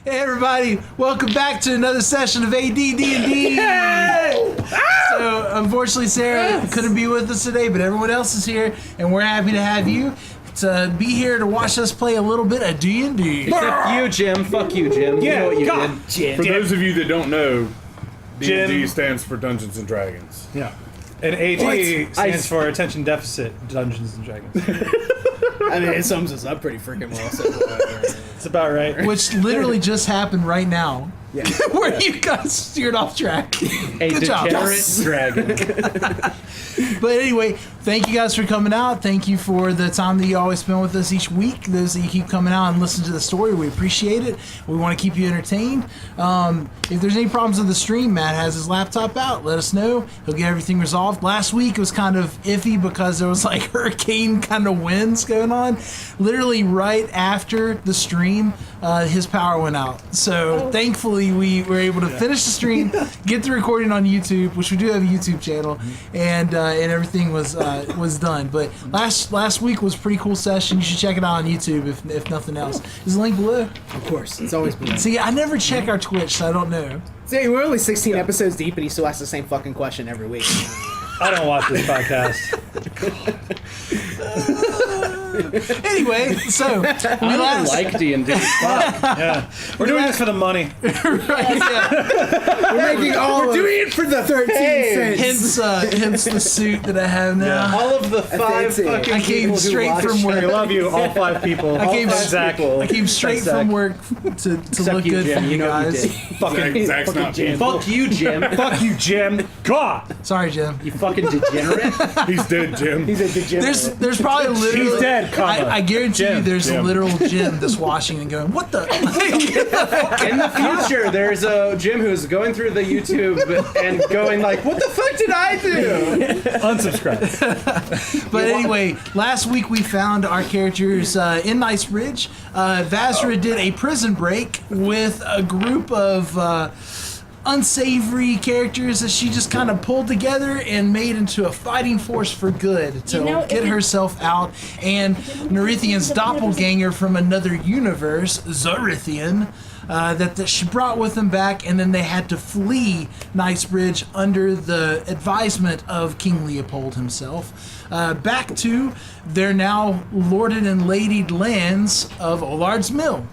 Hey everybody, welcome back to another session of ADDnD. So unfortunately Sarah couldn't be with us today, but everyone else is here and we're happy to have you to be here to watch us play a little bit of D&D. Except you, Jim. Fuck you, Jim. Yeah, you know what you God, did. Jim. For those of you that don't know, D&D Jim. stands for Dungeons and Dragons. Yeah. And AD stands for Attention Deficit Dungeons and Dragons. I mean, it sums us up pretty freaking well. So, It's about right. Which literally just happened right now. yeah. Where you guys steered off track. A Good job. degenerate dragon. But anyway, thank you guys for coming out. Thank you for the time that you always spend with us each week. Those that you keep coming out and listen to the story, we appreciate it. We want to keep you entertained. If there's any problems with the stream, Matt has his laptop out. Let us know. He'll get everything resolved. Last week it was kind of iffy because there was like hurricane kind of winds going on. Literally right after the stream, his power went out. So thankfully we were able to finish the stream, get the recording on YouTube, which we do have a YouTube channel, and everything was done. But last week was a pretty cool session. You should check it out on YouTube if nothing else. Is the link below? Of course, it's always been. See, I never check our Twitch, so I don't know. See, we're only 16 episodes deep, and he still asks the same fucking question every week. I don't watch this podcast. Anyway, so we I like D&D. Yeah. We're doing this for the money. right, yeah. We're making all. We're doing it for the 13 cents. Hence the suit that I have now. All of the five fancy. fucking I came people straight who watch from work. We love you, all 5 people. I came, Zach. I came straight Zach. from work to look you, good Jim. for you You know what you guys. did. Fucking, Zach's not Jim. Fuck you, Jim. Fuck you, Jim. God. Sorry, Jim. You fucking degenerate. He's dead, Jim. He's a degenerate. There's probably literally. He's dead, comma. I guarantee you, there's a Jim. literal Jim that's watching and going, "What the?" In the future, there's a Jim who's going through the YouTube and going like, what the fuck did I do? Unsubscribe. But anyway, last week we found our characters in Knightsbridge. Vazra did a prison break with a group of unsavory characters that she just kind of pulled together and made into a fighting force for good to get herself out. And Nerithian's doppelganger from another universe, Zorithian, that she brought with them back, and then they had to flee Knightsbridge under the advisement of King Leopold himself. Back to their now lorded and ladied lands of Ollard's Mill.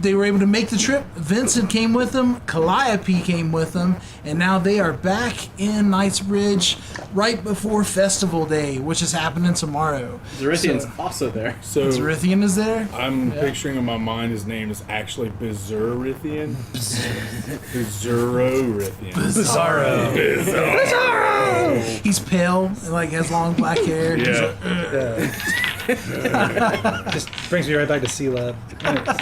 They were able to make the trip. Vincent came with them, Calliope came with them, and now they are back in Knightsbridge right before Festival Day, which is happening tomorrow. Zorithian's also there. So Zorithian is there? I'm picturing in my mind his name is actually Bizarrithian. Bizarro-rithian. Bizarro. Bizarro. He's pale and like has long black hair. He's Yeah. Just brings me right back to C-Lab.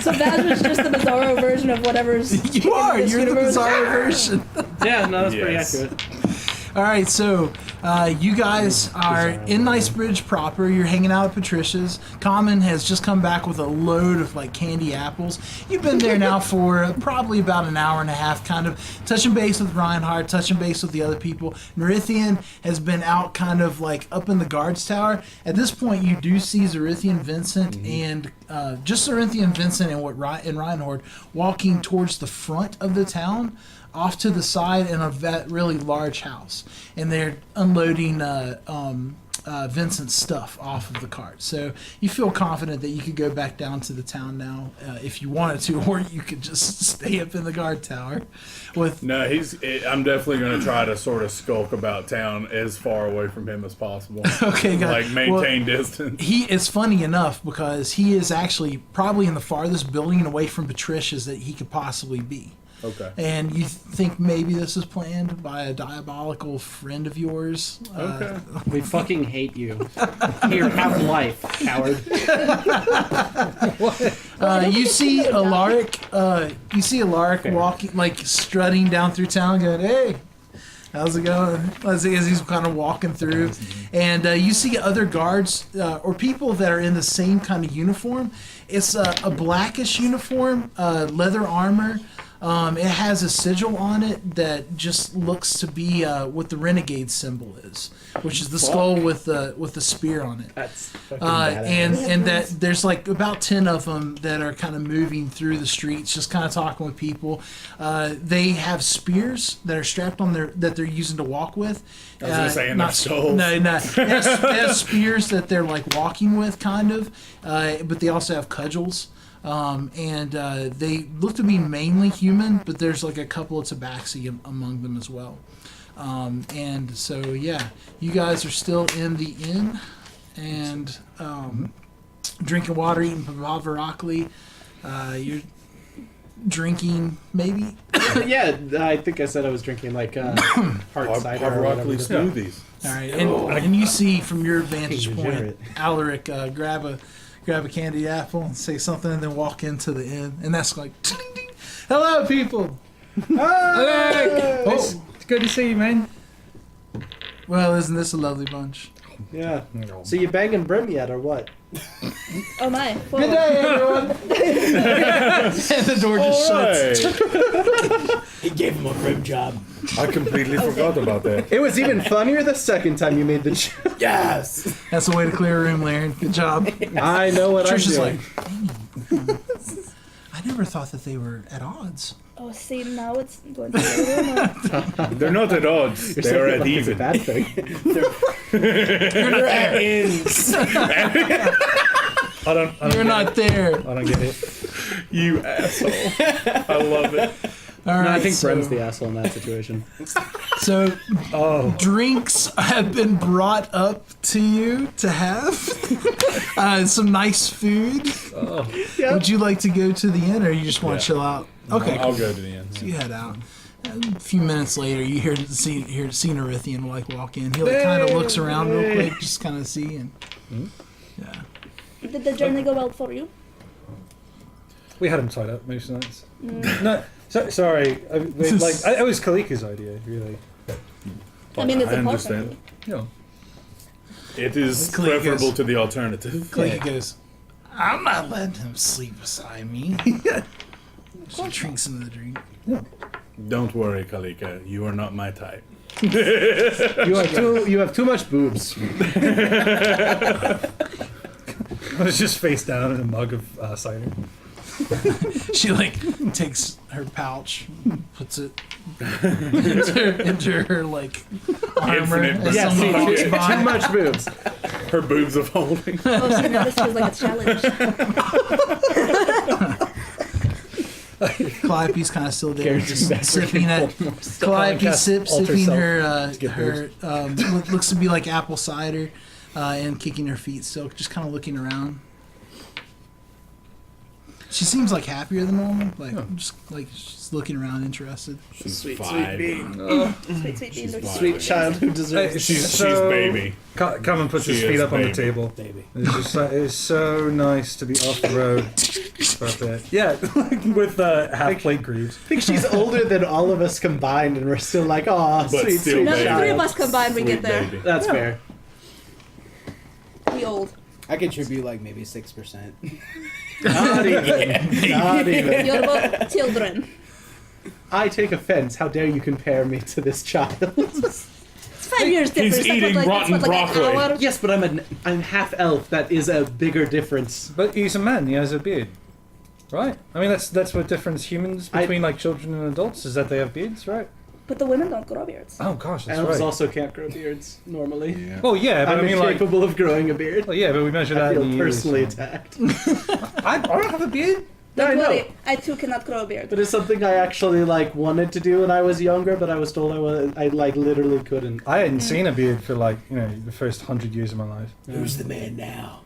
So that was just the Bizarro version of whatever's. You are. in this You're the universe. Bizarro version. Yeah, no, that's pretty Yes. accurate. All right, so you guys are in Knightsbridge proper. You're hanging out at Patricia's. Common has just come back with a load of like candy apples. You've been there now for probably about an hour and a half, kind of touching base with Reinhardt, touching base with the other people. Nerithian has been out kind of like up in the guards tower. At this point, you do see Zorithian, Vincent, and just Zorithian, Vincent, and Reinhardt walking towards the front of the town, off to the side in a really large house, and they're unloading Vincent's stuff off of the cart. So you feel confident that you could go back down to the town now if you wanted to, or you could just stay up in the guard tower. No, I'm definitely going to try to sort of skulk about town as far away from him as possible. Okay, guys. Like maintain distance. He is funny enough because he is actually probably in the farthest building away from Patricia's that he could possibly be. Okay. And you think maybe this is planned by a diabolical friend of yours? Okay. We fucking hate you. Here, have life, coward. You see Alaric walking, like strutting down through town, going, "Hey, how's it going?" As he's kind of walking through, and you see other guards or people that are in the same kind of uniform. It's a blackish uniform, leather armor. It has a sigil on it that just looks to be what the renegade symbol is, which is the skull with the spear on it. That's fucking badass. And that there's like about 10 of them that are kind of moving through the streets, just kind of talking with people. They have spears that are strapped on that they're using to walk with. I was gonna say, in not their skulls. No. They have spears that they're like walking with, kind of. But they also have cudgels. And they look to be mainly human, but there's like a couple of tabaxi among them as well. And so, yeah, you guys are still in the inn and drinking water, eating broccoli. You're drinking, maybe? Yeah, I think I said I was drinking like hard cider or broccoli whatever. smoothies. All right, and you see from your vantage King point, degenerate. Alaric grab a candy apple and say something, and then walk into the inn, and that's like, ding, ding. Hello, people. It's good to see you, man. Well, isn't this a lovely bunch? Yeah. So you banging Brim yet or what? Oh my. Good day, everyone. And the door just shuts. Alright. He gave him a rib job. I completely forgot about that. It was even funnier the second time you made the joke. Yes. That's the way to clear a room, Laren. Good job. I know what Trish I'm is doing. like, I never thought that they were at odds. Oh, see, now it's going to be a rumor. They're not at odds. You're They're saying at like it's a even. bad thing. You're at ends. I don't You're get not there. it. I don't get it. You asshole. I love it. All right. No, I think so, Brim's the asshole in that situation. So Oh, drinks have been brought up to you to have. Some nice food. Yeah. Would you like to go to the inn, or you just want to Yeah. chill out? Okay, I'll cool. go to the end. So you head out. A few minutes later, you hear Scenerithian like walk in. He like kind of looks around real quick, just kind of see, and yeah. Did the journey go well for you? we had him tied up most nights. No, sorry. It was Kalika's idea, really. I mean, it's I important. understand. Yeah. It is Clear preferable goes- to the alternative. Clay goes, I'm not letting him sleep beside me. She drinks into the drink. Don't worry, Kalika. You are not my type. You have too much boobs. I was just face down in a mug of cider. She like takes her pouch, puts it into her like armor. Infinite As Yeah, someone walks see, by. too much boobs. Her boobs of holding. Oh, see, now this feels like a challenge. Calliope's kind of still there, Carries just you back sipping and it. forth. Calliope Cast alter sipping self her to get her what looks to be like apple cider, and kicking her feet still, just kind of looking around. She seems like happier than normal, like she's looking around, interested. She's Sweet, sweet vibing. bean. Sweet, sweet She's bean. fine. Sweet child who deserves it. She's baby. Come and put She his feet is up on the baby. table. Baby. It's just it's so nice to be off the road for a bit. Yeah, with half plate greaves. I think she's older than all of us combined, and we're still like, aw, But sweet, still sweet No, the baby. three child. of us combined, we Sweet get there. baby. That's fair. We old. I contribute like maybe 6%. Not even. Not even. You're both children. I take offense. How dare you compare me to this child? It's 5 years difference. That's eating what, rotten that's what, like broccoli. An hour. Yes, but I'm half elf. That is a bigger difference. But he's a man. He has a beard, right? I mean, that's what difference humans between like children and adults is that they have beards, right? But the women don't grow beards. Oh gosh, that's Elves right. also can't grow beards normally. Yeah. Well, yeah, but I'm I mean, like, incapable of growing a beard. well, yeah, but we measure I that in feel years. personally attacked. I don't have a beard. No, I Don't know. worry, I too cannot grow a beard. But it's something I actually like wanted to do when I was younger, but I was told I like literally couldn't. I hadn't seen a beard for like the first 100 years of my life. Who's the man now?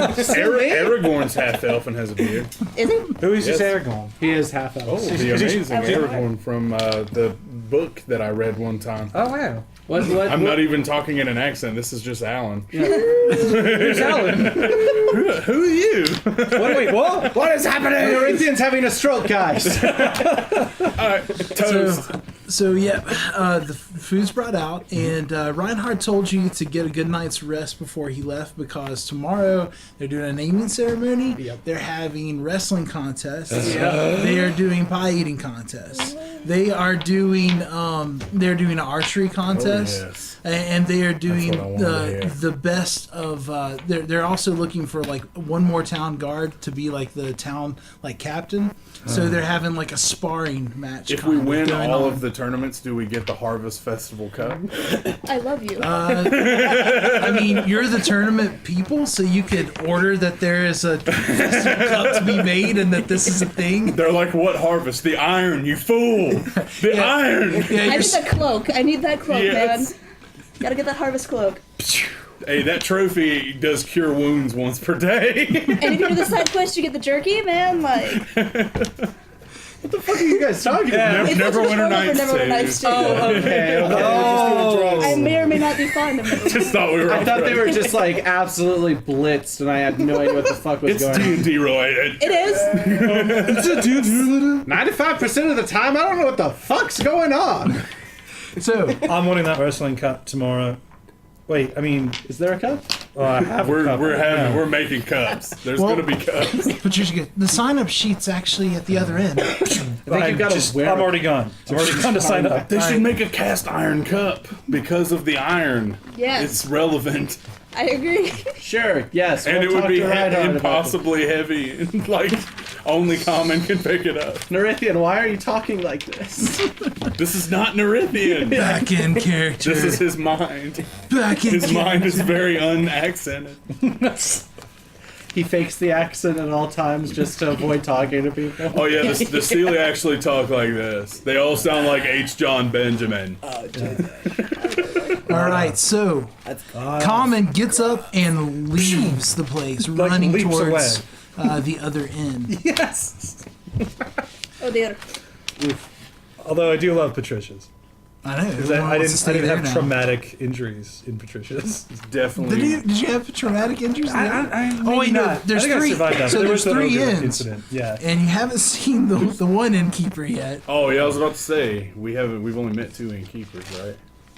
Aragorn's half elf and has a beard. Is he? Who is this Yes. Aragorn? He is half elf. Oh, the is he- amazing Aragorn from the book that I read one time. Oh wow. What? I'm not even talking in an accent. This is just Alan. Who's Alan? Who are you? Wait, what? What is happening? Corinthians having a stroke, guys. Toast. The food's brought out, and Reinhard told you to get a good night's rest before he left because tomorrow they're doing a naming ceremony. Yep. They're having wrestling contests. They are doing pie eating contests. They are doing an archery contest, yes. and they are doing That's what I wanted to hear. the best of. They're also looking for like one more town guard to be like the town like captain. So they're having like a sparring match. If we kind win going all on. of the tournaments, do we get the Harvest Festival Cup? I love you. I mean, you're the tournament people, so you could order that there is a festival cup to be made and that this is a thing. They're like, what harvest? The iron, you fool! The iron! Yeah, I you're need that cloak. I need that cloak, Yes. man. Gotta get that harvest cloak. Hey, that trophy does cure wounds once per day. And if you do the side quest, you get the jerky, man. Like, What the fuck are you guys talking about? it's Never such a Winter struggle for Nights Neverwinter too. Nights too. Okay. I may or may not be fond of them. Just thought we were. I thought they were just like absolutely blitzed, and I had no idea what the fuck was It's going on. D&D related. It is. 95% of the time, I don't know what the fuck's going on. So I'm wanting that wrestling cup tomorrow. Wait, I mean, Is there a cup? I have a cup. We're making cups. There's Well- gonna be cups. but you should get the sign-up sheet's actually at the other end. I think you've got to wear I'm already gone. I'm already gone to sign up. They should make a cast iron cup because of the iron. Yes. It's relevant, I agree. Sure, yes. and we'll it would talk be to Reinhard about it. impossibly heavy. And, like only Common can pick it up. Nerithian, why are you talking like this? This is not Nerithian. Back in character. This is his mind. Back in His mind is very unaccented. He fakes the accent at all times just to avoid talking to people. Oh yeah, the Sealy actually talk like this. They all sound like H. John Benjamin. All right, so Common gets up and leaves the place, Like, running leaps towards the other end. Yes. Oh, the other. Although I do love Patricia's. I know. Because everyone I wants to didn't stay there have now. traumatic injuries in Patricia's. Definitely. Did you have traumatic injuries? there? Oh, wait, maybe no. not. There's I think three. I survived that. So but there there's was the three ogre ends, incident. Yeah. and you haven't seen the one innkeeper yet. Oh yeah, I was about to say we've only met 2 innkeepers, right?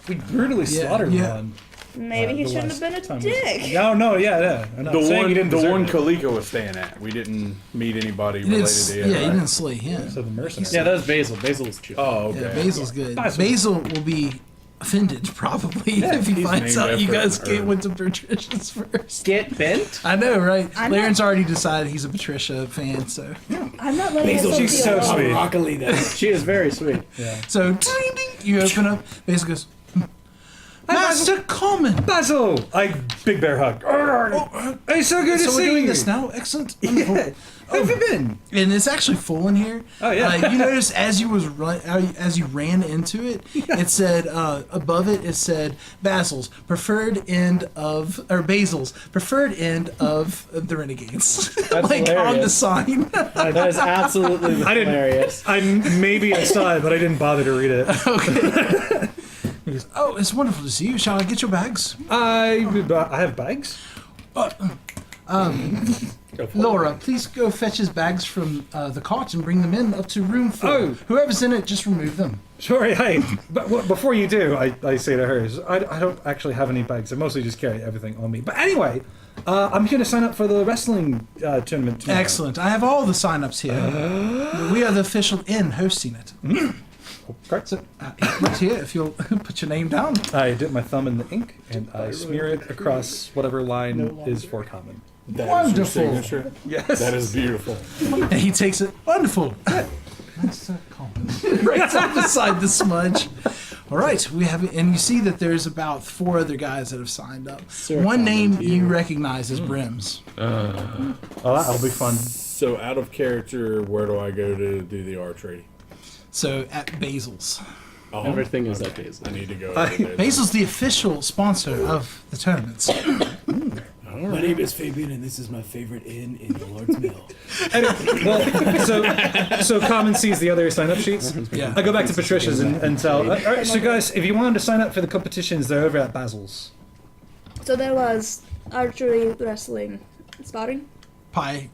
We brutally slaughtered one. Maybe he the shouldn't have last been a time we- dick. No, yeah. I'm not The saying one, he didn't the deserve one it. Kalika was staying at. We didn't meet anybody You didn't, related to yeah, him. you right? didn't slay him. So the mercenary. Yeah, that was Basil. Basil's chill. Oh, okay. Yeah, Basil's good. Basil. Basil will be offended probably if he he's finds named out you after guys her. went to Patricia's first. Get bent? I know, right? I'm Laren's already decided he's a Patricia fan, so I'm not letting myself she's be so alone. sweet. She is very sweet. so ding, ding, you open up. Basil goes, Master Common. Basil! Big bear hug. Hey, so good to So see we're doing you. this now. Excellent. Wonderful. How have you been? And it's actually full in here. Oh, yeah. You notice as you ran into it, it said above it said Basil's preferred end of the Renegades. like on the hilarious. sign. That is absolutely I didn't- hilarious. Maybe I saw it, but I didn't bother to read it. Okay. He goes, oh, it's wonderful to see you. Shall I get your bags? I have bags. Laura, please go fetch his bags from the cart and bring them in up to room 4. Oh. Whoever's in it, just remove them. Sorry, hey, but before you do, I say to her, I don't actually have any bags. I mostly just carry everything on me. But anyway, I'm here to sign up for the wrestling tournament tomorrow. Excellent. I have all the sign-ups here. We are the official inn hosting it. Correct. So, right here, if you'll put your name down. I dip my thumb in the ink and I smear it across whatever line is for Common. That Wonderful. is your signature. Yes. That is beautiful. And he takes it. Wonderful. Master Common. Right up beside the smudge. All right, we have, and you see that there's about 4 other guys that have signed up. One name you recognize as Brims. Oh, that'll be fun. So out of character, where do I go to do the archery? So at Basil's. Oh, Everything is at Basil. I need to go over there. Basil's the official sponsor of the tournaments. My name is Fabian, and this is my favorite inn in the Lord's Mill. Well, so Common sees the other sign-up sheets. Yeah. I go back to Patricia's and tell, all right, so guys, if you wanted to sign up for the competitions, they're over at Basil's. So there was archery, wrestling, spotting. Pie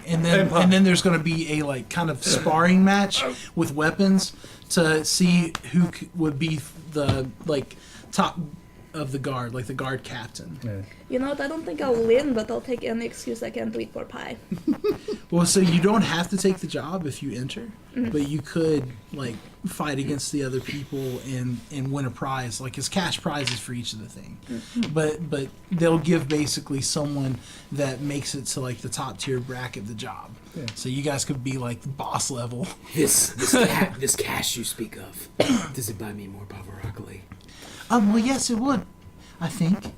and then there's going to be a like kind of sparring match with weapons to see who would be the like top of the guard, like the guard captain. Yeah. You know what? I don't think I'll win, but I'll take any excuse I can to eat more pie. Well, so you don't have to take the job if you enter, but you could like fight against the other people and win a prize. Like it's cash prizes for each of the thing, but they'll give basically someone that makes it to like the top tier bracket the job. Yeah. So you guys could be like the boss level. This cash you speak of, does it buy me more pavaroccoli? Well, yes, it would. I think,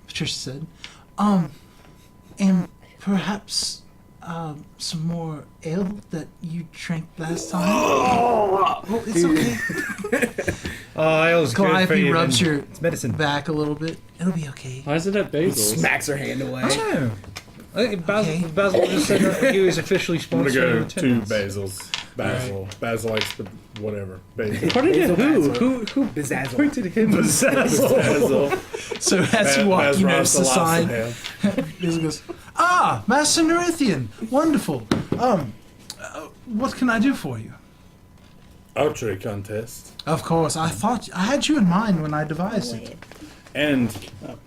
Patricia said. And perhaps some more ale that you drank last time. Oh, it's okay. Oh, ale's good for Calliope you. rubs your It's medicine. back a little bit. It'll be okay. Why is it at Basil's? Smacks her hand away. Oh. I think Basil, Okay. Basil just said that he was officially I'm gonna sponsored. go with to Timmins. Basil's. Basil likes the whatever. Basil. Pointed at Basil. who Bezazzle. pointed at him? Basil. So as you walk, you notice the sign. Basil Basil goes, Master Nerithian, wonderful. What can I do for you? Archery contest. Of course, I had you in mind when I devised it. Wait. And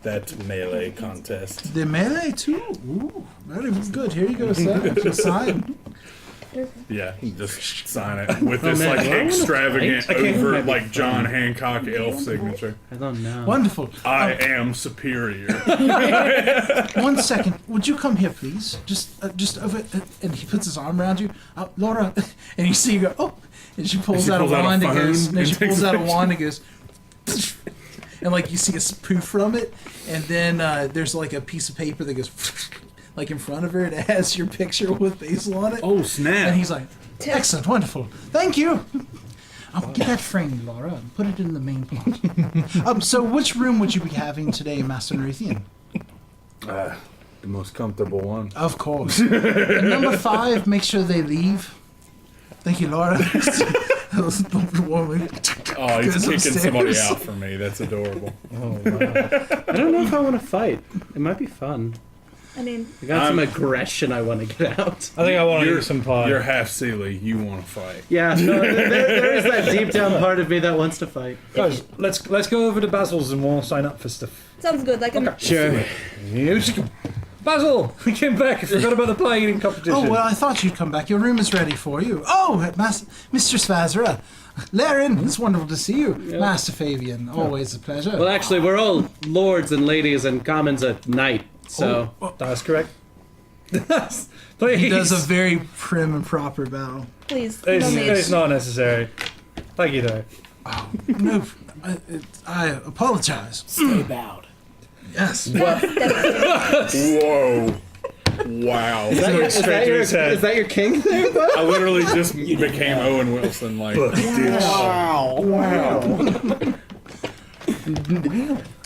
that melee contest. The melee too. Ooh, very good. Here you go, sir. Your sign. Yeah, just sign it with this man, like do I wanna extravagant, fight? I can't over remember. like John Hancock elf signature. I don't know. Wonderful. I am superior. 1 second. Would you come here, please? Just over. And he puts his arm around you. Laura. And you see you go, oh. And she pulls out a wand and goes. And then she pulls out a wand and goes. And like you see a poof from it. And then there's like a piece of paper that goes like in front of her. It has your picture with Basil on it. Oh snap! And he's like, excellent, wonderful. Thank you. Get that framed, Laura, and put it in the main plot. So which room would you be having today, Master Nerithian? The most comfortable one. Of course. And number 5, make sure they leave. Thank you, Laura. Oh, he's Goes kicking upstairs. somebody out for me. That's adorable. Oh, wow. I don't know if I want to fight. It might be fun. I mean, I got some aggression I want to get out. I think I want to eat some pie. You're half Sealy. You want to fight. Yeah, no, there is that deep down part of me that wants to fight. Guys, let's go over to Basil's and we'll sign up for stuff. sounds good. I can. Sure. Basil, we came back. I forgot about the pie eating competition. Oh, well, I thought you'd come back. Your room is ready for you. Oh, Mistress Vazra. Laren, it's wonderful to see you. Master Fabian, always a pleasure. Well, actually, we're all lords and ladies and commons at night, so... That's correct. Please. He does a very prim and proper bow. Please, no need. It's not necessary. Thank you, though. No, I apologize. Stay bowed. Yes. Whoa! Wow! Is that your king there, though? I literally just became Owen Wilson. Like,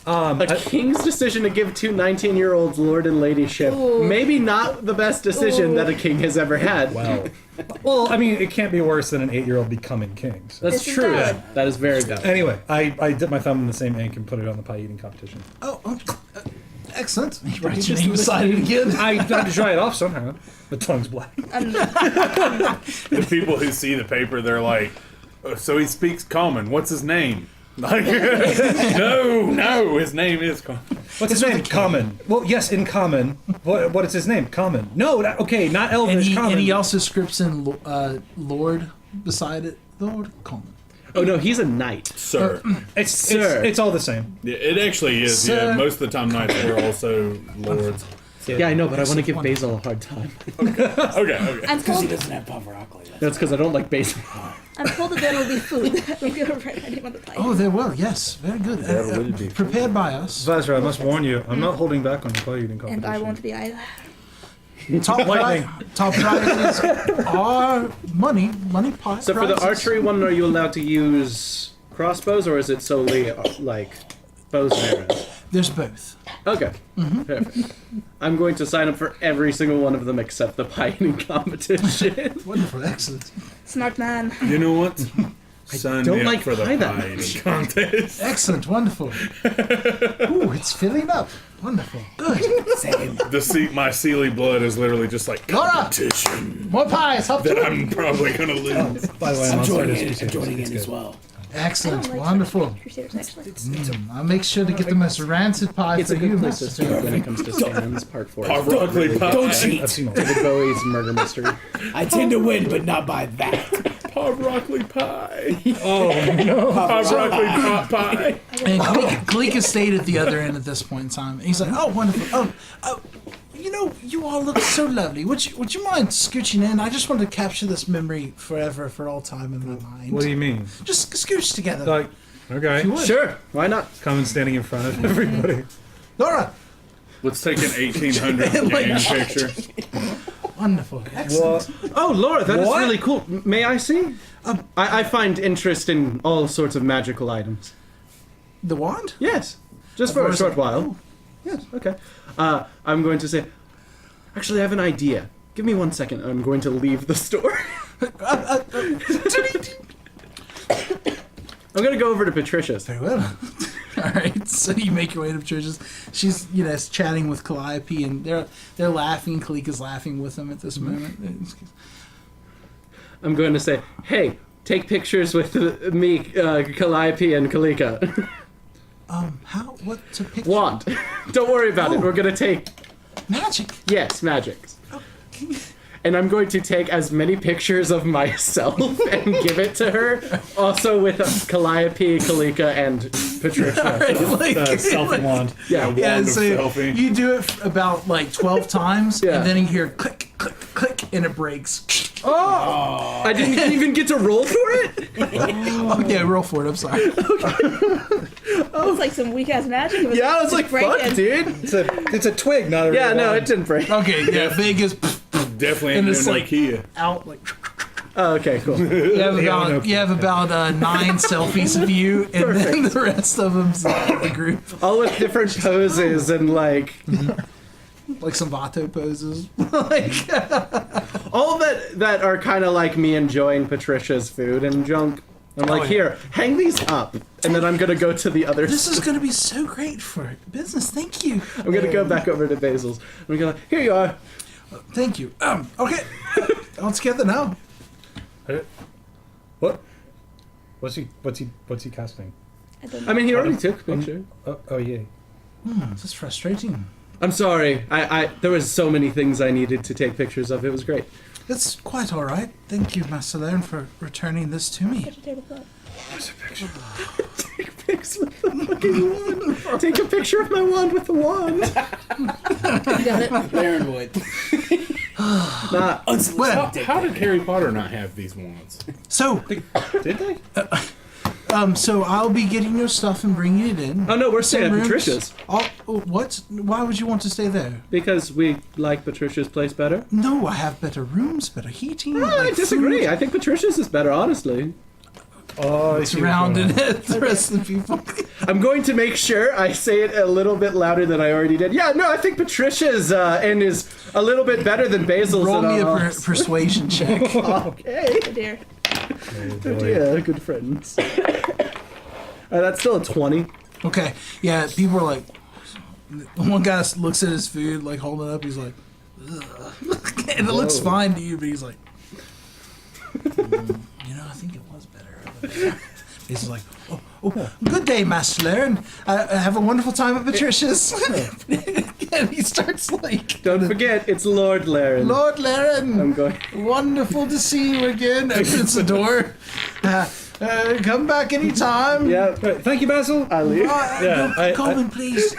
A king's decision to give two 19-year-olds lord and ladyship. Maybe not the best decision that a king has ever had. Wow. Well, I mean, it can't be worse than an 8-year-old becoming king. So. That's This is true. valid. That is very valid. Anyway, I dipped my thumb in the same ink and put it on the pie eating competition. Excellent. He writes your name beside it again. I had to dry it off somehow. The tongue's black. the people who see the paper, they're like, "So he speaks common. What's his name?" Like, no, his name is common. What's his name? Common. Well, yes, in common. What is his name? Common. No, okay, not Elvish. Common. And he also scripts in Lord beside it. Lord Common. Oh, no, he's a knight. Sir. It's all the same. Yeah, it actually is. Sir. Yeah, most of the time, knights were also lords. Yeah, I know, but I want to give Basil a hard time. Okay. I'm Because he told, doesn't have pavaroccoli. That's because I don't like Basil. I'm told that there will be food. I'm gonna write my name on the pie. Oh, there will. Yes, very good. There will be. Prepared by us. Vazra, I must warn you, I'm not holding back on the pie eating competition. And I won't be either. Top prizes are money pie. So for the prizes. archery one, are you allowed to use crossbows, or is it solely, like, bows and arrows? There's both. Okay, perfect. I'm going to sign up for every single one of them except the pie eating competition. Wonderful, excellent, Smart man. You know what? Sign don't me like up for the pie that pie much. eating contest. excellent, wonderful. Ooh, it's filling up. Wonderful. Good. My Sealy blood is literally just like Laura! competition More pies. Help that you. I'm probably gonna lose. By the way, I'm on joining Spider in. I'm Crusaders, joining it's in as good. well. Excellent. I don't like Wonderful. Crusaders, actually. I'll make sure to get the most rancid pie It's for a you, good place to Master. start when it comes to stands. Part 4. Hot broccoli pie. Don't cheat. I've seen all David Bowie's murder mystery. I tend to win, but not by that. Hot broccoli pie. Oh, no. Hot broccoli pot pie. And Kalika stayed at the other end at this point in time. And he's like, oh, wonderful. Oh, you know, you all look so lovely. Would you mind scooching in? I just want to capture this memory forever, for all time in my mind. What do you mean? Just scooch together. Like, okay. If you would. Sure, why not? Come and standing in front of everybody. Laura! Let's take an 1800 game picture. Wonderful. Excellent. What? Oh, Laura, that is What? really cool. May I see? I find interest in all sorts of magical items. The wand? Yes, just for a course. short while. Yes, okay. I'm going to say, actually, I have an idea. Give me 1 second. I'm going to leave the store. I'm going to go over to Patricia's. Very well. All right, so you make your way to Patricia's. She's, chatting with Calliope, and they're laughing. Kalika's laughing with them at this moment. I'm going to say, hey, take pictures with me, Calliope, and Kalika. How? What to picture? Wand. Don't worry about it. Oh. We're going to take, Magic. yes, magic. And I'm going to take as many pictures of myself and give it to her. Also with Calliope, Kalika, and Patricia. Selfie wand. Yeah. Yeah, Wand of so selfie. you do it about like 12 times, Yeah. and then you hear click, click, click, and it breaks. I didn't even get to roll for it? Oh, yeah, roll for it. I'm sorry. It's like some weak ass magic. It was Yeah, I was like, breaking. fuck, dude. It's a twig, not a Yeah, real no, wand. it didn't break. Okay, yeah, Vegas Definitely ain't And doing it's no like- Kia. out like. Oh, okay, cool. You have Yeah, about 9 selfies of you, and then the rest of them's the group, All with different poses and like like some Vato poses. Like, all that are kind of like me enjoying Patricia's food and junk. I'm like, yeah. here, hang these up, and then I'm gonna go to the other. this is gonna be so great for business. Thank you. I'm gonna go back over to Basil's. I'm gonna here you are. Thank you. Okay, all together now. What? What's he casting? I don't know. I mean, he already took a picture. Oh yeah. This is frustrating. I'm sorry. I there was so many things I needed to take pictures of. It was great. It's quite all right. Thank you, Master Learn, for returning this to me. Such a tablecloth. Pics with the fucking wand. Take a picture of my wand with the wand. You got it. Baron would. Nah, Unsolicited. How did Harry Potter not have these wands? So, Did they? so I'll be getting your stuff and bringing it in. oh no, we're staying at Rooms. Patricia's What? Why would you want to stay there? because we like Patricia's place better. No, I have better rooms, better heating. I like disagree. food. I think Patricia's is better, honestly. Oh, Surrounded the rest of the people. I'm going to make sure I say it a little bit louder than I already did. Yeah, no, I think Patricia's end is a little bit better than Basil's. Roll me a and all. persuasion check. Okay. Oh dear. Yeah, good friends. That's still a 20. Okay, yeah, people are like, one guy looks at his food, like holding it up, he's like, ugh. And it looks fine to you, but he's like, I think it was better over there. He's like, oh, good day, Master Laren. Have a wonderful time at Patricia's. And he starts like, Don't forget, it's Lord Laren. Lord Laren, I'm going. wonderful to see you again. Opens the door. Come back anytime. Yeah, Right, thank you, Basil. I leave. Yeah, I- Coleman, please.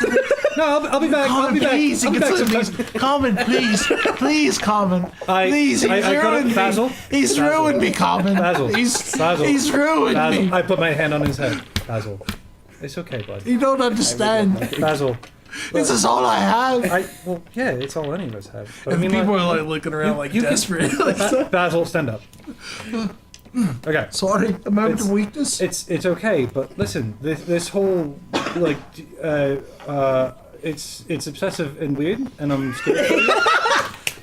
No, I'll be back. I'll Carmen, be back. please. I'll be back sometime. Carmen, please. Please, Carmen. Please, he's I got it. ruined me. Basil? He's Basil. ruined me, Carmen. Basil. Basil. He's ruined Basil. me. I put my hand on his head. Basil. It's okay, bud. You don't understand. Basil. This is all I have. Well, yeah, it's all any of us have. But I And mean, people like, are like looking around like you can- desperate. Basil, stand up. Okay. Sorry, a moment of weakness. It's okay, but listen, this whole like it's obsessive and weird, and I'm scared.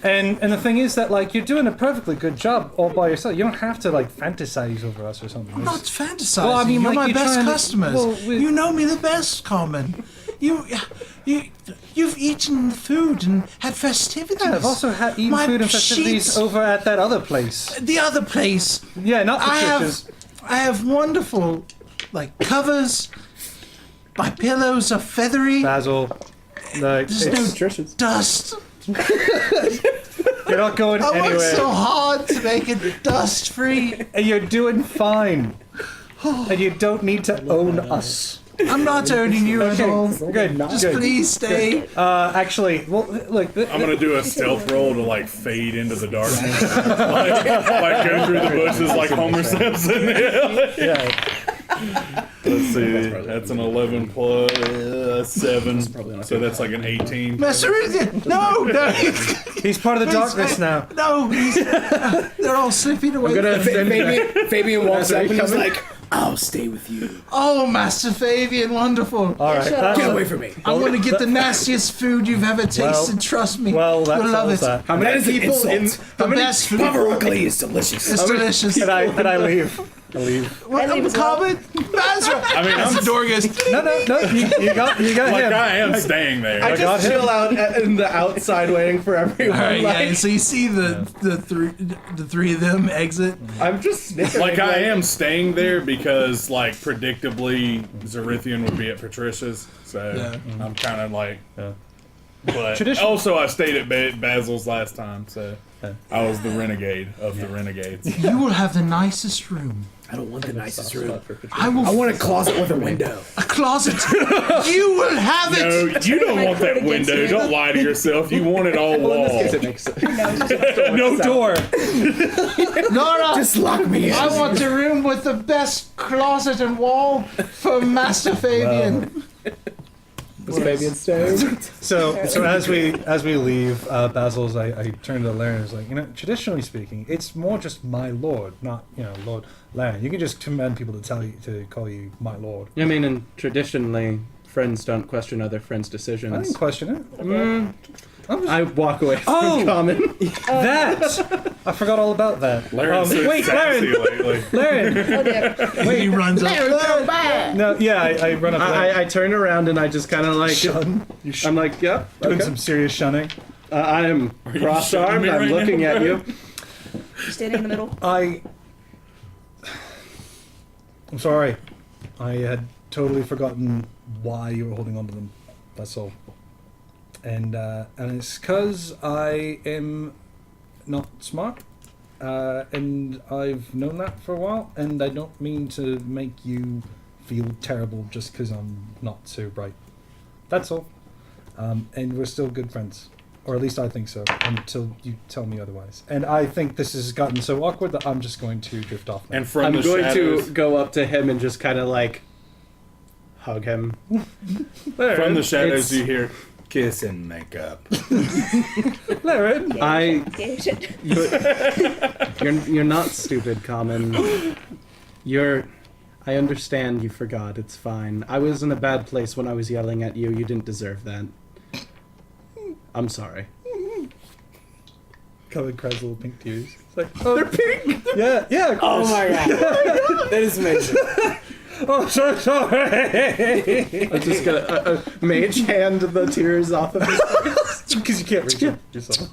And the thing is that like you're doing a perfectly good job all by yourself. You don't have to like fantasize over us or something. I'm not fantasizing. Well, I mean, You're like, my you're best trying to- customers. well, we- You know me the best, Carmen. You've eaten food and had festivities. Yeah, I've also eaten My food and festivities sheets- over at that other place. The other place. Yeah, not Patricia's. I have wonderful, like, covers. My pillows are feathery. Basil. Like, There's it's- no dust. you're not going I worked anywhere. so hard to make it dust free. And you're doing fine. And you don't need to own us. I'm not owning you at all. Good. Just good. please stay. Actually, well, look. I'm gonna do a stealth roll to like fade into the darkness, like go through the bushes like Homer Simpson. Yeah. Let's see, that's an 11 plus 7, so that's like an 18. Mess with it. No. He's part of the darkness now. No, they're all slipping away. I'm gonna from me. send Fabian walks Are up you and he's coming? like, I'll stay with you. Oh, Master Fabian, wonderful. All right. shut that's- Get away from me. I'm going to get the nastiest food you've ever tasted. Trust me. Well, that You'll love solves it. that. How That many is an people in? insult. How The many? best food. Broccoli is delicious. It's delicious. And I leave. I leave. What? I leave as well. Comet? Basra. I mean, As I'm the door goes. No. You got like him. I am staying there. I got just him. chill out in the outside waiting for everyone. All right, yeah. like, And so you see the three of them exit. I'm just snickering. Like I am staying there because, like, predictably, Zerithian would be at Patricia's, so Yeah. I'm kind of like. Yeah. But Tradition- also, I stayed at Basil's last time, so I was the renegade of the renegades. You will have the nicest room. I don't want the nicest room. I will. I want a closet with a window. a closet. You will have No, it. you don't my want that code against window. you. Don't lie to yourself. You want it all wall. it makes sense. No door. No. Just lock me in. I want the room with the best closet and wall for Master Fabian. Was Fabian staying? So as we leave, Basil's, I turn to Laren and is like, traditionally speaking, it's more just my lord, not Lord Laren. You can just command people to call you my lord. I mean, and traditionally, friends don't question other friends' I decisions. didn't question it. I walk away from Oh! common. That I forgot all about that. Laren's so wait, sassy Laren, lately. Laren. Oh dear. He runs up. No, yeah, I run up. to Laren. I turn around and I just kind of like. Shun. I'm like, yep. Doing Okay. some serious shunning. I am you cross-armed. shooting me I'm right looking now, at bro? you. Standing in the middle. I'm sorry. I had totally forgotten why you were holding on to them. That's all. And it's because I am not smart, and I've known that for a while, and I don't mean to make you feel terrible just because I'm not so bright. That's all. And we're still good friends. Or at least I think so, until you tell me otherwise. And I think this has gotten so awkward that I'm just going to drift off now. And from I'm the going shadows, to go up to him and just kind of like hug him. from the shadows, It's- you hear kiss and make up. Laren! Okay, shit. You're not stupid, Common. I understand you forgot. It's fine. I was in a bad place when I was yelling at you. You didn't deserve that. I'm sorry. Covered cries little pink tears. It's like, oh, they're pink! Yeah, yeah, of Oh course. my god. That is amazing. Oh, so sorry! I'm just gonna mage hand the tears off of his face. Because you can't reach it yourself.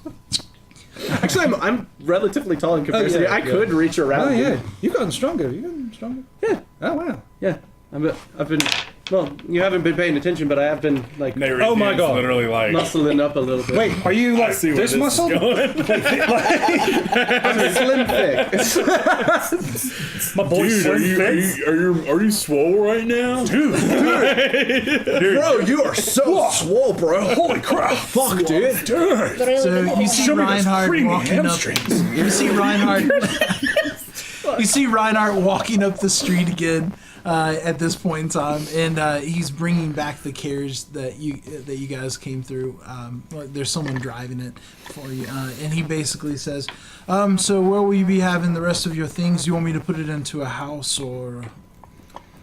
Actually, I'm relatively tall in comparison. yeah, to you. I yeah. could reach around. Oh, you. yeah. You've gotten stronger. Yeah. Oh, wow. Yeah. I've been. Well, you haven't been paying attention, but I have been like Oh my God. Literally like. muscling up a little bit. Wait, are you I like see where this this muscle? is going. I'm slim thick. My boy's Dude, are you swole right now? Dude, Bro, you are so swole, bro. Holy crap. Fuck, dude. So you see Reinhardt walking up. You see Reinhardt. You see Reinhardt walking up the street again at this point in time, and he's bringing back the carriage that you guys came through. There's someone driving it for you, and he basically says, "So where will you be having the rest of your things? Do you want me to put it into a house, or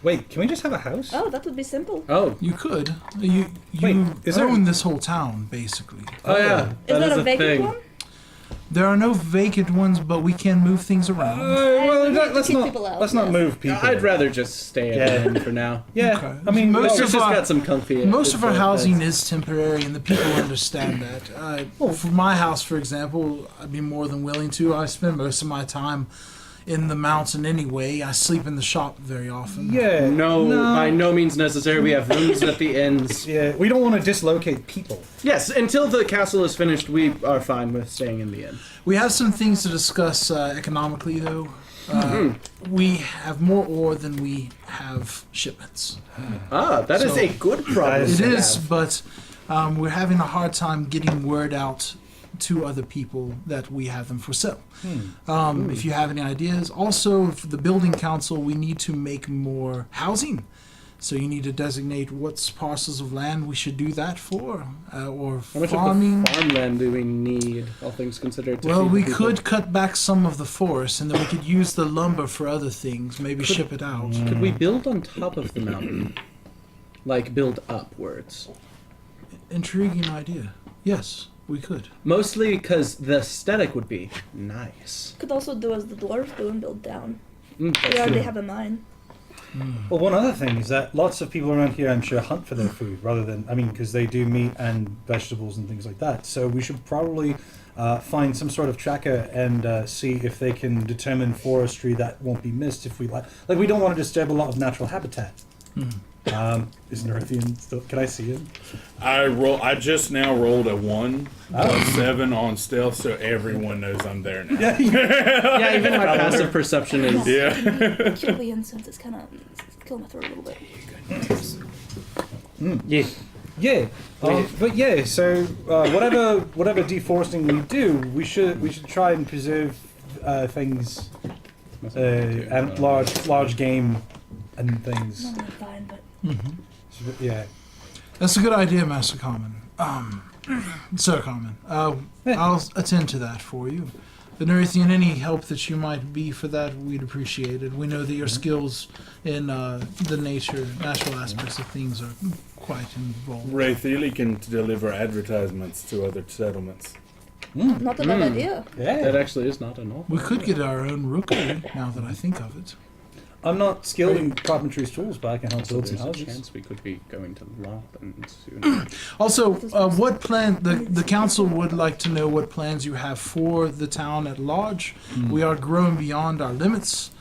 Wait, can we just have a house? Oh, that would be simple. Oh. you could? You Wait, is there- own this whole town, basically." Oh yeah. Is that is a vacant one? There are no vacant ones, but we can move things around. Well, we have to let's kick not people out, let's not yes. move people. I'd rather just stay at the inn for now. Yeah, Okay. I mean, Most Most of of just our- got some comfy. Most of our housing beds. is temporary, and the people understand that. For my house, for example, I'd be more than willing to. I spend most of my time in the mountain anyway. I sleep in the shop very often. yeah, No, by no means necessary. We have rooms at the inns. yeah, we don't want to dislocate people. Yes, until the castle is finished, we are fine with staying in the inn. We have some things to discuss economically, though. We have more ore than we have shipments. Ah, that is So- a good problem. It to is, have. but we're having a hard time getting word out to other people that we have them for sale. If you have any ideas. Also, for the building council, we need to make more housing. So you need to designate what's parcels of land we should do that for, or How much farming. of the farmland do we need, all things considered? To Well, feed we the people? could cut back some of the forest, and then we could use the lumber for other things. Maybe ship it out. Could we build on top of the mountain? Like, build upwards? Intriguing idea. Yes, we could. Mostly because the aesthetic would be nice. Could also do as the dwarves do and build down. That's We already true. have a mine. Well, one other thing is that lots of people around here, I'm sure, hunt for their food rather than, because they do meat and vegetables and things like that. So we should probably find some sort of tracker and see if they can determine forestry that won't be missed if we like. Like, we don't want to disturb a lot of natural habitat. Is Nerithian still? Can I see him? I just now rolled a 1 plus 7 on stealth, so everyone knows I'm there now. Yeah, even my passive perception is... Yeah. Kill the incense. It's kind of killing my throat a little bit. Yeah. Yeah, but yeah. So whatever deforesting we do, we should try and preserve things and large game and things. Not really fine, but So, yeah. That's a good idea, Master Common. Sir Common. I'll attend to that for you. The Nerithian, any help that you might be for that, we'd appreciate it. We know that your skills in the natural aspects of things are quite involved. Ray Thiele can deliver advertisements to other settlements. not a bad idea. Yeah. That actually is not an awful. We could get our own rookery, now that I think of it. I'm not skilled in carpentry's tools, but I can help So build some there's a houses. chance we could be going to Lop soon. Also, what plan the council would like to know what plans you have for the town at large. We are growing beyond our limits.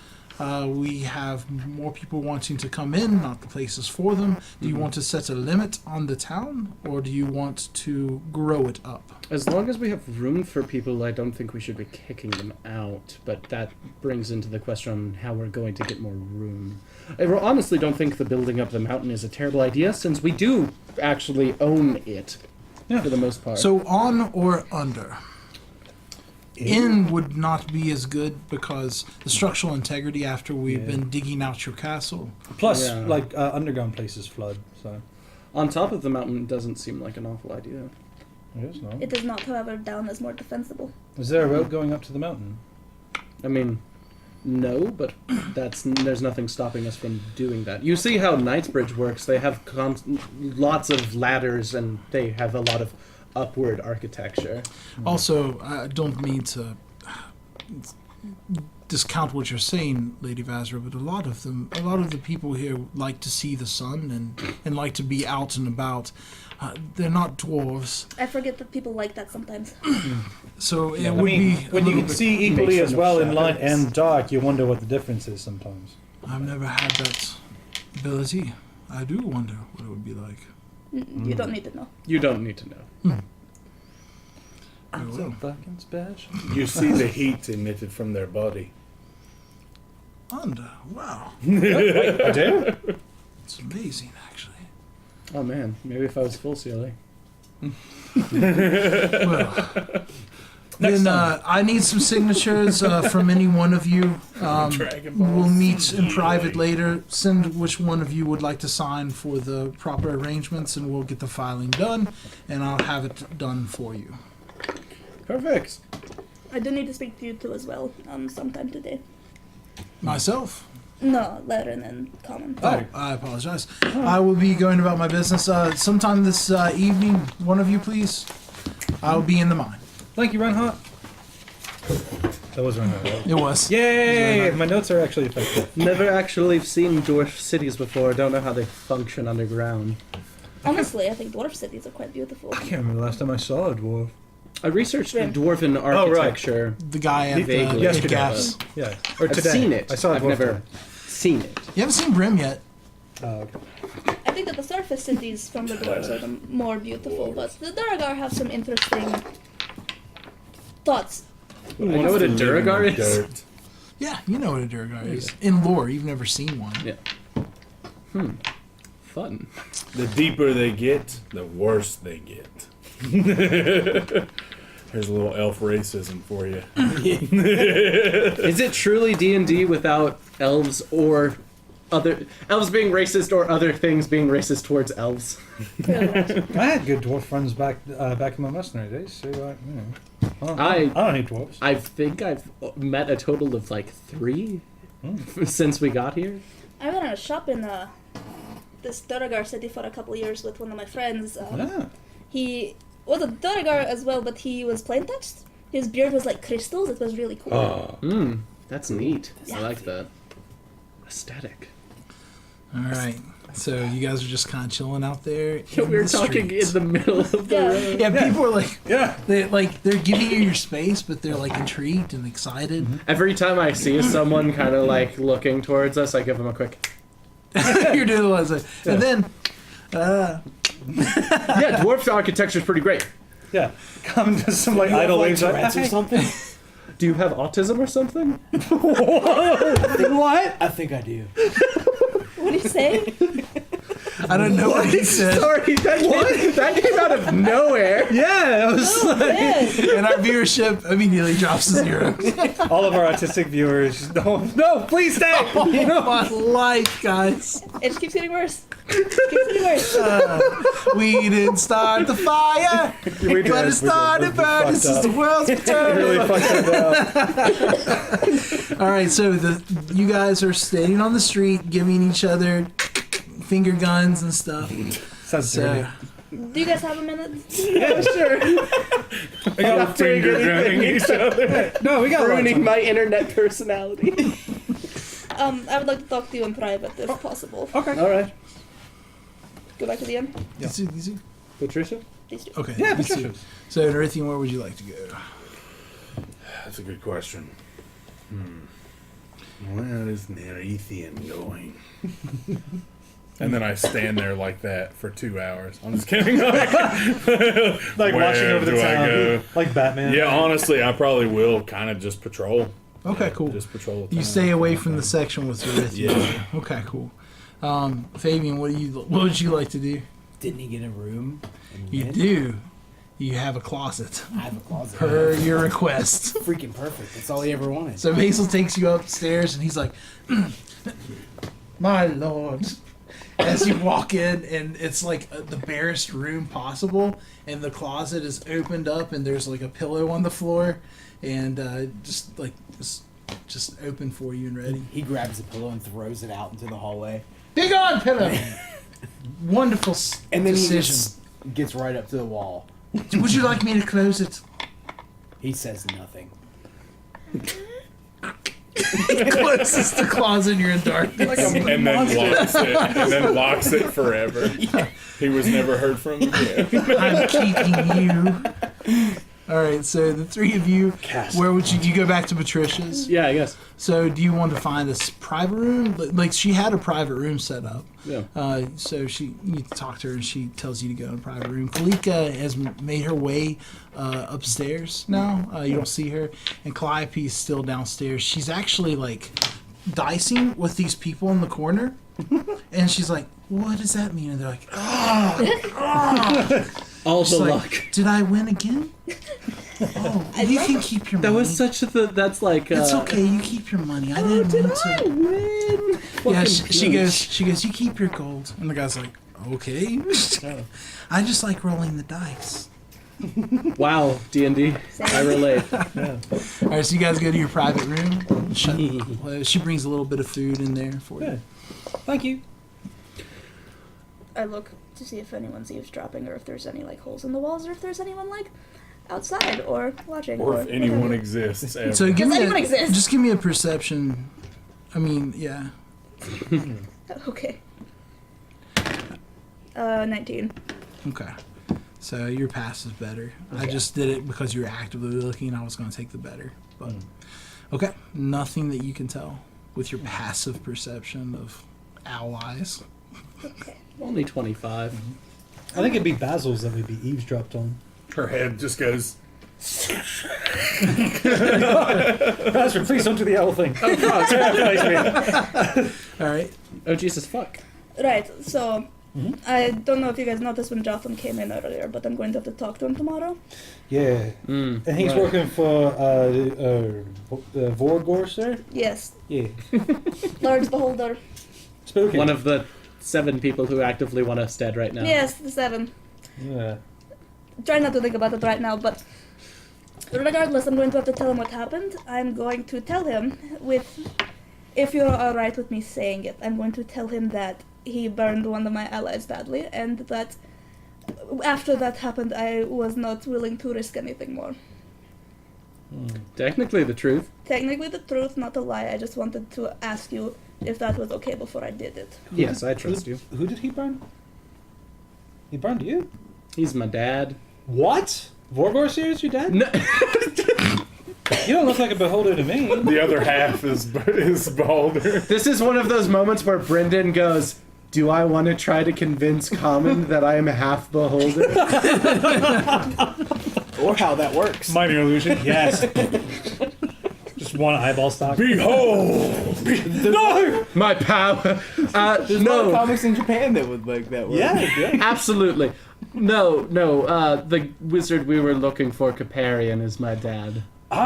We have more people wanting to come in, not the places for them. Do you want to set a limit on the town, or do you want to grow it up? As long as we have room for people, I don't think we should be kicking them out. But that brings into the question on how we're going to get more room. I honestly don't think the building up the mountain is a terrible idea, since we do actually own it for the most part. So on or under? In would not be as good because the structural integrity after we've been digging out your castle. Plus, Yeah. underground places flood, so On top of the mountain doesn't seem like an awful idea. it is not. It is not, however, down is more defensible. Is there a road going up to the mountain? I mean, no, but there's nothing stopping us from doing that. You see how Knightsbridge works. They have lots of ladders and they have a lot of upward architecture. Also, I don't mean to discount what you're saying, Lady Vazra, but a lot of the people here like to see the sun and like to be out and about. They're not dwarves, I forget that people like that sometimes. so it I would mean, be. when you can see equally Makes as enough well in light shadows. and dark, you wonder what the difference is sometimes. I've never had that ability. I do wonder what it would be like. You don't need to know. You don't need to know. Very well. fucking special. You see the heat emitted from their body. Under. Wow, I do? it's amazing, actually. Oh man, maybe if I was full CLA. Well, then I need some signatures from any one of you. Dragon Ball We'll meet Z. in private later. Send which one of you would like to sign for the proper arrangements, and we'll get the filing done, and I'll have it done for you. Perfect. I do need to speak to you two as well, sometime today. Myself? No, later and then common. Oh, I apologize. I will be going about my business sometime this evening. One of you, please. I'll be in the mine. Thank you, Reinhardt. That was right. It was. Yay! My notes are actually effective. Never actually seen dwarf cities before. Don't know how they function underground. Honestly, I think dwarf cities are quite beautiful. I can't remember the last time I saw a dwarf. I researched Grim. dwarven architecture. The guy at the Vaguely. gaps. Yeah. Or I've today. seen it. I saw a I've dwarf never today. seen it. You haven't seen Brim yet. Oh, okay. I think that the surface cities from the dwarves are the more beautiful, but the Duragar have some interesting thoughts. I know what a Duragar is. Dirt. Yeah, you know what a Durgar is. In lore, you've never seen one. Yeah. Fun. The deeper they get, the worse they get. Here's a little elf racism for you. Is it truly D&D without elves or other elves being racist or other things being racist towards elves? I had good dwarf friends back in my mercenary days, so I don't hate dwarves. I think I've met a total of like 3 since we got here. I went on a shop in this Duragar city for a couple of years with one of my friends. He was a Duragar as well, but he was plain text. His beard was like crystals. It was really cool. That's neat. I Yeah. like that aesthetic. All right. So you guys are just kind of chilling out there. We were the talking streets. in the middle of the Yeah. road. Yeah, people are like, Yeah. they're giving you your space, but they're like intrigued and excited. Every time I see someone kind of like looking towards us, I give them a quick. You're doing the ones, and then, Yeah, dwarf architecture is pretty great. Yeah. Come to some like You have, idle like, waves. Tourette's or something? Do you have autism or something? What? I think I do. What do you say? I don't know what he said. Sorry, that came out of nowhere. Yeah, it was Yes. And our viewership immediately drops to 0. all of our autistic viewers. No, please stay. My life, guys. It just keeps getting worse. Keeps getting worse. We didn't start the fire, We but it started burning. This is the world's return. Really fucked that up. All right, so you guys are standing on the street, giving each other finger guns and stuff. Sounds So, dirty. Do you guys have a minute? Yeah, sure. I got finger gunning each other. No, we got Ruining my internet personality. I would like to talk to you in private if possible. All right. Go back to the end. these two? Patricia? These two. Okay. Yeah, these two. Patricia. So, Narithian, where would you like to go? That's a good question. Where is Narithian going? And then I stand there like that for 2 hours. I'm just kidding. Like Where watching over the do I town, go? like Batman. Yeah, honestly, I probably will kind of just patrol. Okay, cool. Just patrol the You town. stay away from the section with Narithian. Yeah. Okay, cool. Fabian, what would you like to do? Didn't he get a room? in You Mint? do. You have a closet. I have a closet. Per your request. Freaking perfect. That's all he ever wanted. So Basil takes you upstairs and he's like, my lord. As you walk in, and it's like the barest room possible, and the closet is opened up, and there's like a pillow on the floor, and just open for you and ready. He grabs the pillow and throws it out into the hallway. Be gone, pillow! Wonderful And then he decision. just gets right up to the wall. Would you like me to close it? He says nothing. Closes the closet, and you're in darkness. And then locks it forever. He was never heard from again. I'm keeping you. All right, so the three of you, where would you go back to Patricia's? Yeah, I guess. So do you want to find a private room? Like she had a private room set up. Yeah. So you talk to her and she tells you to go in a private room. Kalika has made her way upstairs now. You don't see her. And Calliope is still downstairs. She's actually like dicing with these people in the corner. And she's like, what does that mean? And they're like, All She's the like, luck. did I win again? Oh, you can keep your money. That was such a. That's like. It's okay. You keep your money. I didn't mean to. win? Yeah, she goes. You keep your gold. And the guy's like, okay. I just like rolling the dice. Wow, D&D. I relate. All right, so you guys go to your private room. She brings a little bit of food in there for you. Thank you. I look to see if anyone's eavesdropping or if there's any like holes in the walls or if there's anyone like outside or watching. Or if anyone whatever. exists ever. So give Does me anyone exist? just give me a perception. I mean, yeah. Okay. 19. Okay. So your pass is better. I just did it because you were actively looking. I was going to take the better, but okay. Nothing that you can tell with your passive perception of allies. Okay. Only 25. I think it'd be Basil's that we'd be eavesdropped on. Her head just goes. Basil, please don't do the owl thing. All right. Oh, Jesus, fuck. Right, so I don't know if you guys noticed when Jotham came in earlier, but I'm going to have to talk to him tomorrow. Yeah. And he's working for Vorgor, sir? Yes, Yeah. Lord's Beholder. Spooky. One of the 7 people who actively want us dead right now. Yes, the 7. Yeah. Try not to think about it right now, but regardless, I'm going to have to tell him what happened. I'm going to tell him if you're alright with me saying it, I'm going to tell him that he burned one of my allies badly, and that after that happened, I was not willing to risk anything more. Technically the truth. Technically the truth, not a lie. I just wanted to ask you if that was okay before I did it. Yes, I trust you. Who did he burn? He burned you? He's my dad. What? Vorgor series your dad? No. You don't look like a beholder to me. The other half is Beholder. This is one of those moments where Brendan goes, do I want to try to convince Common that I am half beholder? Or how that works. Minor illusion, yes. Just one eyeball stock. Behold! No! My power. There's a lot of No, comics in Japan that would like that work. Yeah. absolutely. No. The wizard we were looking for, Caparian, is my dad. The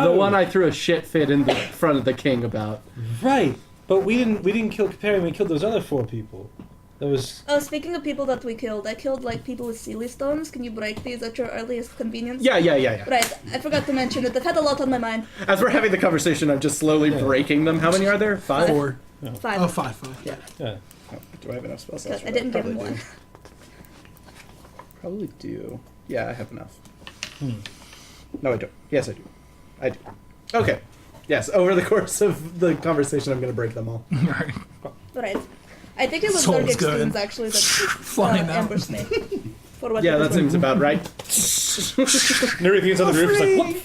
Oh. one I threw a shit fit in the front of the king about. Right. But we didn't kill Caparian, we killed those other 4 people. That was... Oh, speaking of people that we killed, I killed like people with Sealy stones. Can you break these at your earliest convenience? Yeah. Right, I forgot to mention it. I've had a lot on my mind. As we're having the conversation, I'm just slowly breaking them. How many are there? 5? 4. 5. Oh, 5. Yeah. Do I have enough spell slots? Good, for I that? didn't give him Probably one. do. Probably do. Yeah, I have enough. No, I don't. Yes, I do. I do. Okay. Yes, over the course of the conversation, I'm going to break them all. Right. Right. I think it was Soul's Zergix good. students actually that Flying out. ambushed me. For what Yeah, it that was seems about right. And everything's on the roof is like, what the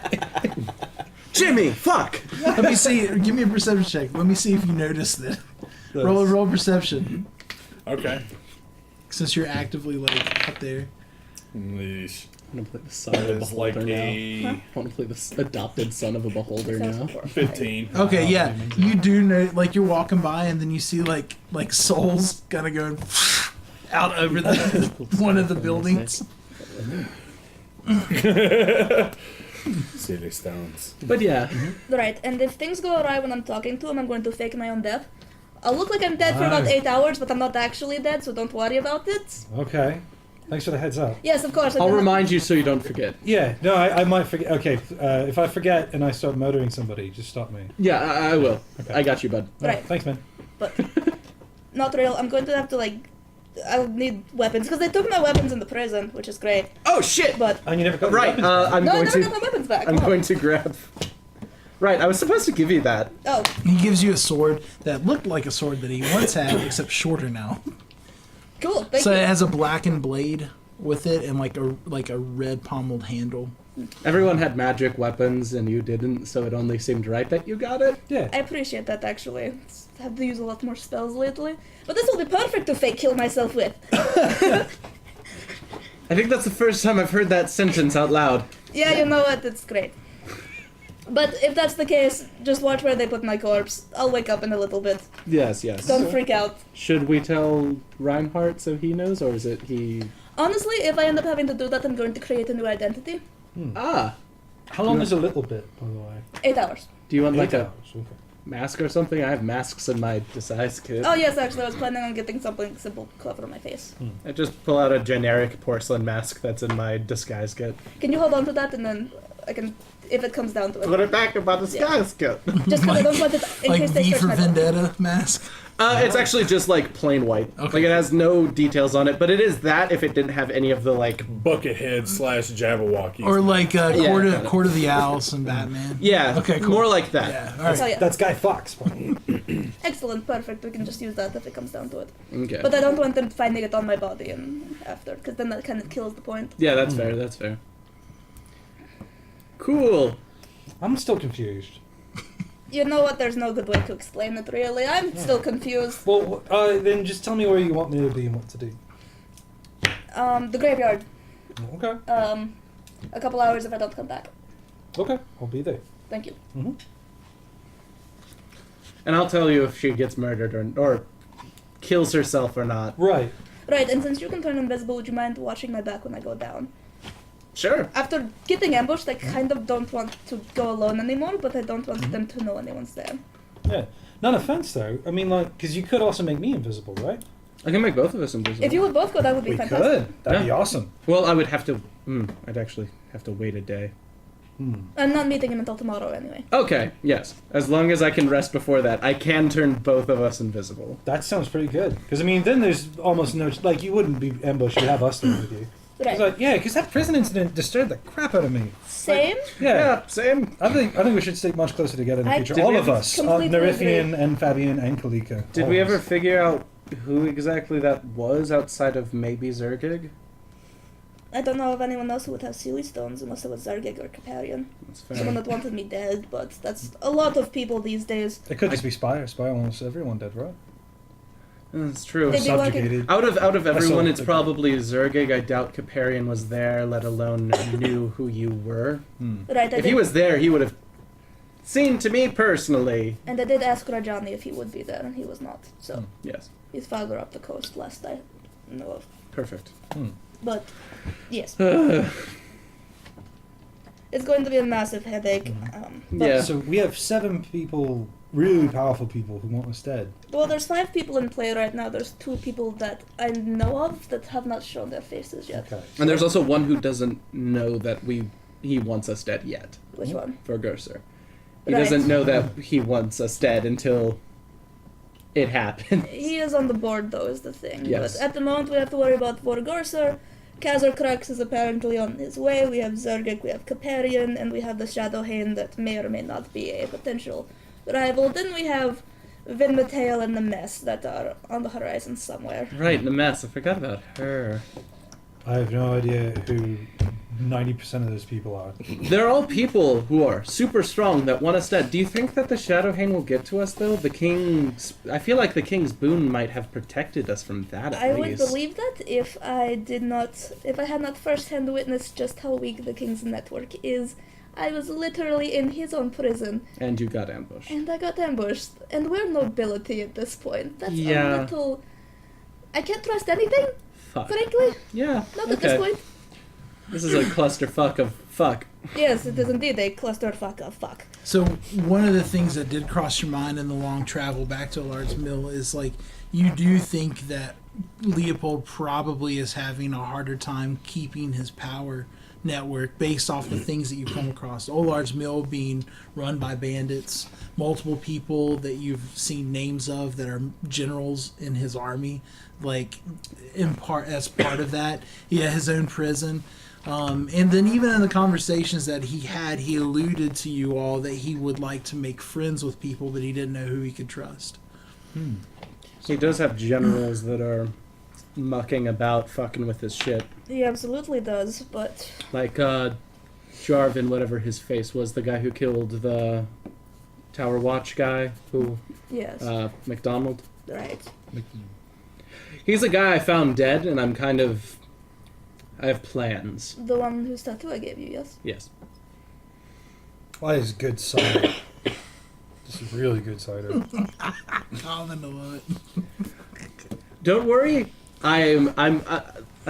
fuck? Jimmy, fuck! Let me see. Give me a perception check. Let me see if you noticed it. Roll perception. Okay. Since you're actively like up there. Leash. I want to play the son That of a is like beholder now. a I want to play the adopted son of a beholder Sounds now. horrifying. 15. Okay, yeah. You do know, like you're walking by and then you see like souls kind of going out over the one of the buildings. Silly stones. But yeah, Right, and if things go awry when I'm talking to him, I'm going to fake my own death. I'll look like I'm dead for about 8 hours, but I'm not actually dead, so don't worry about it. Okay. Thanks for the heads up. Yes, of course. I'll remind you so you don't forget. Yeah, no, I might forget. Okay, if I forget and I start murdering somebody, just stop me. Yeah, I will. Okay. I got you, bud. Right. Thanks, man. But not real. I'm going to have to I'll need weapons because they took my weapons in the prison, which is great. Oh shit! But And you never got the Right, weapons back. I'm no, I going never to. got my weapons back. I'm Oh. going to grab. Right, I was supposed to give you that. Oh, He gives you a sword that looked like a sword that he once had, except shorter now. cool. Thank So you. it has a blackened blade with it and like a red pommeled handle. Everyone had magic weapons and you didn't, so it only seemed right that you got it. Yeah. I appreciate that actually. Have to use a lot more spells lately, but this will be perfect to fake kill myself with. I think that's the first time I've heard that sentence out loud. Yeah, you know what? It's great. But if that's the case, just watch where they put my corpse. I'll wake up in a little bit. Yes. Don't freak out. Should we tell Reinhardt so he knows, or is it he? Honestly, if I end up having to do that, I'm going to create a new identity. Ah, How long is a little bit, by the way? 8 hours. do you want like 8 a hours, okay. mask or something? I have masks in my disguise kit. Oh yes, actually, I was planning on getting something simple to cover my face. I just pull out a generic porcelain mask that's in my disguise kit. Can you hold on to that and then if it comes down to Put it. it back about the casket. Just because I don't want it in Like case they V search for my body. Vendetta mask. It's actually just like plain white. Okay. Like it has no details on it, but it is that if it didn't have any of the like. Buckethead / Jabberwocky. Or like Yeah, Court of the Owls and Batman. Yeah. Okay, cool. More like that. Yeah, all right. So yeah, That's Guy Fawkes. excellent, perfect. We can just use that if it comes down to it. Okay. But I don't want them finding it on my body and after, because then that kind of kills the point. Yeah, that's fair. That's fair. Cool. I'm still confused. You know what? There's no good way to explain it, really. I'm still confused. Well, then just tell me where you want me to be and what to do. The graveyard. Okay. A couple hours if I don't come back. Okay, I'll be there. Thank you. And I'll tell you if she gets murdered or kills herself or not. Right. Right, and since you can turn invisible, would you mind watching my back when I go down? Sure. After getting ambushed, I kind of don't want to go alone anymore, but I don't want them to know anyone's there. Yeah. None offense, though. I mean, like, because you could also make me invisible, right? I can make both of us invisible. If you would both go, that would be We fantastic. could. That'd be Yeah. awesome. Well, I would have to. I'd actually have to wait a day. I'm not meeting him until tomorrow anyway. Okay. Yes. As long as I can rest before that, I can turn both of us invisible. That sounds pretty good. Because, I mean, then there's almost no... Like, you wouldn't be ambushed. You'd have us there with you. Right. It's like, yeah, because that prison incident disturbed the crap out of me. Same? Yeah. Same. I think we should stay much closer together in the I future. Did All we of ever us. completely Narithian and Fabian and Kalika. Did All we of ever us. figure out who exactly that was outside of maybe Zergig? I don't know of anyone else who would have Sealy Stones unless it was Zargig or Caparian. That's fair. Someone that wanted me dead, but that's a lot of people these days. It could just be Spire. Spire almost everyone dead, right? That's true. They'd be working. Subjugated. Out of everyone, saw it's it. probably Zergig. I doubt Caparian was there, let alone knew who you were. Right, If he was there, he would have seen to me personally. And I did ask Rajani if he would be there, and he was not. So Yes. he's farther up the coast, last I know of. Perfect. But yes, it's going to be a massive headache. But- Yeah. So we have 7 people, really powerful people, who want us dead. Well, there's 5 people in play right now. There's 2 people that I know of that have not shown their faces yet. Okay. And there's also one who doesn't know that he wants us dead yet. Which one? For Gerser. He Right. doesn't know that he wants us dead until it happens. He is on the board, though, is the thing. Yes. But at the moment, we have to worry about Vorgorser. Kazar Crux is apparently on his way. We have Zergic, we have Caparian, and we have the Shadowhane that may or may not be a potential rival. Then we have Vinmatail and the Mess that are on the horizon somewhere. Right, the mess. I forgot about her. I have no idea who 90% of those people are. They're all people who are super strong that want us dead. Do you think that the Shadowhane will get to us, though? The King's... I feel like the King's boon might have protected us from that, at I least. would believe that if I had not firsthand witnessed just how weak the King's network is. I was literally in his own prison, And you got ambushed. and I got ambushed. And we're nobility at this point. That's Yeah. a little... I can't trust anything, Fuck. frankly. Yeah, Not at this point. This is a clusterfuck of fuck. Yes, it is indeed a clusterfuck of fuck. So one of the things that did cross your mind in the long travel back to Allard's Mill is like you do think that Leopold probably is having a harder time keeping his power network based off the things that you come across. Ollard's Mill being run by bandits, multiple people that you've seen names of that are generals in his army, like in part as part of that. He had his own prison. And then even in the conversations that he had, he alluded to you all that he would like to make friends with people, but he didn't know who he could trust. He does have generals that are mucking about, fucking with his shit. He absolutely does, but Like, Jarvin, whatever his face was, the guy who killed the Tower Watch guy, who, yes, McDonald. right. He's a guy I found dead, and I have plans. The one whose tattoo I gave you, yes? Yes. That is good cider. This is really good cider. I'm gonna love it. Don't worry. I'm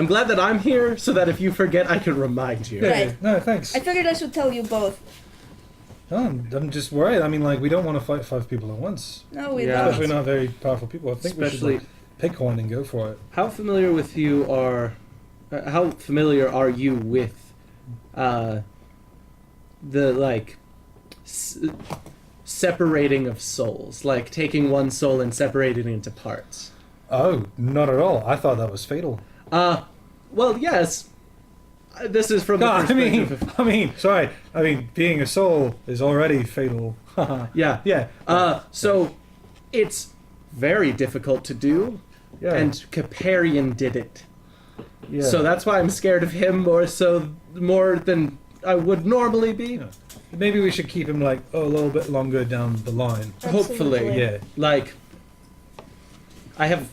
glad that I'm here, so that if you forget, I can remind you. Right. No, thanks. I figured I should tell you both. No, I'm just worried. I mean, like, we don't want to fight 5 people at once. No, we Yeah. Especially don't. not very powerful people. I think Especially- we should pick one and go for it. How familiar are you with the like separating of souls, like taking one soul and separating it into parts. Oh, not at all. I thought that was fatal. Well, yes. This is from the perspective of... sorry. I mean, being a soul is already fatal. Yeah. Yeah. So it's very difficult to do, Yeah. and Caparian did it. Yeah. So that's why I'm scared of him more than I would normally be. Yeah. Maybe we should keep him like a little bit longer down the line. Hopefully. Absolutely. Yeah. Like, I have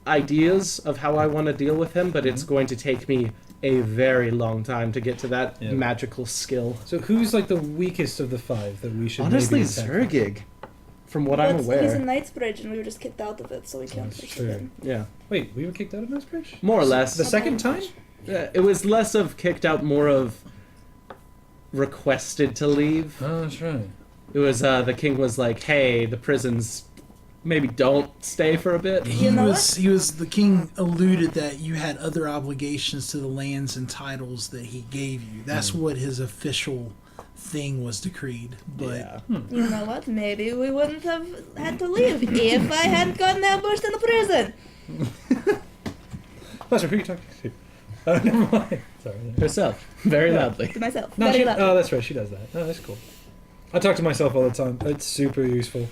ideas of how I want to deal with him, but it's going to take me a very long time to get to that Yeah. magical skill. So who's like the weakest of the five that we should Honestly, maybe attack? Zergig, from what But I'm he's aware. in Knightsbridge and we were just kicked out of it, so we can't That's push true. it in. Yeah, Wait, we were kicked out of Knightsbridge? more or less. The second time? It was less of kicked out, more of requested to leave. Oh, that's right. It was the king was like, "Hey, the prisons, maybe don't stay for a bit." He You know was the king alluded that you had other obligations to the lands and titles that he gave you. That's what his official thing was decreed. But Yeah. You know what? Maybe we wouldn't have had to leave if I hadn't gotten ambushed in the prison. That's who are you talking to? Oh, never mind. Sorry. Herself, very loudly. To myself. No, Very she, loud. oh, that's right. She does that. No, that's cool. I talk to myself all the time. It's super useful.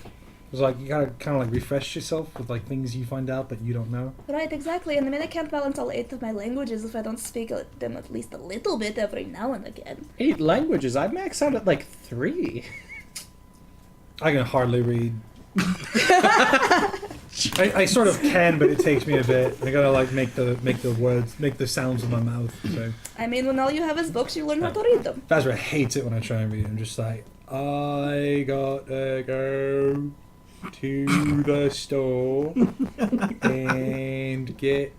It's like you gotta kind of like refresh yourself with like things you find out that you don't know. Right, exactly. And I mean, I can't balance all 8 of my languages if I don't speak them at least a little bit every now and again. 8 languages. I max out at like 3. I can hardly read. I sort of can, but it takes me a bit. I gotta like make the words, make the sounds with my mouth. So I mean, when all you have is books, you learn how to read them. Bazra hates it when I try and read. I'm just like, I gotta go to the store and get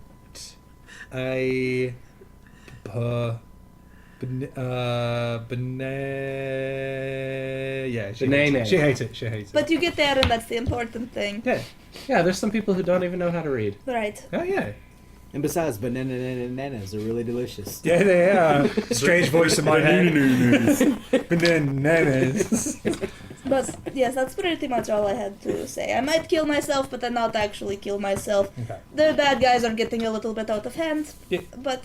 a yeah, Banana. she hates it. She hates it. But you get there, and that's the important thing. Yeah. Yeah, there's some people who don't even know how to read. Right. Oh yeah. And besides, bananas are really delicious. Yeah, they are. Strange voice in my head. Bananas. But yes, that's pretty much all I had to say. I might kill myself, but then not actually kill myself. Okay. The bad guys are getting a little bit out of hand, Yeah. but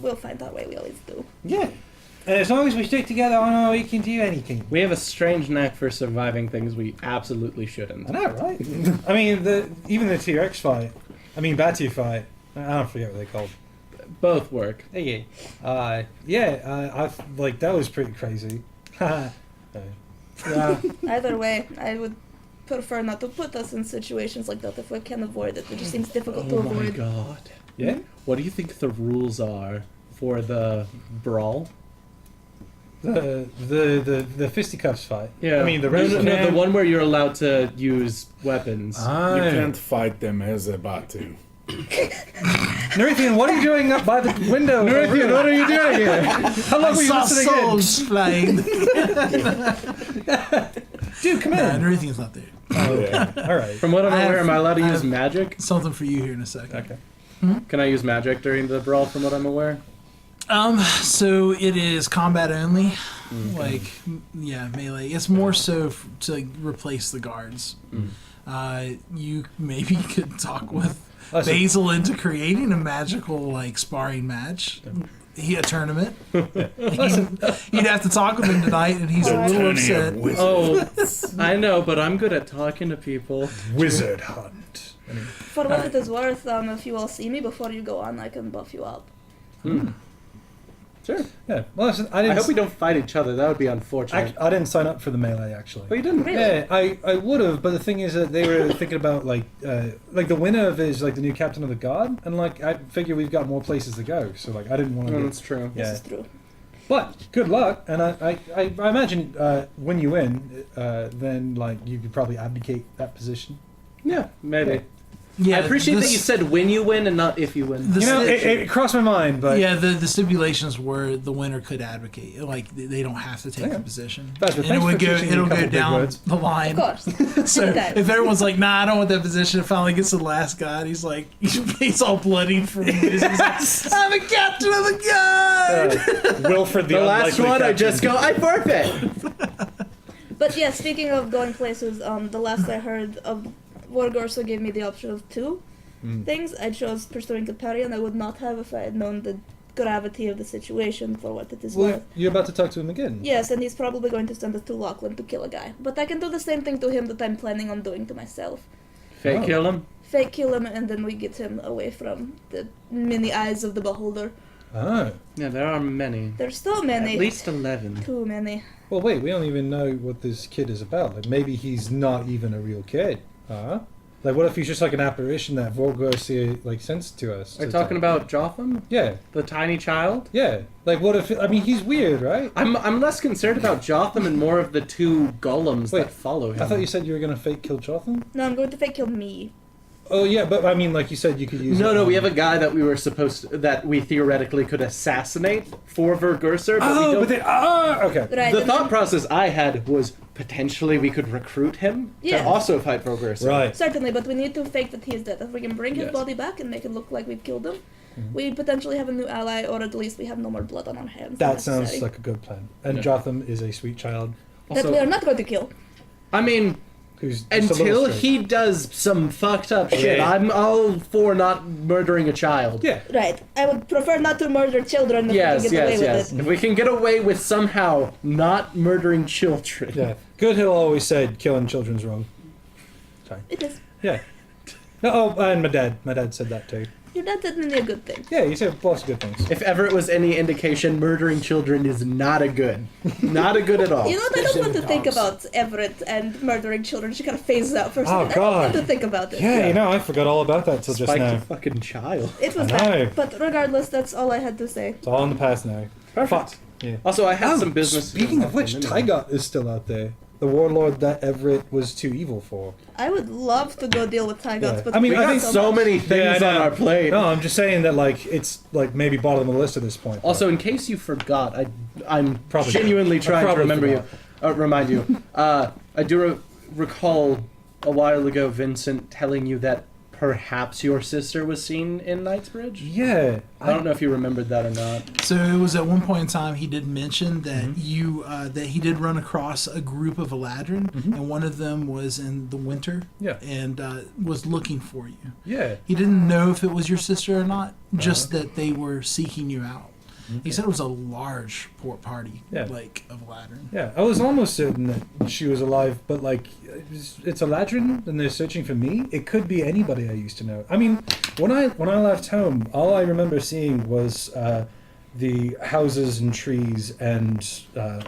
we'll find our way. We always do. Yeah. And as long as we stick together, I know we can do anything. We have a strange knack for surviving things we absolutely shouldn't. I know, right? I mean, even the T-Rex fight. I mean, Batu fight. I don't forget what they're called. Both work. Yeah. I like that was pretty crazy. Yeah. Either way, I would prefer not to put us in situations like that if we can avoid it. It just seems difficult to Oh my avoid. god. Yeah. What do you think the rules are for the brawl? The fisticuffs fight. Yeah. I mean the no, rest no, of no, them. the one where you're allowed to use weapons. You can't fight them as a Batu. Narithian, what are you doing up by the window? Narithian, what are you doing here? How long I were you saw listening in? souls flying. Dude, come Nah, in. Narithian's not there. Oh, okay. All right. From what I'm I have- aware, am I allowed to I use have- magic? Something for you here in a second. Okay. Can I use magic during the brawl from what I'm aware? So it is combat only, like yeah, melee. It's more so to like, replace the guards. You maybe could talk with Listen. Basil into creating a magical like sparring match. A tournament. You'd have to talk with him tonight, and he's a little upset. Oh, I know, but I'm good at talking to people. Wizard hunt. For what it is worth, if you all see me before you go on, I can buff you up. Sure. Yeah. Well, listen, I hope we don't fight each other. That would be unfortunate. I didn't sign up for the melee actually. Oh, you didn't? Really? Yeah, I would have, but the thing is that they were thinking about like the winner of is like the new captain of the guard, and like I figure we've got more places to go, so like I didn't want to. No, that's true. Yeah. This is true. But good luck, and I imagine when you win, then like you could probably abdicate that position. Yeah, maybe. Yeah, I appreciate that this- you said when you win and not if you win. The You know, sti- it crossed my mind, but yeah, the stipulations were the winner could advocate. Like they don't have to take Okay. a position, That's and thanks it would for go. teaching me a It'll couple go big down words. the line. Of course. So That- if everyone's like, "Nah, I don't want that position," it finally gets to the last guy. And he's like, he's all bloodied from losing. He's like, I'm a captain of the guard. Wilfred The last unlikely one, I captain. just go, I forfeit! But yeah, speaking of going places, the last I heard of Vorgorso gave me the option of two things. I chose pursuing Caparian. I would not have if I had known the gravity of the situation for what it is Well, worth. you're about to talk to him again. Yes, and he's probably going to send us to Lachlan to kill a guy. But I can do the same thing to him that I'm planning on doing to myself. Fake Oh. kill him? Fake kill him, and then we get him away from the many eyes of the beholder. Oh. Yeah, there are many. There's so many. At least 11. Too many. Well, wait, we don't even know what this kid is about. Like, maybe he's not even a real kid. Huh? Like, what if he's just like an apparition that Vorgorsia, like, sends to us? Are you to talking talk? about Jotham? Yeah, The tiny child? yeah. Like, what if... I mean, he's weird, right? I'm less concerned about Jotham and more of the two golems Wait, that follow him. I thought you said you were going to fake kill Jotham? No, I'm going to fake kill me. Oh, yeah, but I mean, like you said, you could use... No, it no, on- we have a guy that we were supposed to, that we theoretically could assassinate for Vergurser, but we Oh, don't. but then... Ah, okay. Right. The and thought then- process I had was potentially we could recruit him Yeah. to also fight Vergurser. Right. Certainly, but we need to fake that he is dead. If we can bring his Yes. body back and make it look like we've killed him, Mm-hmm. we potentially have a new ally, or at least we have no more blood on our hands. That unnecessary. sounds like a good plan. And Yeah. Jotham is a sweet child That Also, we are not going to kill. I mean, who's just a little until strange. he does some fucked up shit, Yeah. I'm all for not murdering a child. Yeah. Right. I would prefer not to murder children if Yes, we can get away yes, with yes. it. If we can get away with somehow not murdering children. Yeah. Goodhill always said killing children's wrong. Sorry. It is. Yeah. No, oh, and my dad said that too. Your dad said many a good thing. Yeah, he said lots of good things. If ever it was any indication, murdering children is not a good. Not a good at all. You know what? I don't want to think about Everett and murdering children. She kind of phases out for a Oh, second. I don't want God. to think about it. Yeah, you know, I forgot all about that till just Spike now. a fucking child. It was I know. bad. But regardless, that's all I had to say. It's all in the past now. Perfect. Yeah. Also, I had Oh, some business. Speaking of which, Tygot is still out there. The warlord that Everett was too evil for. I would love to go deal with Tygots, Yeah. but I mean, We I got think so much. many things I on know. our plate. No, I'm just saying that like it's like maybe bottom of the list at this point. Also, in case you forgot, I'm Probably genuinely did. I trying to probably remember you, forgot. remind you. I do recall a while ago Vincent telling you that perhaps your sister was seen in Knightsbridge. Yeah, I don't know if you remembered that or not. So it was at one point in time he did mention that that he did run across a group of Eladrin, and one of them was in the winter, Yeah. and was looking for you. Yeah. He didn't know if it was your sister or not, just that they were seeking you out. He said it was a large port party, Yeah. like of Eladrin. Yeah, I was almost certain that she was alive, but like, it's Eladrin, and they're searching for me. It could be anybody I used to know. I mean, when I left home, all I remember seeing was the houses and trees and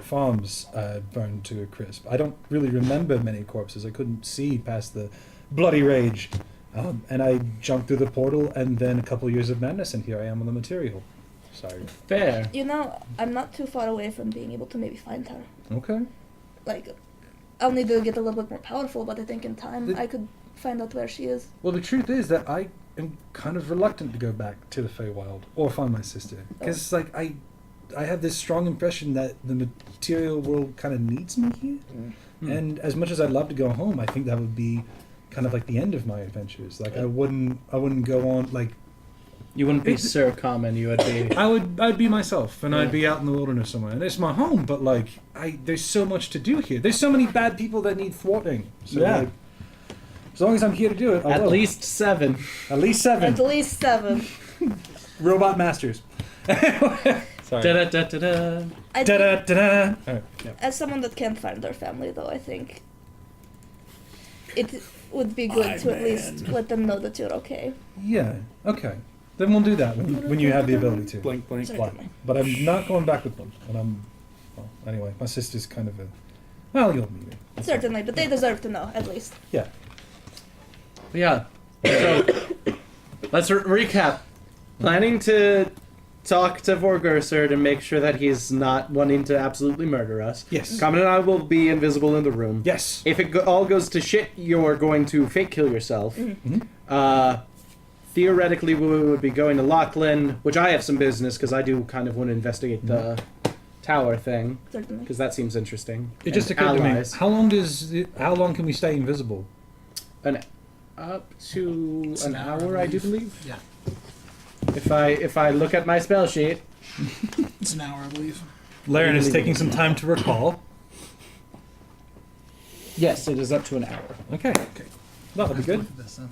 farms burned to a crisp. I don't really remember many corpses. I couldn't see past the bloody rage, and I jumped through the portal, and then a couple years of madness, and here I am on the material. Sorry. Fair. You know, I'm not too far away from being able to maybe find her. Okay. Like, I'll need to get a little bit more powerful, but I think in time The- I could find out where she is. Well, the truth is that I am kind of reluctant to go back to the Feywild or find my sister, because like I have this strong impression that the material world kind of needs me here, and as much as I'd love to go home, I think that would be kind of like the end of my adventures. Like I wouldn't go on like. You wouldn't be It's- Sir Common. You would be. I'd be myself, and Yeah. I'd be out in the wilderness somewhere, and it's my home. But like, there's so much to do here. There's so many bad people that need thwarting. So Yeah. like, as long as I'm here to do it, I At will. least 7. At least 7 At least 7. robot masters. Sorry. Da-da-da-da-da. I Da do- da da da. Alright. As someone that can't find their family, though, I think it would be good to at least let them know that you're okay. Yeah. Okay. Then we'll do that when you have the ability to. Blink, blink, blink. Certainly. But I'm not going back with them. And I'm. Well, anyway, my sister's kind of a. Well, you'll meet her. Certainly, but they deserve to know, at least. Yeah. Yeah. So, let's recap. Planning to talk to Vorgurser to make sure that he's not wanting to absolutely murder us. Yes. Common and I will be invisible in the room. Yes. If it all goes to shit, you're going to fake kill yourself. Theoretically, we would be going to Lachlan, which I have some business because I do kind of want to investigate the tower thing Certainly. because that seems interesting. It just And occurred allies. to me. How long can we stay invisible? Up to It's an hour, I do believe. Yeah, If I look at my spell sheet, it's an hour, I believe. Laren is taking some time to recall. yes, it is up to an hour. Okay. That'll be good. Look at this, then.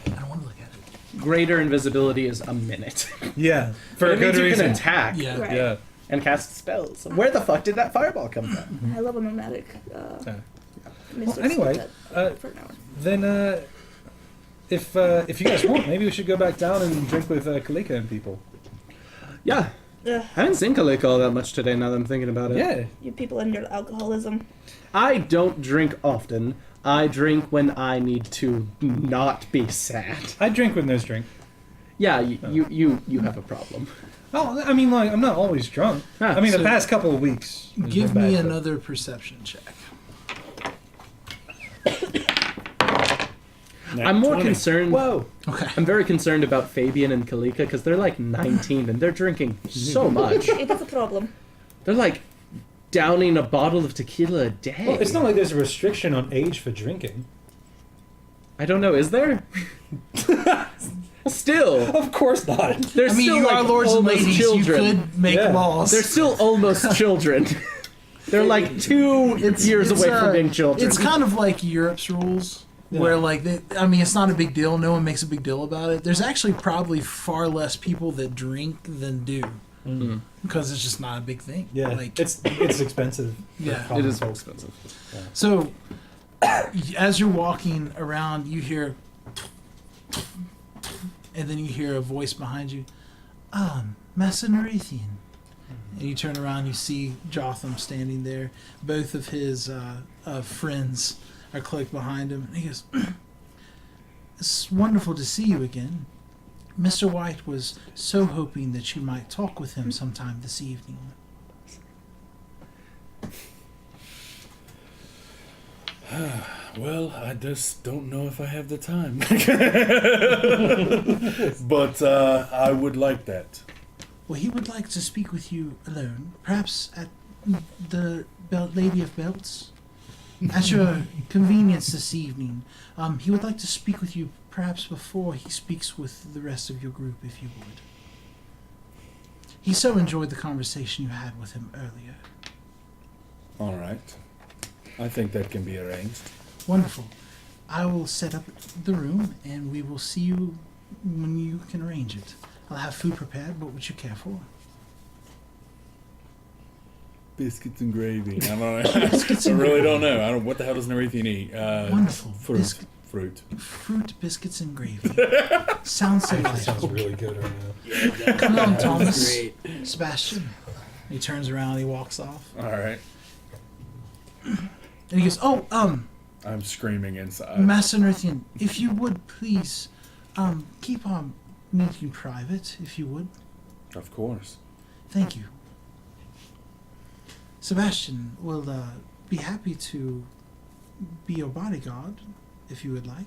I don't want to look at it. Greater invisibility is a minute. Yeah. For a It means good you reason. can attack Yeah. Right. Yeah. and cast spells. Where the fuck did that fireball come from? I love a nomadic. Mistress anyway, for an hour. Then, if you guys want, maybe we should go back down and drink with Kalika and people. Yeah, Ugh, I haven't seen Kalika all that much today. Now that I'm thinking about it. Yeah. you people and your alcoholism. I don't drink often. I drink when I need to not be sad. I drink when there's drink. Yeah, you have a problem. Oh, I mean, like, I'm not always drunk. Ah, I mean, so the past couple of weeks. has Give been me bad, but- another perception check. I'm more 20. concerned. Whoa. Okay. I'm very concerned about Fabian and Kalika because they're like 19 and they're drinking so much. It is a problem. They're like downing a bottle of tequila a day. Well, it's not like there's a restriction on age for drinking. I don't know. Is there? Still, Of course not. they're I mean, still you like are lords and almost ladies. children. You could make Yeah. laws. They're still almost children. They're like 2 years away from being children. It's kind of like Europe's rules, where like I mean, it's not a big deal. No one makes a big deal about it. There's actually probably far less people that drink than do, because it's just not a big thing. Yeah, like it's expensive. for Yeah. common It is folk. expensive. so. As you're walking around, you hear, and then you hear a voice behind you, Master Nerethian. And you turn around, you see Jotham standing there. Both of his friends are cloaked behind him. And he goes, it's wonderful to see you again. Mr. White was so hoping that you might talk with him sometime this evening. Well, I just don't know if I have the time. But I would like that. Well, he would like to speak with you alone, perhaps at the Lady of Belts. At your convenience this evening. He would like to speak with you perhaps before he speaks with the rest of your group, if you would. He so enjoyed the conversation you had with him earlier. All right. I think that can be arranged. Wonderful. I will set up the room, and we will see you when you can arrange it. I'll have food prepared. What would you care for? Biscuits and gravy. I don't know. I really don't know. I don't. What the hell does Nerethian eat? Wonderful. Fruit. Biscuit. Fruit. Fruit, biscuits, and gravy. Sounds Sounds delightful. really good right now. Come on, Thomas. Great. Sebastian. He turns around and he walks off. All right. And he goes, I'm screaming inside. Master Nerethian, if you would please, keep our meeting private, if you would. Of course. Thank you. Sebastian will be happy to be your bodyguard, if you would like.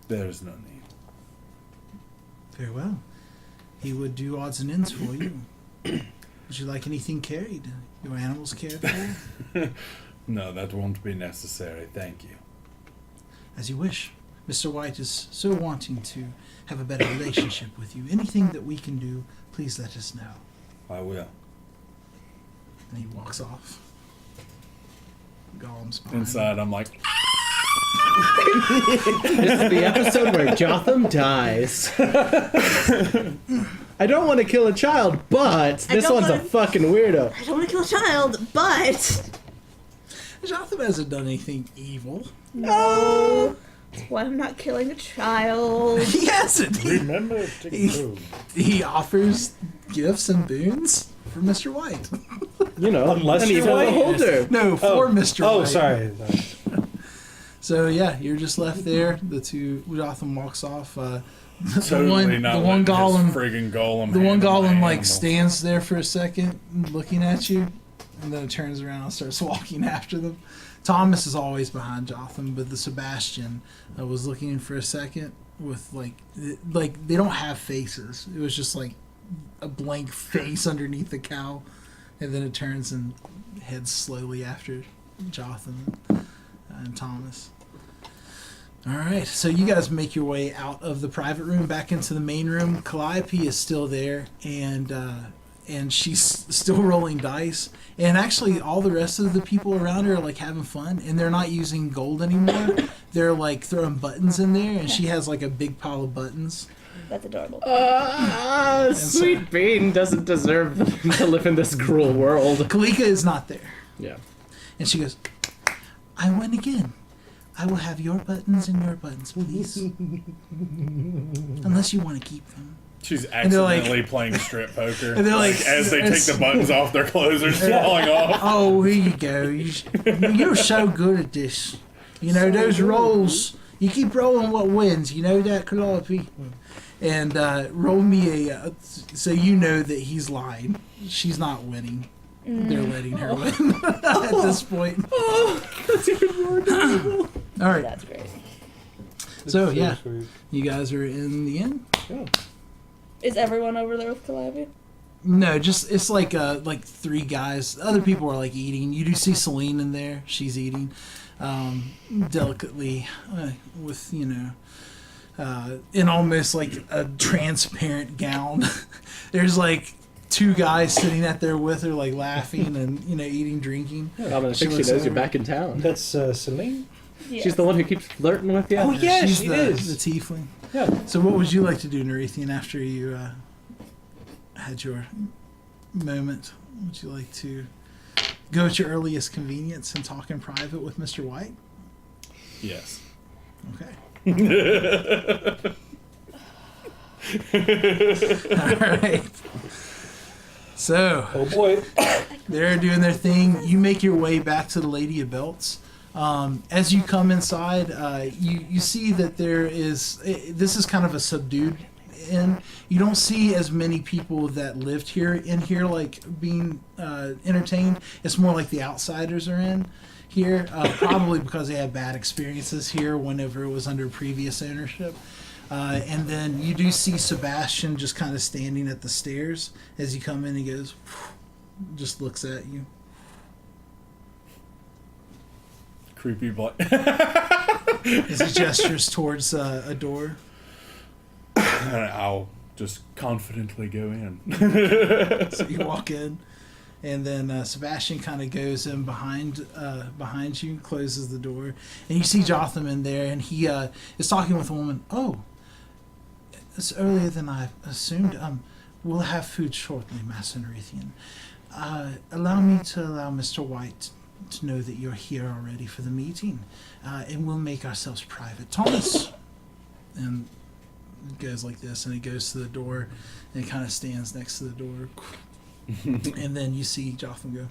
There is no need. Very well. He would do odds and ends for you. Would you like anything carried? Your animals cared for? No, that won't be necessary. Thank you. As you wish. Mr. White is so wanting to have a better relationship with you. Anything that we can do, please let us know. I will. And he walks off. Gollum's behind. Inside, I'm like, This is the episode where Jotham dies. I don't want to kill a child, but this don't one's a wanna- fucking weirdo. I don't want to kill a child, but Jotham hasn't done anything evil. no. That's why I'm not killing a child. He hasn't. Remember to He, he offers gifts and boons for Mr. White. You know, Unless an you're evil white. beholder. No, for Mr. White. Oh, sorry. So yeah, you're just left there. The two Jotham walks off. The totally one, not the one letting Gollum, this friggin' Gollum. the one handle my Gollum like animal. stands there for a second, looking at you, and then it turns around and starts walking after them. Thomas is always behind Jotham, but the Sebastian was looking for a second with like they don't have faces. It was just like a blank face underneath the cow, and then it turns and heads slowly after Jotham and Thomas. All right, so you guys make your way out of the private room back into the main room. Calliope is still there, and she's still rolling dice. And actually, all the rest of the people around her are like having fun, and they're not using gold anymore. They're like throwing buttons in there, and she has like a big pile of buttons. That's adorable. Sweet Bean doesn't deserve to live in this cruel world. Kalika is not there, Yeah. and she goes, "I win again. I will have your buttons and your buttons, please. Unless you want to keep them." She's they're like- accidentally playing strip poker. And they're like- as they take the buttons off, their clothes are just falling off. Oh, here you go. You're so good at this. You know, those rolls, you keep rolling what wins. You know that, Calliope? And roll me a... so you know that he's lying. She's not winning. They're letting her win at this point. That's even more adorable. All right. That's great. So, yeah. Sweet. You guys are in the inn? Yeah. Is everyone over there with Calliope? No, just it's like three guys. Other people are like eating. You do see Celine in there. She's eating delicately with in almost like a transparent gown. There's like two guys sitting at there with her, like laughing and eating, drinking. I She think she looks knows over. you're back in town. That's Celine? Yeah. She's the one who keeps flirting with you. Oh, yeah, She's she the is. tiefling. Yeah. So what would you like to do, Nerithian, after you had your moment? Would you like to go at your earliest convenience and talk in private with Mr. White? Yes. Okay. All right. So Oh boy. they're doing their thing. You make your way back to the Lady of Belts. As you come inside, you see that there is. This is kind of a subdued inn. You don't see as many people that lived here in here, like being entertained. It's more like the outsiders are in here, probably because they had bad experiences here whenever it was under previous ownership. And then you do see Sebastian just kind of standing at the stairs as you come in. He goes, just looks at you. Creepy black. As he gestures towards a door. I'll just confidently go in. So you walk in, and then Sebastian kind of goes in behind you, closes the door, and you see Jotham in there, and he is talking with a woman. Oh, it's earlier than I assumed. We'll have food shortly, Master Nerithian. Allow me to allow Mr. White to know that you're here already for the meeting, and we'll make ourselves private. Thomas, and it goes like this, and he goes to the door, and he kind of stands next to the door, and then you see Jotham go.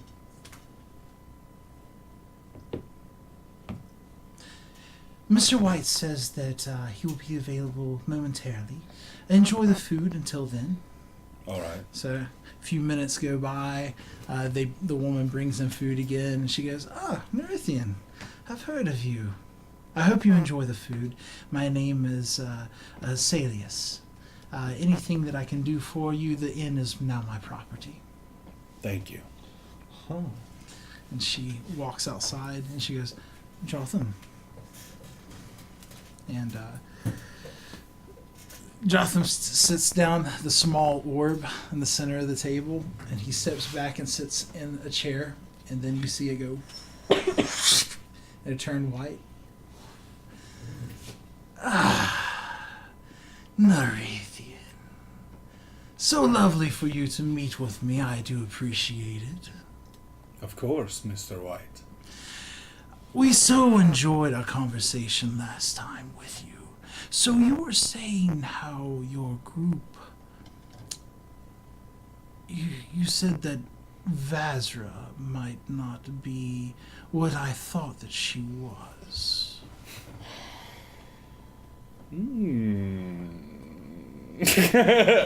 Mr. White says that he will be available momentarily. Enjoy the food until then. All right. So a few minutes go by. The woman brings them food again, and she goes, "Ah, Nerithian, I've heard of you. I hope you enjoy the food. My name is Salius. Anything that I can do for you, the inn is now my property." Thank you. Huh. And she walks outside, and she goes, "Jotham." And Jotham sits down the small orb in the center of the table, and he steps back and sits in a chair, and then you see it go, and it turn white. Ah, Nerithian. So lovely for you to meet with me. I do appreciate it. Of course, Mr. White. We so enjoyed our conversation last time with you. So you were saying how your group... You said that Vazra might not be what I thought that she was.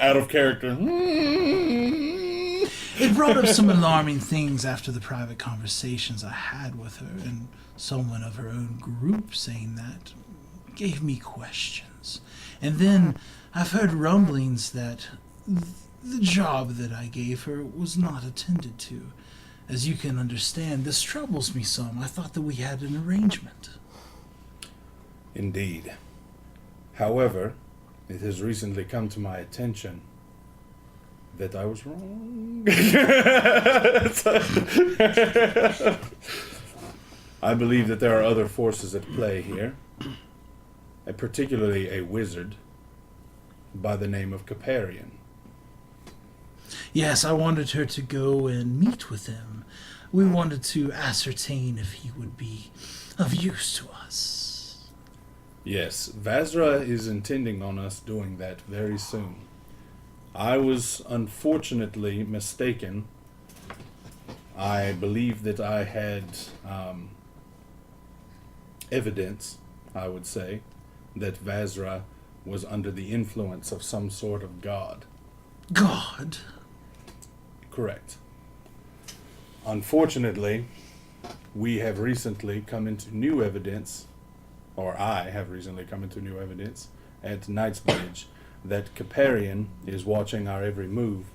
Out of character. It brought up some alarming things after the private conversations I had with her, and someone of her own group saying that gave me questions. And then I've heard rumblings that the job that I gave her was not attended to. As you can understand, this troubles me some. I thought that we had an arrangement. Indeed. However, it has recently come to my attention that I was wrong. I believe that there are other forces at play here, particularly a wizard by the name of Caparian. Yes, I wanted her to go and meet with him. We wanted to ascertain if he would be of use to us. Yes, Vazra is intending on us doing that very soon. I was unfortunately mistaken. I believe that I had evidence, I would say, that Vazra was under the influence of some sort of god. God? Correct. Unfortunately, we have recently come into new evidence, or I have recently come into new evidence at Knightsbridge, that Caparian is watching our every move,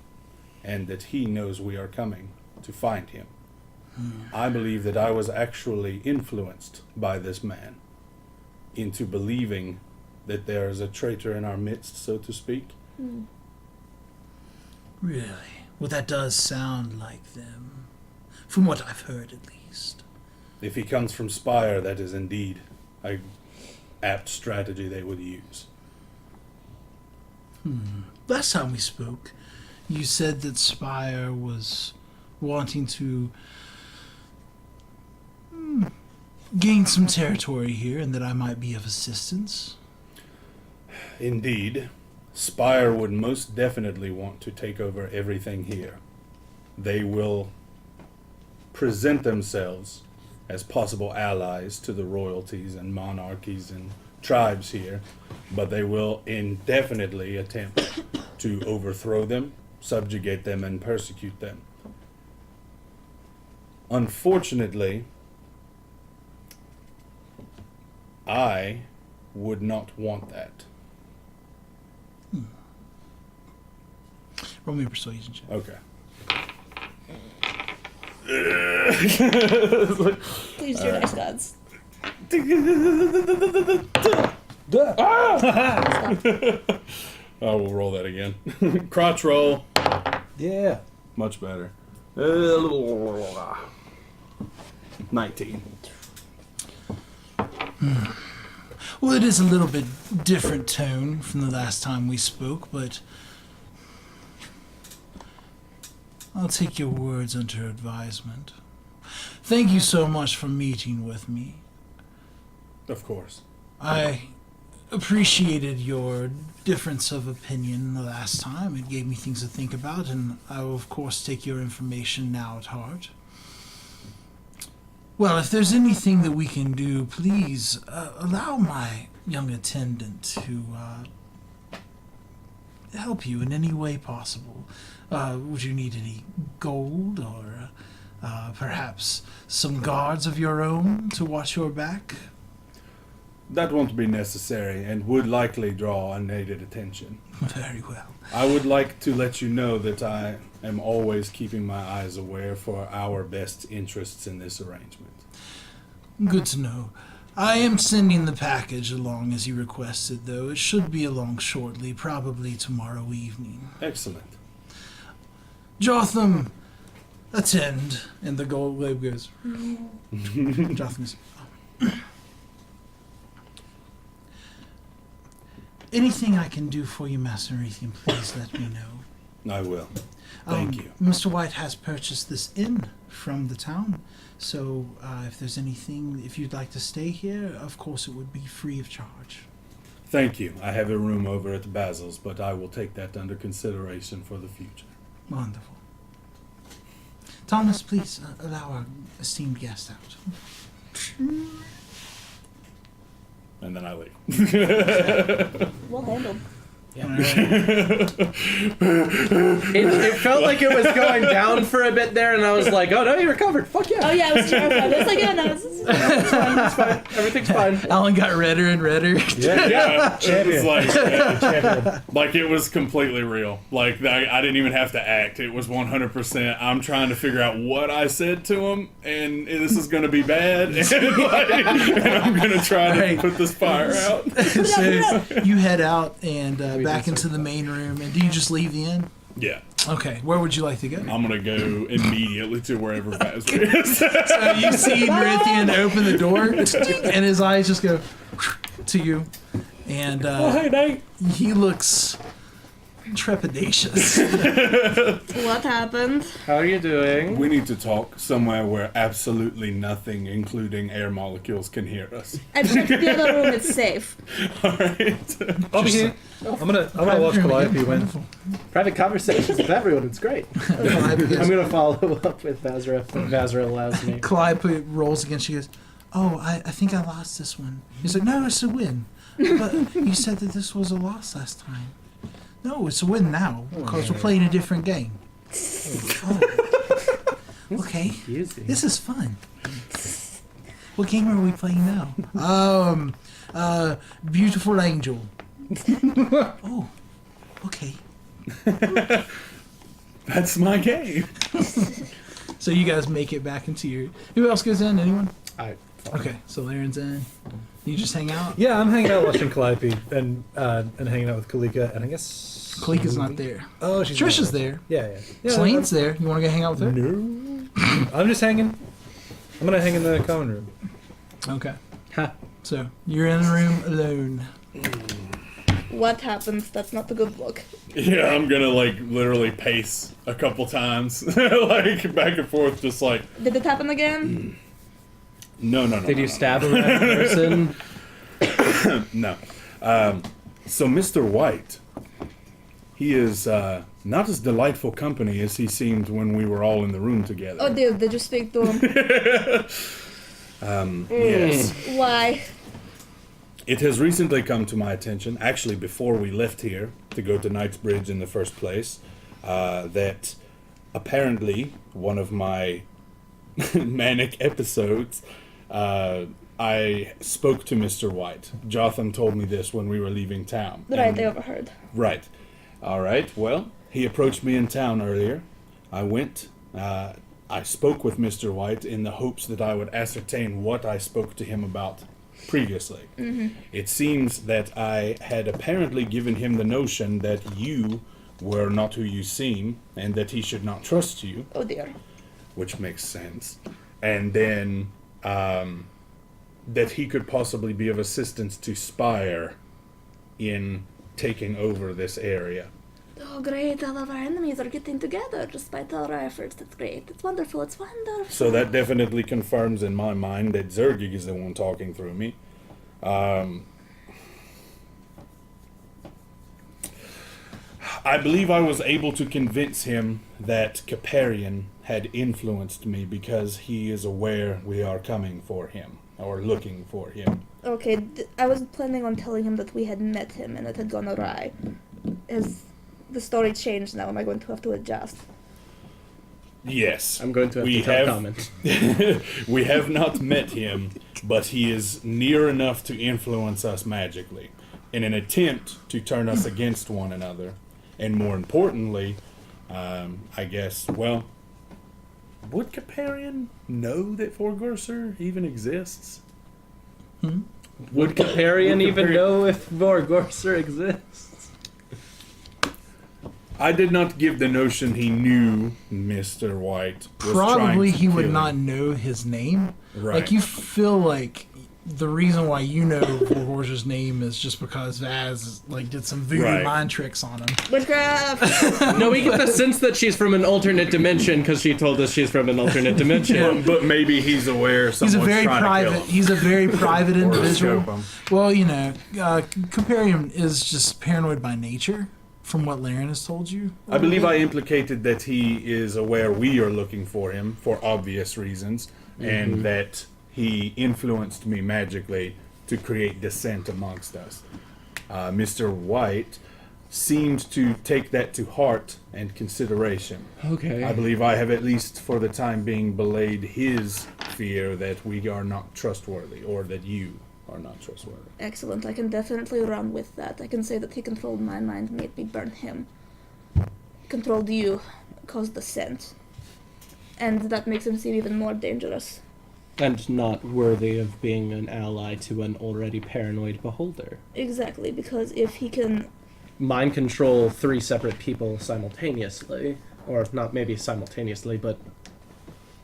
and that he knows we are coming to find him. I believe that I was actually influenced by this man into believing that there is a traitor in our midst, so to speak. Really? Well, that does sound like them. From what I've heard, at least. If he comes from Spire, that is indeed a apt strategy they would use. Last time we spoke, you said that Spire was wanting to gain some territory here and that I might be of assistance. Indeed, Spire would most definitely want to take over everything here. They will present themselves as possible allies to the royalties and monarchies and tribes here, but they will indefinitely attempt to overthrow them, subjugate them, and persecute them. Unfortunately, I would not want that. Roll me a persuasion check. Okay. Please, your dice gods. I will roll that again. Crotch roll. Yeah. Much better. 19. Well, it is a little bit different tone from the last time we spoke, but I'll take your words under advisement. Thank you so much for meeting with me. Of course. I appreciated your difference of opinion the last time. It gave me things to think about, and I will, of course, take your information now at heart. Well, if there's anything that we can do, please allow my young attendant to help you in any way possible. Would you need any gold or perhaps some guards of your own to watch your back? That won't be necessary and would likely draw unneeded attention. Very well. I would like to let you know that I am always keeping my eyes aware for our best interests in this arrangement. Good to know. I am sending the package along as you requested, though. It should be along shortly, probably tomorrow evening. Excellent. Jotham, attend. And the gold globe goes. Jotham goes. Anything I can do for you, Master Ethan, please let me know. I will. Thank you. Mr. White has purchased this inn from the town, so if there's anything, if you'd like to stay here, of course it would be free of charge. Thank you. I have a room over at Basil's, but I will take that under consideration for the future. Wonderful. Thomas, please allow our esteemed guest out. And then I leave. Well handled. It felt like it was going down for a bit there, and I was like, "Oh no, you recovered! Fuck yeah!" Oh yeah, I was terrified. It's like, yeah, no, It's fine. Everything's fine. Alan got redder and redder. Yeah, it was Champion. like it was completely real. Like I didn't even have to act. It was 100%. I'm trying to figure out what I said to him, and this is going to be bad, and I'm going to try to Right. put this fire out. So you head out and back into the main room, and do you just leave the inn? Yeah, Okay, where would you like to go? I'm going to go immediately to wherever Vasri is. So you see Merithian open the door, and his eyes just go to you, and he looks trepidatious. what happened? How are you doing? We need to talk somewhere where absolutely nothing, including air molecules, can hear us. I checked the other room. It's safe. Alright. I'll be here. I'm gonna watch Calliope win. Private conversations with everyone. It's great. I'm gonna follow up with Vazra if Vazra allows me. Calliope rolls again. She goes, "Oh, I think I lost this one." He's like, "No, it's a win." But you said that this was a loss last time. No, it's a win now because we're playing a different game. Oh. Okay, Easy. this is fun. What game are we playing now? Beautiful Angel. Oh, okay. That's my game. So you guys make it back into your. Who else goes in? Anyone? Okay. So Laren's in. You just hang out. Yeah, I'm hanging out watching Calliope and hanging out with Kalika, and I guess Kalika's not there. Oh, she's Trisha's not. there. Yeah. Slane's there. You want to go hang out with her? No. I'm just hanging. I'm gonna hang in the common room. Okay. Ha. So you're in the room alone. What happens? That's not a good look. Yeah, I'm gonna literally pace a couple times, back and forth, just like. Did it happen again? No. Did you stab a random person? No. So Mr. White, he is not as delightful company as he seemed when we were all in the room together. Oh, did you speak to him? Yes. Why? It has recently come to my attention, actually before we left here to go to Knightsbridge in the first place, that apparently one of my manic episodes, I spoke to Mr. White. Jotham told me this when we were leaving town. Right, And- I overheard. Right. All right. Well, he approached me in town earlier. I went. I spoke with Mr. White in the hopes that I would ascertain what I spoke to him about previously. It seems that I had apparently given him the notion that you were not who you seem and that he should not trust you, Oh dear. which makes sense. And then that he could possibly be of assistance to Spire in taking over this area. Oh great, all of our enemies are getting together despite all our efforts. That's great. It's wonderful, it's wonderful. So that definitely confirms in my mind that Zergig is the one talking through me. I believe I was able to convince him that Caparian had influenced me because he is aware we are coming for him, or looking for him. Okay, I was planning on telling him that we had met him and it had gone awry. Has the story changed now? Am I going to have to adjust? Yes. I'm going to have We to tell have- comment. We have not met him, but he is near enough to influence us magically in an attempt to turn us against one another. And more importantly, I guess, well, would Caparian know that Forgorser even exists? Would Caparian even know if Vorgorser exists? I did not give the notion he knew Mr. White was Probably trying to he would kill not him. know his name. Right. Like you feel like the reason why you know Warhorse's name is just because Vaz did some voodoo Right. mind tricks on him. Witchcraft! No, we get the sense that she's from an alternate dimension because she told us she's from an alternate dimension. But maybe he's aware He's someone's a very trying to private. kill him. He's a very private Or individual. scope him. Well, Caparian is just paranoid by nature, from what Laren has told you. I believe I implicated that he is aware we are looking for him for obvious reasons, and that he influenced me magically to create dissent amongst us. Mr. White, seemed to take that to heart and consideration. Okay. I believe I have, at least for the time being, belayed his fear that we are not trustworthy, or that you are not trustworthy. Excellent. I can definitely run with that. I can say that he controlled my mind, made me burn him. Controlled you, caused the scent. And that makes him seem even more dangerous. And not worthy of being an ally to an already paranoid beholder. Exactly, because if he can... Mind control 3 separate people simultaneously, or not maybe simultaneously, but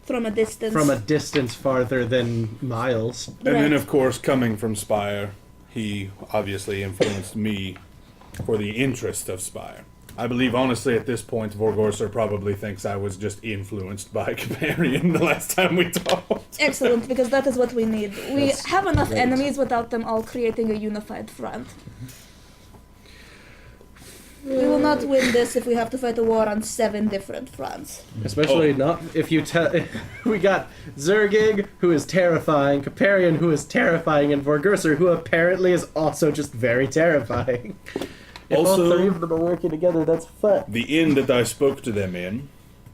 From a distance. from a distance farther than miles. And then, of course, coming from Spire, he obviously influenced me for the interest of Spire. I believe, honestly, at this point, Vorgorser probably thinks I was just influenced by Caparian the last time we talked. Excellent, because that is what we need. We That's have enough great. enemies without them all creating a unified front. We will not win this if we have to fight a war on 7 different fronts. Especially not if you tell. We got Zergig, who is terrifying, Caparian, who is terrifying, and Vorgurser, who apparently is also just very terrifying. If all Also- 3 of them are working together, that's fun. The inn that I spoke to them in,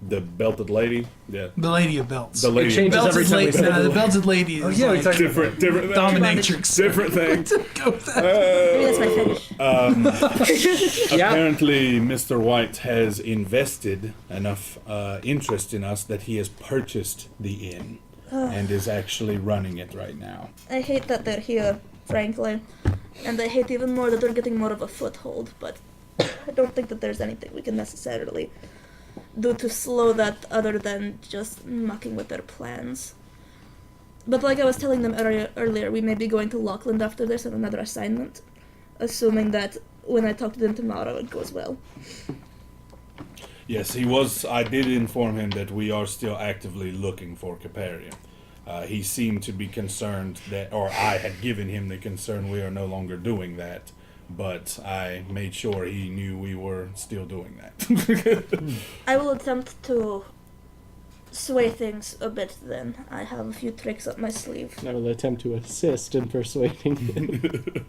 the belted lady, yeah, The Lady of Belts. the lady, It changes every Belted time we lady. say The it. Belted Lady is yeah, we like talked- different dominatrix. different thing. Go with that. Maybe that's my finish. Yeah. Apparently, Mr. White has invested enough interest in us that he has purchased the inn and is actually running it right now. I hate that they're here, frankly. And I hate even more that they're getting more of a foothold, but I don't think that there's anything we can necessarily do to slow that other than just mucking with their plans. But like I was telling them earlier, we may be going to Lockland after this on another assignment, assuming that when I talk to them tomorrow it goes well. Yes, he was. I did inform him that we are still actively looking for Caparian. He seemed to be concerned that, or I had given him the concern we are no longer doing that, but I made sure he knew we were still doing that. I will attempt to sway things a bit then. I have a few tricks up my sleeve. I will attempt to assist in persuading.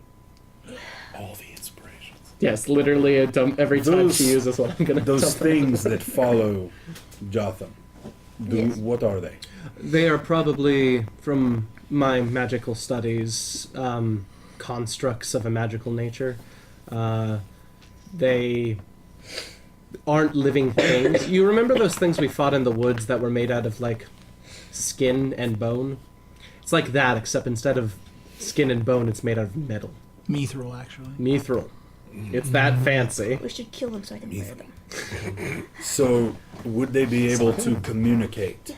All the inspirations. Yes, literally every time Those- she uses one, I'm gonna Those tell them. things that follow Jotham, Yes. what are they? They are probably, from my magical studies, constructs of a magical nature. They aren't living things. You remember those things we fought in the woods that were made out of, like, skin and bone? It's like that, except instead of skin and bone, it's made out of metal. Mithril, actually. Mithril. It's that fancy. We should kill them so I can wear them. So, would they be able to communicate?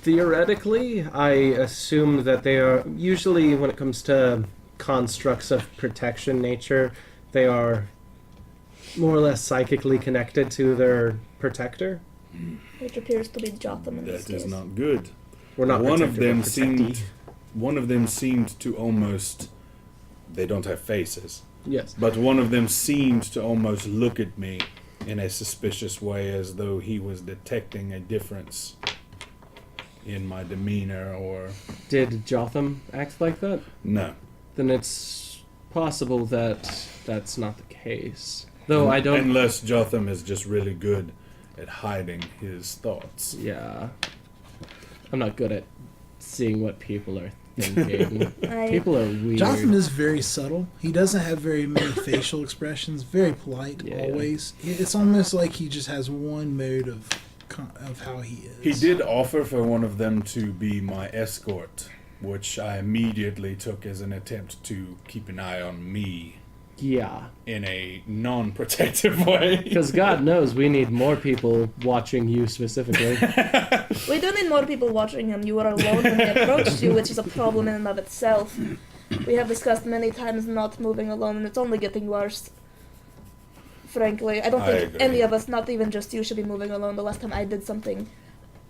Theoretically, I assume that they are, usually when it comes to constructs of protection nature, they are more or less psychically connected to their protector. Which appears to be Jotham in this That is case. not good. We're not One of protector, we're them protectee. seemed. One of them seemed to almost. They don't have faces, Yes. but one of them seemed to almost look at me in a suspicious way, as though he was detecting a difference in my demeanor. Or Did Jotham act like that? no, Then it's possible that that's not the case. Though I don't... Unless Jotham is just really good at hiding his thoughts. Yeah. I'm not good at seeing what people are thinking. People are weird. Jotham is very subtle. He doesn't have very many facial expressions. Very polite, Yeah. always. It's almost like he just has one mode of how he is. He did offer for one of them to be my escort, which I immediately took as an attempt to keep an eye on me Yeah. in a non-protective way. Because God knows we need more people watching you specifically. We do need more people watching him. You were alone when he approached you, which is a problem in and of itself. We have discussed many times not moving alone, and it's only getting worse. Frankly, I don't I think agree. any of us, not even just you, should be moving alone. The last time I did something,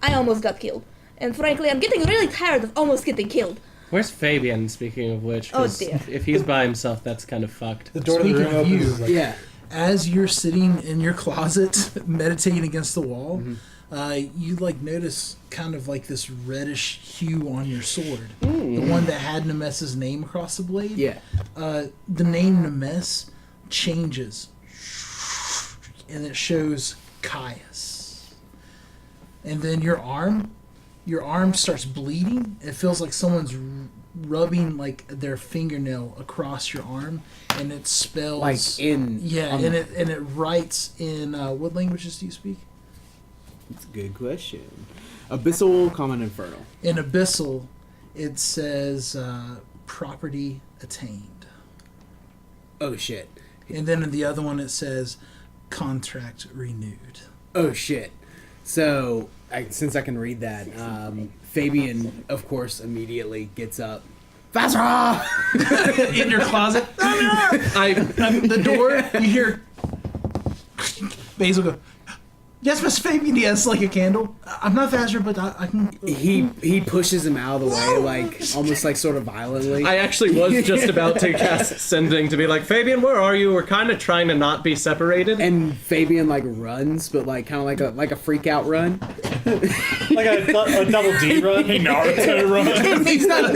I almost got killed. And frankly, I'm getting really tired of almost getting killed. Where's Fabian, speaking of which? 'Cause Oh, dear. if he's by himself, that's kind of fucked. The door to the Speaking room of opens. you, Is like, Yeah. as you're sitting in your closet meditating against the wall, Mm-hmm. you like notice kind of like this reddish hue on your sword. The one that had Nemes's name across the blade. Yeah. The name Nemes changes, and it shows Caius. And then your arm starts bleeding. It feels like someone's rubbing like their fingernail across your arm, and it spells Like in and it writes in what languages do you speak? That's a good question. Abyssal, Common, Infernal. In Abyssal, it says property attained. Oh shit. And then in the other one, it says contract renewed. Oh shit. So, since I can read that, Fabian, of course, immediately gets up. Vasra! In your closet. The door, you hear Basil go, yes, Miss Fabian, yes, like a candle. I'm not faster, but I can... He pushes him out of the way, like, almost like sort of violently. I actually was just about to cast Sending to be like, Fabian, where are you? We're kind of trying to not be separated. And Fabian, like, runs, but, like, kind of like a freak-out run. Like a double D run. He Naruto runs. He's not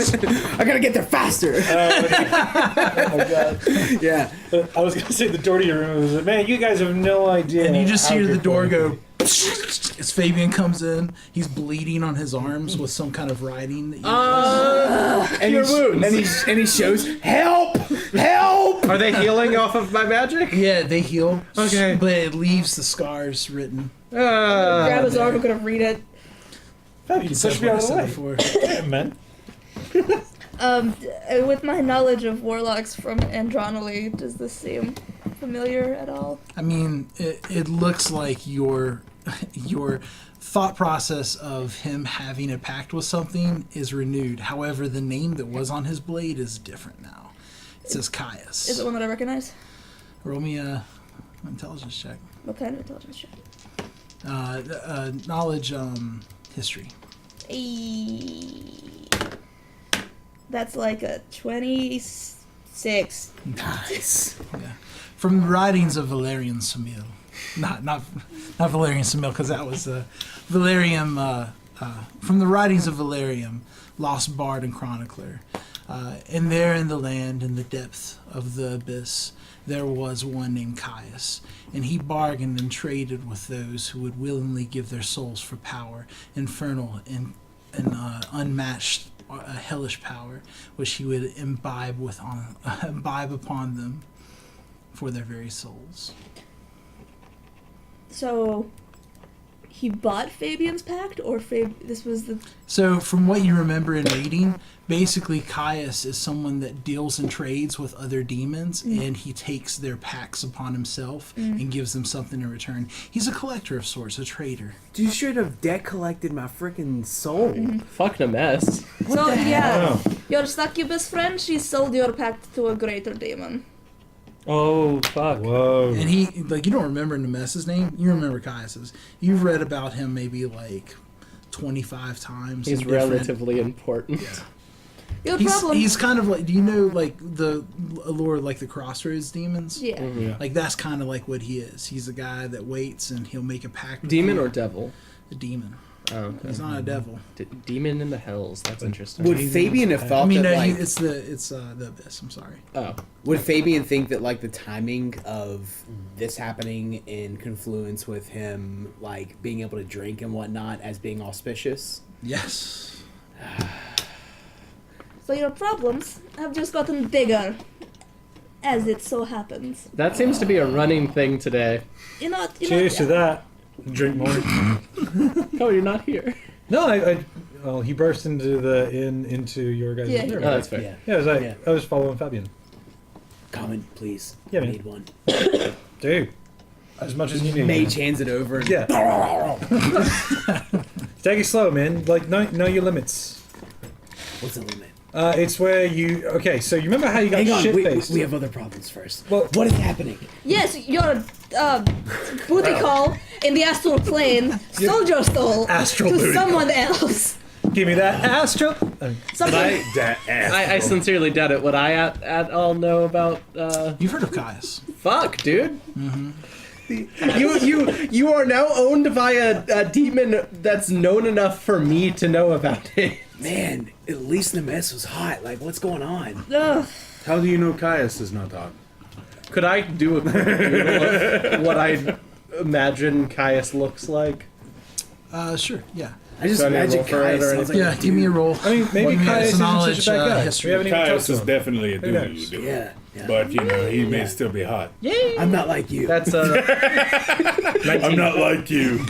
I gotta get there faster. Oh my god. Yeah. I was gonna say the door to your room was like, man, you guys have no idea. And you just how hear the good door playing. go... As Fabian comes in, he's bleeding on his arms with some kind of writing. That And he shows, help! Help! Are they healing off of my magic? yeah, they heal. Okay. But it leaves the scars written. Grab his arm, I'm gonna read it. You can push me out of the way. Before. Yeah, man. With my knowledge of warlocks from Andronily, does this seem familiar at all? I mean, it looks like your thought process of him having a pact with something is renewed. However, the name that was on his blade is different now. It says Caius. Is it one that I recognize? Roll me a intelligence check. What kind of intelligence check? Knowledge, history. That's like a 26. Nice. From the writings of Valerian Samil. Not Valerian Samil, because that was Valerian. From the writings of Valerian, lost bard and chronicler. And there in the land, in the depth of the abyss, there was one named Caius, and he bargained and traded with those who would willingly give their souls for power, infernal and unmatched hellish power, which he would imbibe upon them for their very souls. So, he bought Fabian's pact, or this was the... So, from what you remember in reading, basically Caius is someone that deals and trades with other demons, and he takes their pacts upon himself and gives them something in return. He's a collector of sorts, a trader. Dude straight up debt collected my freaking soul. Fucking a mess. So, yeah, your succubus friend, she sold your pact to a greater demon. Oh, fuck. Whoa. And he, like, you don't remember Nemes's name? You remember Caius's. You've read about him maybe, like, 25 times. He's in different- relatively important. Your problem... He's kind of like, do you know, like, the allure, like, the Crossroads demons? Yeah. Yeah. Like, that's kind of like what he is. He's a guy that waits and he'll make a pact with Demon you. or devil? A demon. Oh, okay. He's not a devil. Demon in the hells. That's interesting. Would Fabian have thought I mean, that, no, like... it's the Abyss. I'm sorry. Oh. Would Fabian think that, like, the timing of this happening in confluence with him, like, being able to drink and whatnot as being auspicious? Yes. So your problems have just gotten bigger, as it so happens. That seems to be a running thing today. You're not... Cheers to that. Drink more. Oh, you're not here. No, well, he burst into into your guys' Yeah, he dinner. did. Oh, that's fair. Yeah. Yeah, I was like, Yeah. I was following Fabian. Comment, please. Yeah, I man. need one. Dude, as much as you need. Mage hands it over. Yeah. Take it slow, man. Like, know your limits. What's the limit? It's where you... Okay, so you remember how you got Hang on, shit-faced? we have other problems first. Well- What is happening? Yes, your booty call in the astral plane sold your soul Astral to booty someone else. Give me that astral... Something... I sincerely doubt it. Would I at all know about? You've heard of Caius. Fuck, dude. You are now owned by a demon that's known enough for me to know about it. Man, at least Nemes was hot. Like, what's going on? Ugh. How do you know Caius is not hot? Could I do a quick doodle of what I imagine Caius looks like? Sure, yeah. I just So I need to imagine roll for it Caius or sounds like Yeah, give me a roll. I mean, maybe One Caius minute isn't knowledge, such a bad guy. history. We haven't even talked Caius to is him. definitely a Who knows? dude. yeah. But, he may still be hot. I'm not like you. That's I'm not like you.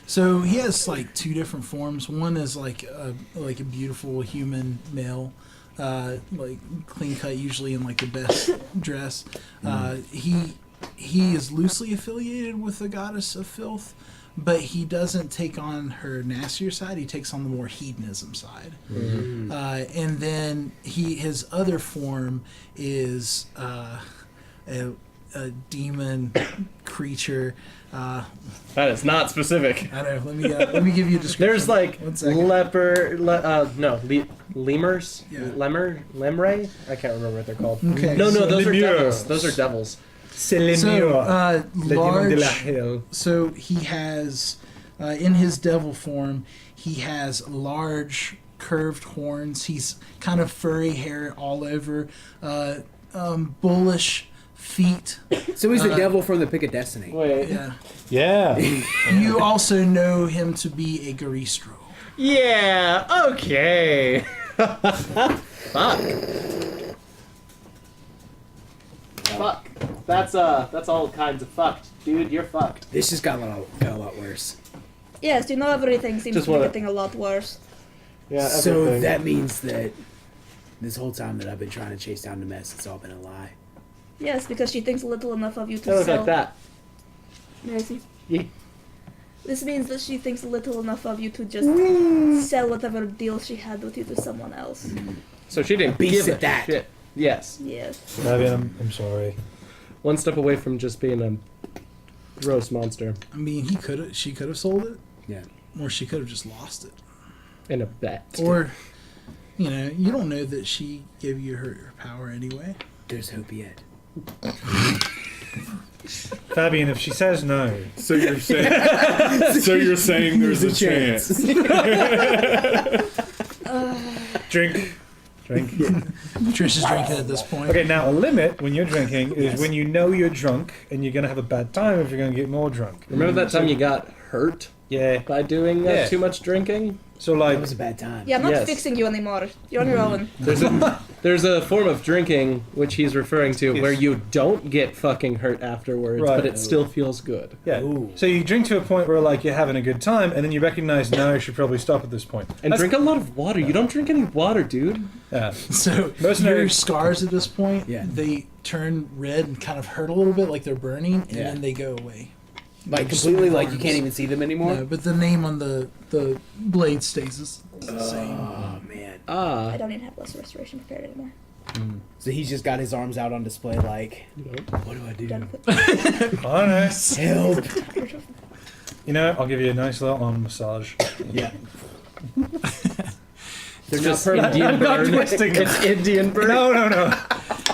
So he has like two different forms. One is like a beautiful human male, like clean cut, usually in like the best dress. He is loosely affiliated with the goddess of filth, but he doesn't take on her nastier side. He takes on the more hedonism side. And then his other form is a demon creature. that is not specific. I don't know. Let me give you a description. There's like One second. lemurs, Yeah. lemray. I can't remember what they're called. Okay. No, those are Lemurs. devils. Those are devils. So, Le Demon de la large. Hill. So he has, in his devil form, he has large curved horns. He's kind of furry hair all over, bullish feet. So he's the devil from the Pick of Destiny. Wait. Yeah. Yeah. You also know him to be a Garistro. Yeah. Okay. Fuck. Fuck. That's all kinds of fucked, dude. You're fucked. This just got a lot worse. Yes, everything seems Just to be wanna- getting a lot worse. Yeah. So everything. that means that this whole time that I've been trying to chase down the mess, it's all been a lie. Yes, because she thinks little enough of you to That looks sell. like that. Mercy. Yeah. This means that she thinks little enough of you to just sell whatever deal she had with you to someone else. So she didn't Beast give at a that. shit. Yes. Yes. Fabian, I'm sorry. One step away from just being a gross monster I mean, she could have sold it, Yeah. or she could have just lost it. in a bet. Or, you don't know that she gave you her power anyway. There's hope yet. Fabian, if she says no, So you're saying there's a chance. drink. Trisha's drinking at this point. Okay, now a limit when you're drinking is when you know you're drunk and you're going to have a bad time if you're going to get more drunk. Remember that time you got hurt Yeah. by doing Yeah. too much drinking? So, like, That was a bad time. Yeah, I'm not Yes. fixing you anymore. You're on your own. There's a form of drinking which he's referring to Yes. where you don't get fucking hurt afterwards, Right. but it still feels good. yeah. Ooh. So you drink to a point where, like, you're having a good time, and then you recognize, no, I should probably stop at this point. And That's- drink a lot of water. You don't drink any water, dude. Yeah. So Mercenary- your scars at this point, Yeah. they turn red and kind of hurt a little bit, like they're burning, and Yeah. then they go away. Like Just completely, some like you farms. can't even see them anymore. No, but the name on the blade stays the same. Oh man. I don't even have less restoration prepared anymore. So he's just got his arms out on display, like, what do I do? Done with it. Honest. Help! You know, I'll give you a nice little arm massage. Yeah. They're Just just Indian not burn. twisting It's Indian burn. No.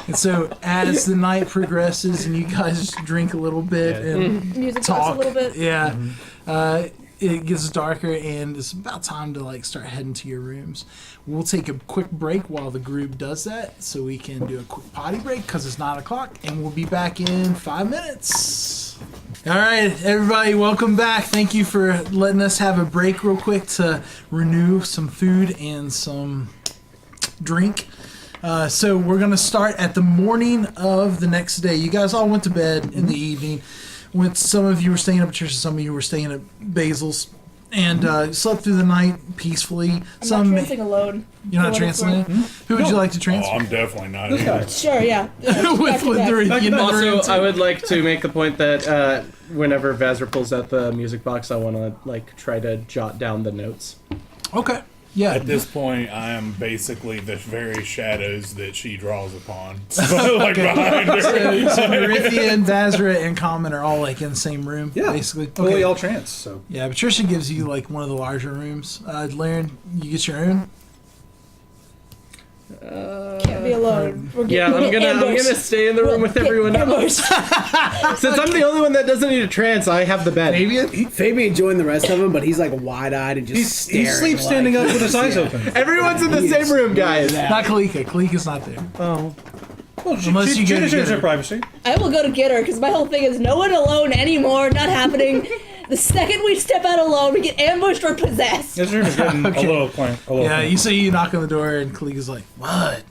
And so as the night progresses and you guys drink a little bit Yeah. and Music talk, talks a little bit. yeah, it gets darker and it's about time to like start heading to your rooms. We'll take a quick break while the group does that, so we can do a quick potty break because it's 9:00, and we'll be back in 5 minutes. All right, everybody, welcome back. Thank you for letting us have a break real quick to renew some food and some drink. So we're going to start at the morning of the next day. You guys all went to bed in the evening. Some of you were staying at Patricia, some of you were staying at Basil's, and slept through the night peacefully. I'm not trancing alone. You're not For what it's trancing worth. Who would you like to Oh, transfer? I'm definitely not. Either. Sure, yeah. With Also, I would like to make the point that whenever Vazra pulls out the music box, I want to like try to jot down the notes. Okay. Yeah. At this point, I am basically the very shadows that she draws upon. Like behind her. So Nerithia and Vazra and Common are all like in the same room, Yeah. basically. Fully all trance, so. Yeah, Patricia gives you like one of the larger rooms. Laren, you get your own. Can't be alone. We're Yeah, I'm gonna stay in the room with everyone else. Since I'm the only one that doesn't need a trance, I have the bed. Fabian joined the rest of them, but he's like wide-eyed and just staring. He sleeps standing up with his eyes open. Everyone's in the same room, guys. Yeah. Not Kalika. Kalika's not there. Oh. Well, Unless you get deserves her. her privacy. I will go to get her because my whole thing is no one alone anymore. Not happening. The second we step out alone, we get ambushed or possessed. This room is getting Okay. a little point. A little Yeah, point. you see you knock on the door and Kalika's like, what?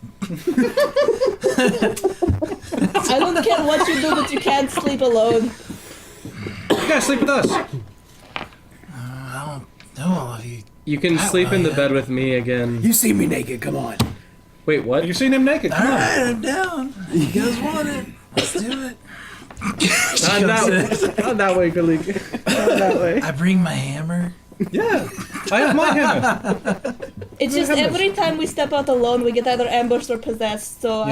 I don't care what you do, but you can't sleep alone. You gotta sleep with us. I don't know all of you. You can That sleep in the way, bed with me again. You see me naked, come on. Wait, what? You've seen him naked. Come on. Alright, I'm down. You guys want it? Let's do it. Not that way, Kalika. Not that way. I bring my hammer. Yeah. I have my hammer. It's just every time we step out alone, we get either ambushed or possessed. So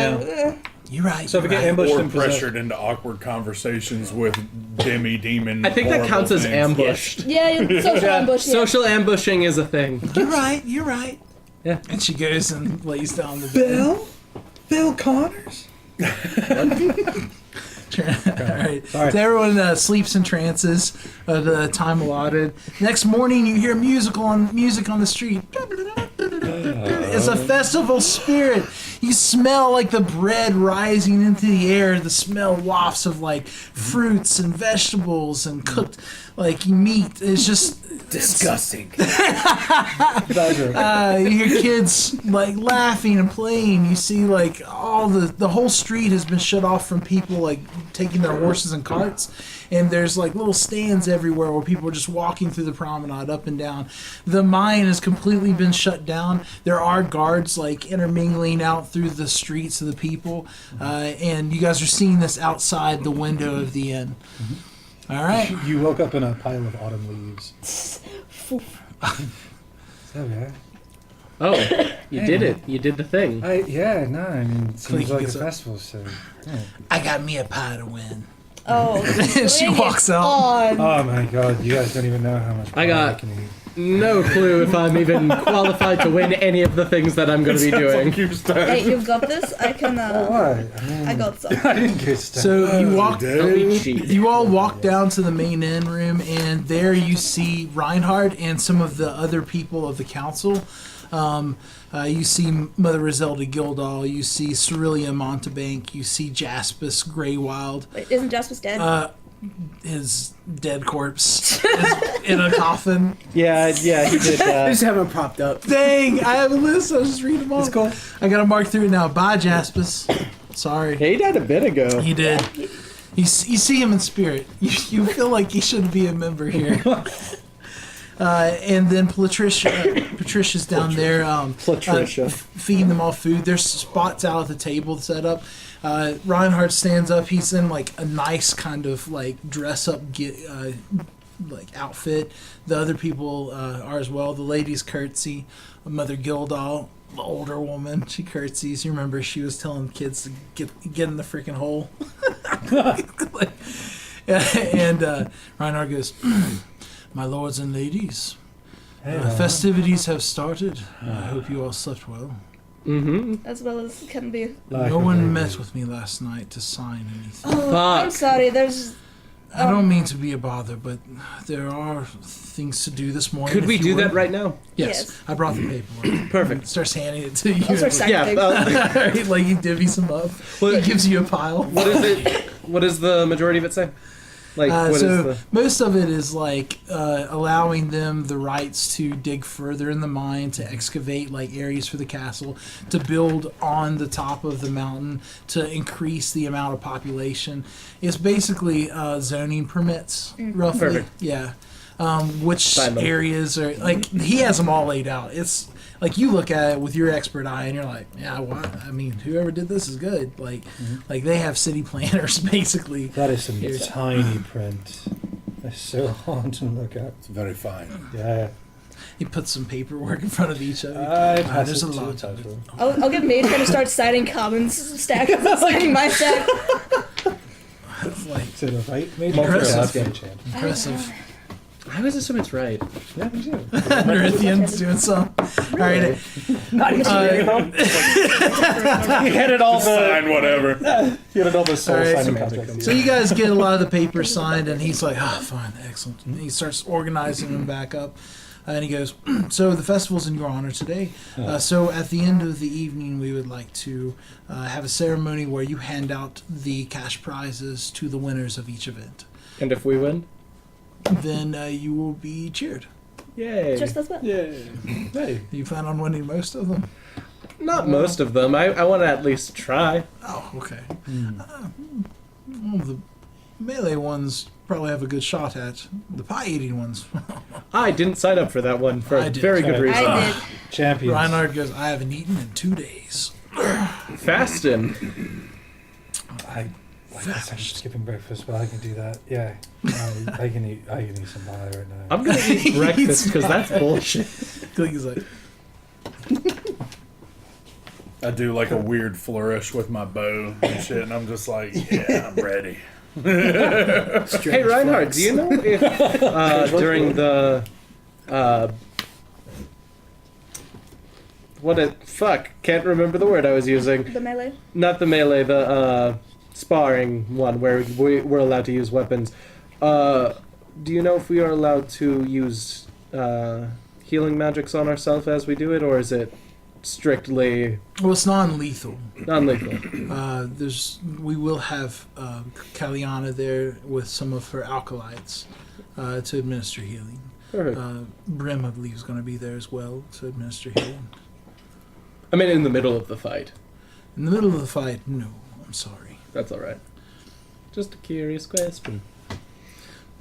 You're right. So if we get you're right. ambushed Or and possessed. pressured into awkward conversations with demon. I think that horrible counts as things. ambushed. social ambush. Yeah. Social ambushing is a thing. You're right. You're right. Yeah. And she goes and lays down the bed. Bill Connors? Alright. So everyone sleeps in trances at the time allotted. Next morning, you hear music on the street. It's a festival spirit. You smell like the bread rising into the air. The smell wafts of like fruits and vegetables and cooked like meat. It's just Disgusting. you hear kids like laughing and playing. You see like all the whole street has been shut off from people like taking their horses and carts, and there's like little stands everywhere where people are just walking through the promenade up and down. The mine has completely been shut down. There are guards like intermingling out through the streets of the people, and you guys are seeing this outside the window of the inn. All right. You woke up in a pile of autumn leaves. So, yeah. Oh, you did it. You did the thing. I mean, it seems Clean like a gets up. festival, so. Yeah. I got me a pie to win. Oh, She bring walks it out. on. Oh my god, you guys don't even know how much I got- can eat. No clue if I'm even qualified to win any of the things that I'm going to be doing. Hey, you've got this. I can. Why? I mean, I got some. I didn't get stuff. So you walk. Don't be cheap. You all walk down to the main inn room, and there you see Reinhardt and some of the other people of the council. You see Mother Griselda Gildall. You see Cerelia Montebank. You see Jaspis Greywild. Wait, isn't Jaspis dead? His dead corpse is in a coffin. Yeah, he did I just have him propped up. Dang, I have a list. I'll just read them all. It's cool. I gotta mark through it now. Bye, Jaspis. Sorry. He died a bit ago. He did. You see him in spirit. You feel like he should be a member here. And then Patricia's down there. Patricia. Feeding them all food. There's spots out at the table set up. Reinhardt stands up. He's in like a nice kind of like dress up like outfit. The other people are as well. The ladies curtsy. Mother Gildall, the older woman, she curtsies. You remember she was telling kids to get in the freaking hole. And Reinhardt goes, "My lords and ladies, festivities have started. I hope you all slept well. As well as can be. No one met with me last night to sign anything. Oh, I'm sorry. There's. I don't mean to be a bother, but there are things to do this morning. Could if we you do would." that right now? Yes. Yes. I brought the paperwork. Perfect. Starts handing it to you. I'll start signing Yeah. things. Like he divvies them up. Well, He gives you a pile. What is it? What does the majority of it say? Like, what is So the? most of it is like allowing them the rights to dig further in the mine, to excavate like areas for the castle, to build on the top of the mountain, to increase the amount of population. It's basically zoning permits, roughly. Perfect. Yeah. Which Sign them. areas are like he has them all laid out. It's like you look at it with your expert eye and you're like, yeah, what? I mean, whoever did this is good. Like they have city planners basically. That is some Here's- tiny print. It's so hard to look at. It's very fine. Yeah. He puts some paperwork in front of each of you. There's there's a lot to it. I'll get Matron to start signing Commons stack. Signing my stack. It's like To the right, maybe? Impressive. Yeah, that's good. impressive. I always assume it's right. Yeah, me too. Corinthians doing some. All right. He headed all Sign whatever. He headed all the soul Alright. signing contracts. So you guys get a lot of the papers signed, and he's like, "Ah, fine, excellent." And he starts organizing them back up. And he goes, so the festival's in your honor today. So at the end of the evening, we would like to have a ceremony where you hand out the cash prizes to the winners of each event. And if we win? Then you will be cheered. Yay. Just as well. Hey. You plan on winning most of them? Not most of them. I want to at least try. Oh, okay. Well, the melee ones probably have a good shot at. The pie-eating ones. I didn't sign up for that one for I a did. very good reason. I did. Champions. Reinhard goes, I haven't eaten in 2 days. Fasting. I guess I'm skipping breakfast, but I can do that. Yeah. I can eat some pie right now. I'm going to eat breakfast because that's bullshit. He's like, I do like a weird flourish with my bow and shit, and I'm just like, yeah, I'm ready. Hey, Reinhard, do you know if during the... can't remember the word I was using. The melee. Not the melee, the sparring one where we're allowed to use weapons. Do you know if we are allowed to use healing magics on ourselves as we do it, or is it strictly well, it's non-lethal. non-lethal? We will have Kaliana there with some of her alkalites to administer healing. Perfect. Brim, I believe, is going to be there as well to administer healing. I mean, in the middle of the fight. In the middle of the fight, no. I'm sorry. That's all right. Just a curious question.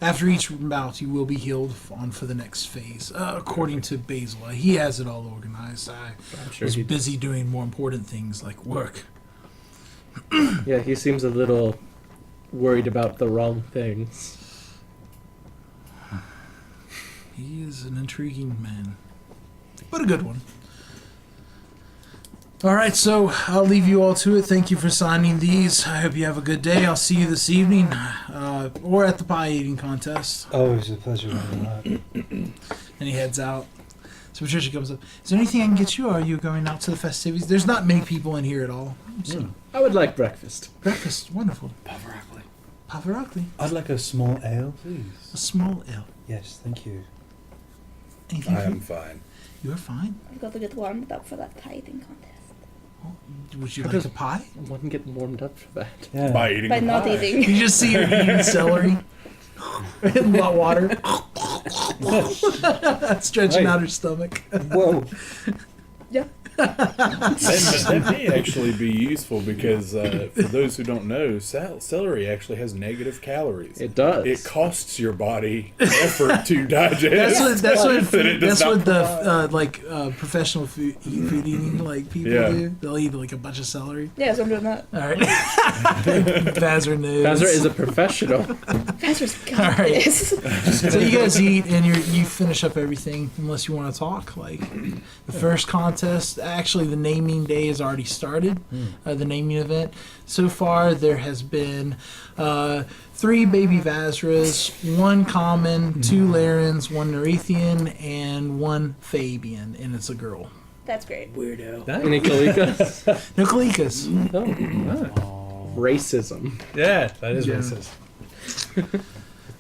After each bout, you will be healed on for the next phase, according to Basil. He has it all organized. I sure was he- busy doing more important things like work. Yeah, he seems a little worried about the wrong things. He is an intriguing man, but a good one. All right, so I'll leave you all to it. Thank you for signing these. I hope you have a good day. I'll see you this evening, or at the pie eating contest. Always a pleasure doing that. And he heads out. So Patricia comes up. Is there anything I can get you? Or are you going out to the festivities? There's not many people in here at all. So I would like breakfast. breakfast, wonderful. Pavarotti. Pavarotti, I'd like a small ale, please. a small ale. Yes, thank you. Anything? I for am you? fine. You're fine. I've got to get warmed up for that pie eating contest. Would you How like does- a pie? One get warmed up for that. Yeah. By eating By a not pie. eating. You just see her eating celery in hot water, stretching Right. out her stomach. Whoa. Yeah. That may actually be useful because for those who don't know, celery actually has negative calories. It does. It costs your body effort to digest. That's That it does not the professional food eating like people Yeah. do. They'll eat like a bunch of celery. Yeah, so I'm doing that. All right. Vazar knows. Bazzer is a professional. Vazar's got All right. this. So you guys eat and you finish up everything unless you want to talk. Like the first contest, actually the naming day has already started. The naming event. So far there has been 3 baby Vazaras, 1 common, 2 Larens, 1 Nerethian, and 1 Fabian, and it's a girl. That's great. Weirdo. Any Kalikas? No Kalikas. Oh. Racism. Yeah, that is Yeah. racist.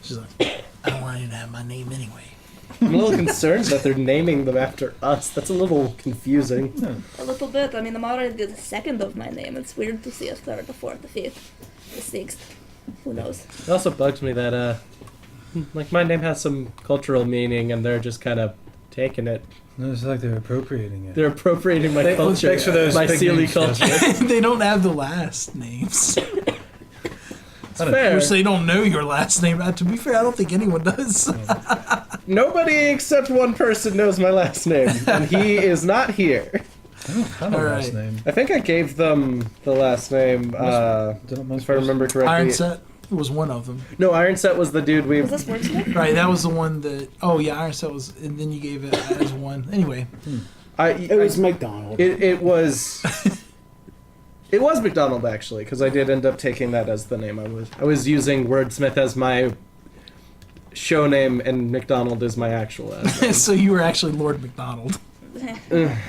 She's like, I don't want you to have my name anyway. I'm a little concerned that they're naming them after us. That's a little confusing. A little bit. I mean, I'm already the second of my name. It's weird to see a third, the fourth, the fifth, the sixth. Who knows? It also bugs me that, like, my name has some cultural meaning and they're just kind of taking it. No, it's like they're appropriating it. They're appropriating my culture. Thanks for those my big Sealy names, culture. They don't have the last names. It's fair. Which they don't know your last name. To be fair, I don't think anyone does. Nobody except one person knows my last name, and he is not here. I don't have a All last right. name. I think I gave them the last name, if I remember correctly. Iron Set was one of them. No, Iron Set was the dude we... Was this wordsmith? Right, that was the one that. Oh yeah, Iron Set was, and then you gave it as one. Anyway, It was McDonald. It was... It was McDonald, actually, because I did end up taking that as the name. I was using Wordsmith as my show name, and McDonald is my actual last name. so you were actually Lord McDonald. You did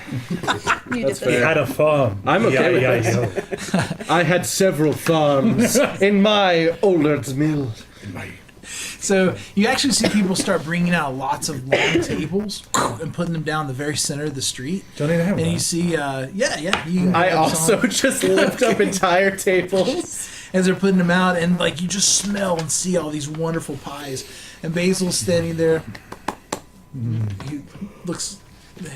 That's this. fair. Had a farm. I'm okay with Yeah, this. I had several farms in my old mill. So you actually see people start bringing out lots of long tables and putting them down the very center of the street. Don't even have And one. you see, you I have also some- just lift up entire tables. as they're putting them out, and like you just smell and see all these wonderful pies. And Basil's standing there. He looks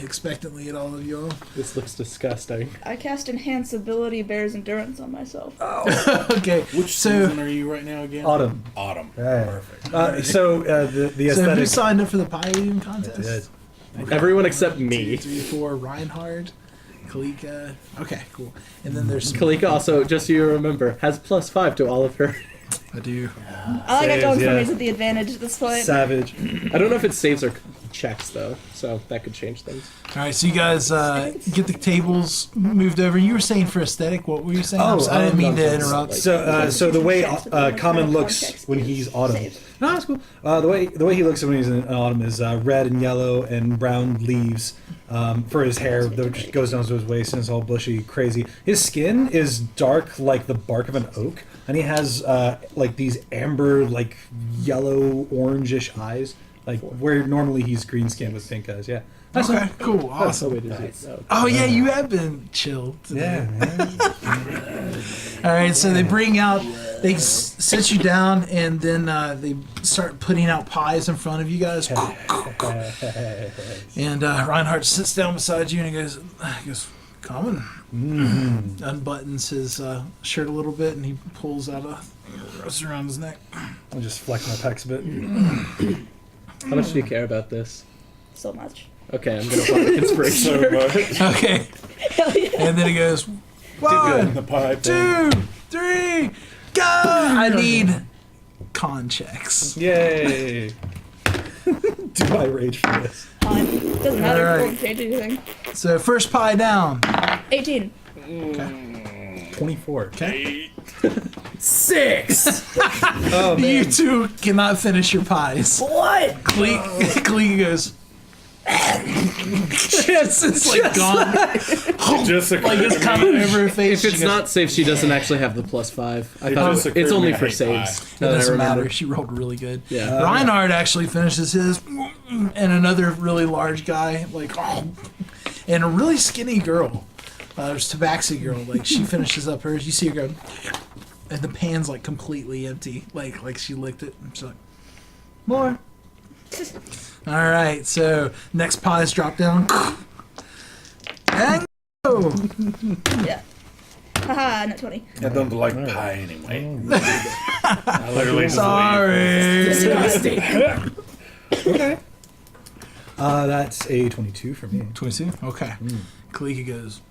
expectantly at all of y'all. This looks disgusting. I cast Enhance Ability Bear's Endurance on myself. Okay, Which so season are you right now again? Autumn. Autumn. Right. Perfect. The so aesthetic. who signed up for the pie eating contest? Did. Everyone except 1, 2, me. 3, 4. Reinhard, Kalika. Okay, cool. And then there's some, Kalika also, just so you remember, has +5 to all of her. I do. I like Saves, I don't yeah. yeah. at the advantage at this point. Savage. I don't know if it saves or checks though, so that could change things. All right, so you guys get the tables moved over. You were saying for aesthetic. What were you saying? Oh, I didn't mean to no, interrupt. So the way Checks with the Common con looks checks when is he's autumn. saved. No, that's cool. The way he looks when he's in autumn is red and yellow and brown leaves for his hair that just goes down to his waist and it's all bushy, crazy. His skin is dark like the bark of an oak, and he has like these amber, like yellow, orangish eyes, like where normally he's green skinned with pink eyes. Yeah. Okay, cool, That's the awesome. way to do it. No. Oh yeah, you have been chilled today. Yeah. All right, so they bring out, they sit you down, and then they start putting out pies in front of you guys. And Reinhardt sits down beside you, and he goes, "Common." Unbuttons his shirt a little bit, and he pulls out a rose around his neck. I'll just flex my pecs a bit. How much do you care about this? So much. Okay, I'm gonna pop the inspiration. So much. Okay, Hell yeah. and then he goes, Good. "1, The pie thing. 2, 3, go!" I need con checks. Yay! Do I rage for this? Fine. Doesn't matter. All right. Won't change anything. So first pie down. 18. 24. Okay. 6. Oh You two cannot finish your pies. What? Clee goes. It's like gone. Just Like it's coming over her face. If it's She goes, not safe, she doesn't actually have the +5. I It thought just it's occurred only to me for I hate saves. It now that I doesn't remember. matter. She rolled really good. Yeah. Reinhard actually finishes his, and another really large guy, like, and a really skinny girl. There's Tabaxi girl. Like she finishes up hers. You see her go, and the pan's like completely empty. Like she licked it. She's like, more. All right. So next pies drop down. And go. Yeah. Haha, not 20. I don't like pie anyway. I literally just Sorry. Okay. That's a 22 for me. 22? Okay. Kalika goes.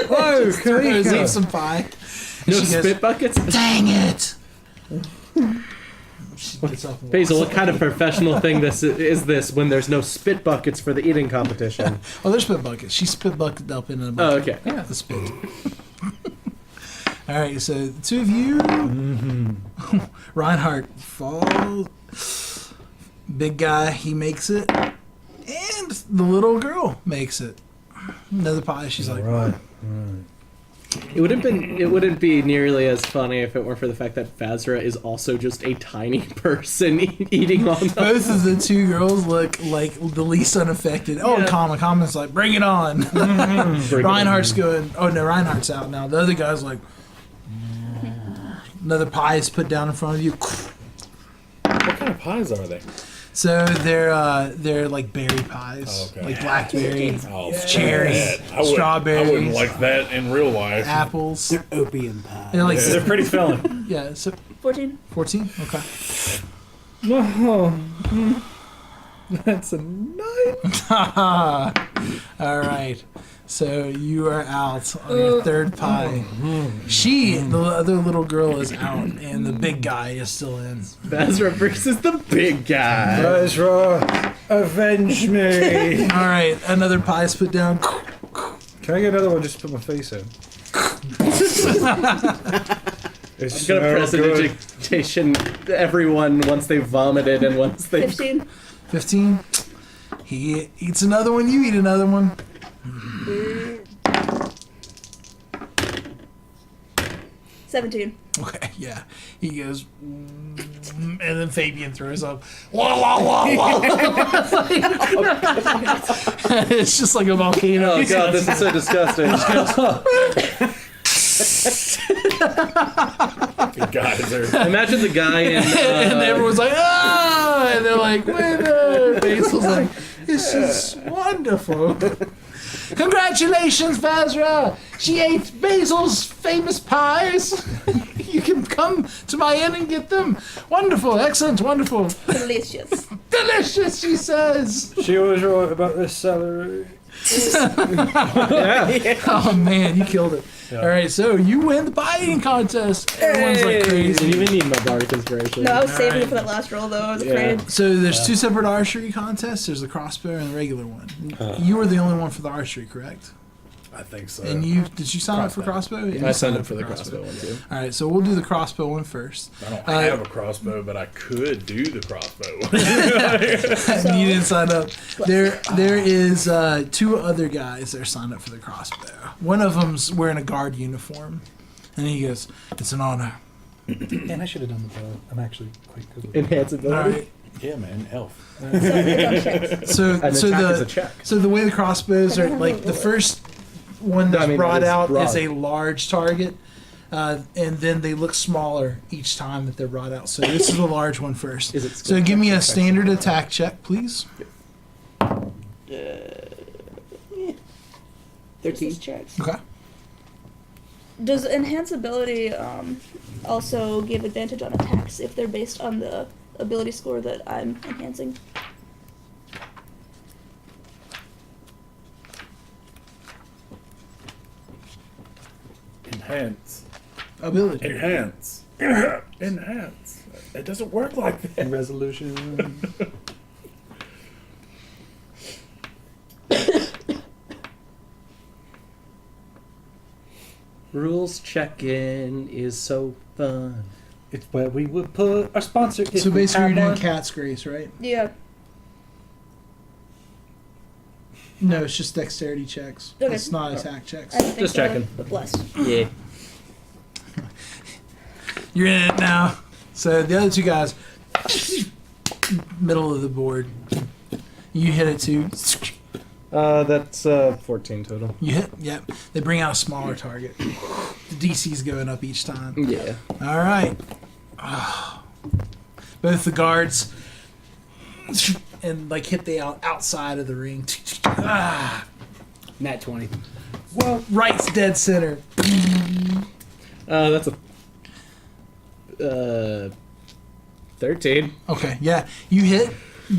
Whoa, Throws eat some pie. No She goes, spit buckets? dang it! She gets up and Basil, walks what kind of professional thing is this when there's no spit buckets for the eating competition? Oh, there's spit buckets. She spit bucketed up in a Oh, bucket. okay. Yeah, the spit. All right, so the two of you, Reinhardt falls. Big guy, he makes it, and the little girl makes it. Another pie. She's like, Right. It wouldn't be nearly as funny if it weren't for the fact that Fazra is also just a tiny person eating on them. both of the two girls look like the least unaffected. Oh, Yeah. Common's like, bring it on. Reinhardt's going, oh no, Reinhardt's out now. The other guy's like, another pie is put down in front of you. What kind of pies are they? So they're like berry pies, Oh, okay. like blackberry, Oh, cherry, I wouldn't strawberries, like that in real life. apples. They're opium pie. They're like, They're pretty filling. yeah, so 14. 14? Okay. That's a 9. All right. So you are out on your third pie. The other little girl is out, and the big guy is still in. Fazra versus the big guy. Ezra, avenge me. All right, another pie is put down. Can I get another one just to put my face in? It's I'm gonna so good. prestidigitation everyone once they vomited and once they 15. 15. He eats another one. You eat another one. 17. Okay, yeah. He goes, and then Fabian throws up. Wah, wah, wah, wah. It's just like a volcano. Oh god, this is so disgusting. Geyser. Imagine the guy in. And everyone's like, ah! And they're like, winner! Basil's like, this is wonderful. Congratulations, Vazra! She ate Basil's famous pies. You can come to my inn and get them. Wonderful, excellent, wonderful. Delicious. Delicious, she says. She was right about this celery. Oh man, you killed it. All right, so you win the pie eating contest. Everyone's like Didn't crazy. even need my bardic inspiration. No, I was saving it for that last roll, though. I was afraid. So there's two separate archery contests. There's the crossbow and the regular one. You were the only one for the archery, correct? I think so. And did you sign up for crossbow? Yeah, I you signed up for the crossbow one too. All right, so we'll do the crossbow one first. I don't have a crossbow, but I could do the crossbow. You didn't sign up. There is two other guys that are signed up for the crossbow. One of them's wearing a guard uniform, and he goes, "It's an honor." And I should have done the bow. I'm actually quite good with Enhance All ability. right. Yeah, man, elf. So it's on checks. So An so attack is a the check. so the way the crossbows are like the first one that's I mean, brought it is out broad. is a large target, and then they look smaller each time that they're brought out. So this is the large one first. Is it So give me a standard attack check, please. 13 checks. Okay. Does enhance ability also give advantage on attacks if they're based on the ability score that I'm enhancing? Enhance. Ability. Enhance. Enhance. It doesn't work like that. resolution. Rules check-in is so fun. It's where we would put our sponsor. if So we basically, had you're doing one. Cat's Grace, right? Yeah. No, it's just dexterity checks. Okay. It's not attack checks. I didn't think Just so, checking. But blessed. Yeah. You're in it now. So the other two guys, middle of the board. You hit it too. That's 14 total. You hit. Yep. They bring out a smaller target. The DC's going up each time. Yeah. All right. Both the guards and like hit the outside of the ring. Nat 20. Well, right's dead center. That's a 13. Okay, yeah, you hit,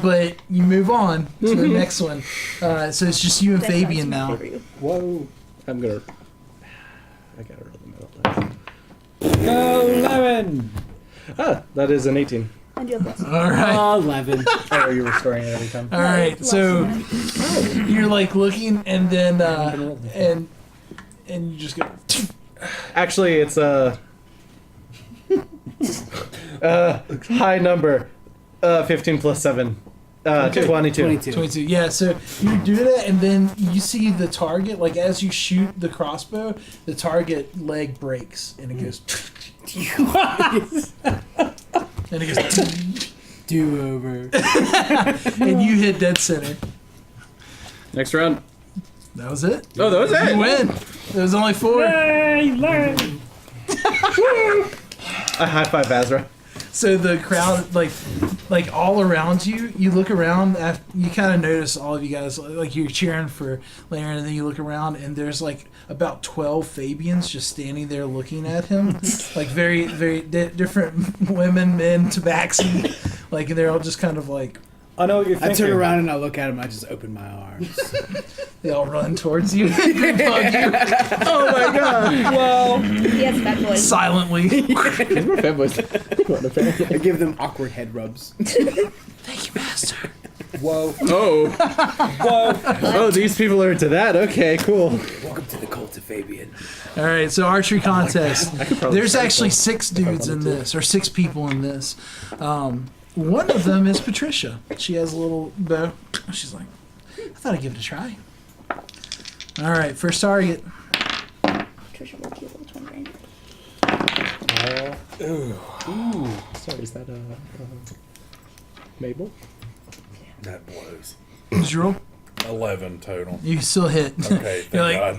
but you move on to the next one. So it's just you and That Fabian counts now. for you. Whoa. I gotta roll the middle dice. Go, Levin! Ah, that is an 18. And you have blessed. All right, 11. Oh, you're restoring it every time. all right. So you're like looking, and then and you just go. Actually, it's a high number. 15 plus 7. 22. 22. Yeah, so you do that, and then you see the target, like as you shoot the crossbow, the target leg breaks, and it goes. And it goes. Do over. And you hit dead center. Next round. That was it. Oh, that was it. You win. There was only 4. I high five Azra. So the crowd, like all around you, you look around. You kind of notice all of you guys, like you're cheering for Laren, and then you look around, and there's like about 12 Fabians just standing there looking at him, like very, very different women, men, tabaxi, like they're all just kind of like I know what you're I thinking. turn around and I look at him. I just open my arms. they all run towards you, hug you Oh my god. Well, He has fat boys. silently. we're fanboys. What a fan. I give them awkward head rubs. Thank you, master. Whoa. Oh. Whoa. Oh, these people are into that. Okay, cool. Welcome to the cult of Fabian. All right, so archery contest. probably There's start actually one. 6 dudes in this, or 6 people in this. One of them is Patricia. She has a little bow. She's like, I thought I'd give it a try. All right, first target. Trisha will keep level 20 range. Sorry, is that Mabel? That blows. Did you roll? 11 total. You still hit. Okay, thank You're like, God.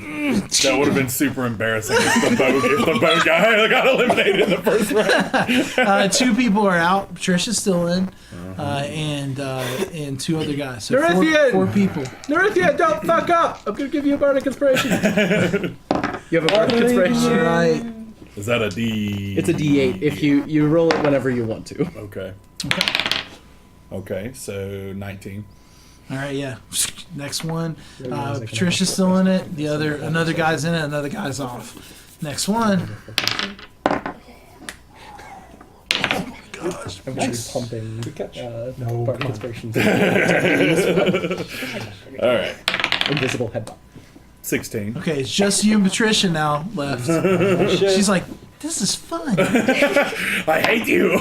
That would have been super embarrassing if the bow guy got eliminated in the first round. 2 people are out. Patricia's still in, and 2 other guys. So Nerithian! 4 people. Nerithian, don't fuck up! I'm gonna give you a bardic inspiration. You have a bardic inspiration. Right. Is that a D? It's a D8. If you roll it whenever you want to. Okay, so 19. All right. Yeah. Next one. Patricia's still in it. Another guy's in it. Another guy's off. Next one. I'm just pumping bardic inspirations. All right. Invisible headbutt. 16. Okay, it's just you and Patricia now left. She's like, this is fun. I hate you.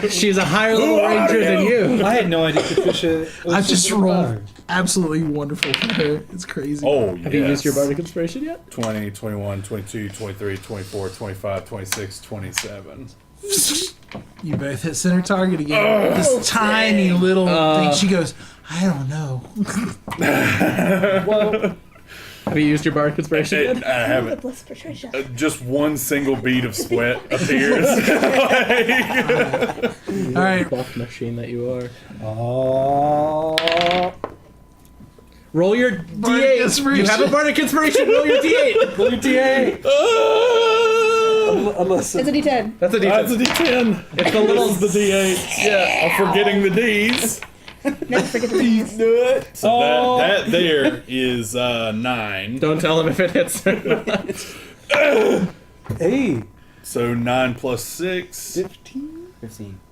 She's a higher level ranger than you. I had no idea Patricia. I just rolled absolutely wonderful for her. It's crazy. Oh, Have you used your bardic inspiration yet? 20, 21, 22, 23, 24, 25, 26, 27. You both hit center target again. This tiny little thing. She goes, I don't know. Well, have you used your bardic inspiration yet? I haven't. Bless Patricia. Just one single bead of sweat appears. All right. Buff machine that you are. Oh. Roll your D8. inspiration. You have a bardic inspiration. Roll your D8. Roll your D8. Unless It's a D10. That's a D8. That's a D10. It's the little. This is the D8. Yeah, I'm forgetting the D's. Never forget the D's. So that there is 9. Don't tell him if it hits or not. Hey. So 9 plus 6. 15.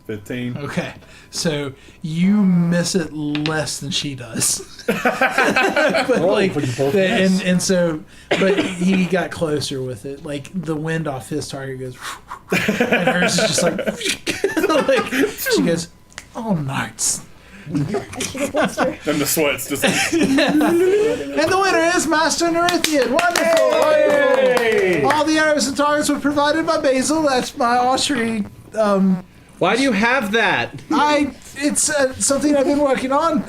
15. Okay, so you miss it less than she does. but but he got closer with it. Like the wind off his target goes, and hers is just like, she goes, oh nuts. I should have blessed her. And the sweat's just like, And the winner is Master Nerithian. Wonderful. Hey! All the arrows and targets were provided by Basil. That's my archery. Why do you have that? It's something I've been working on.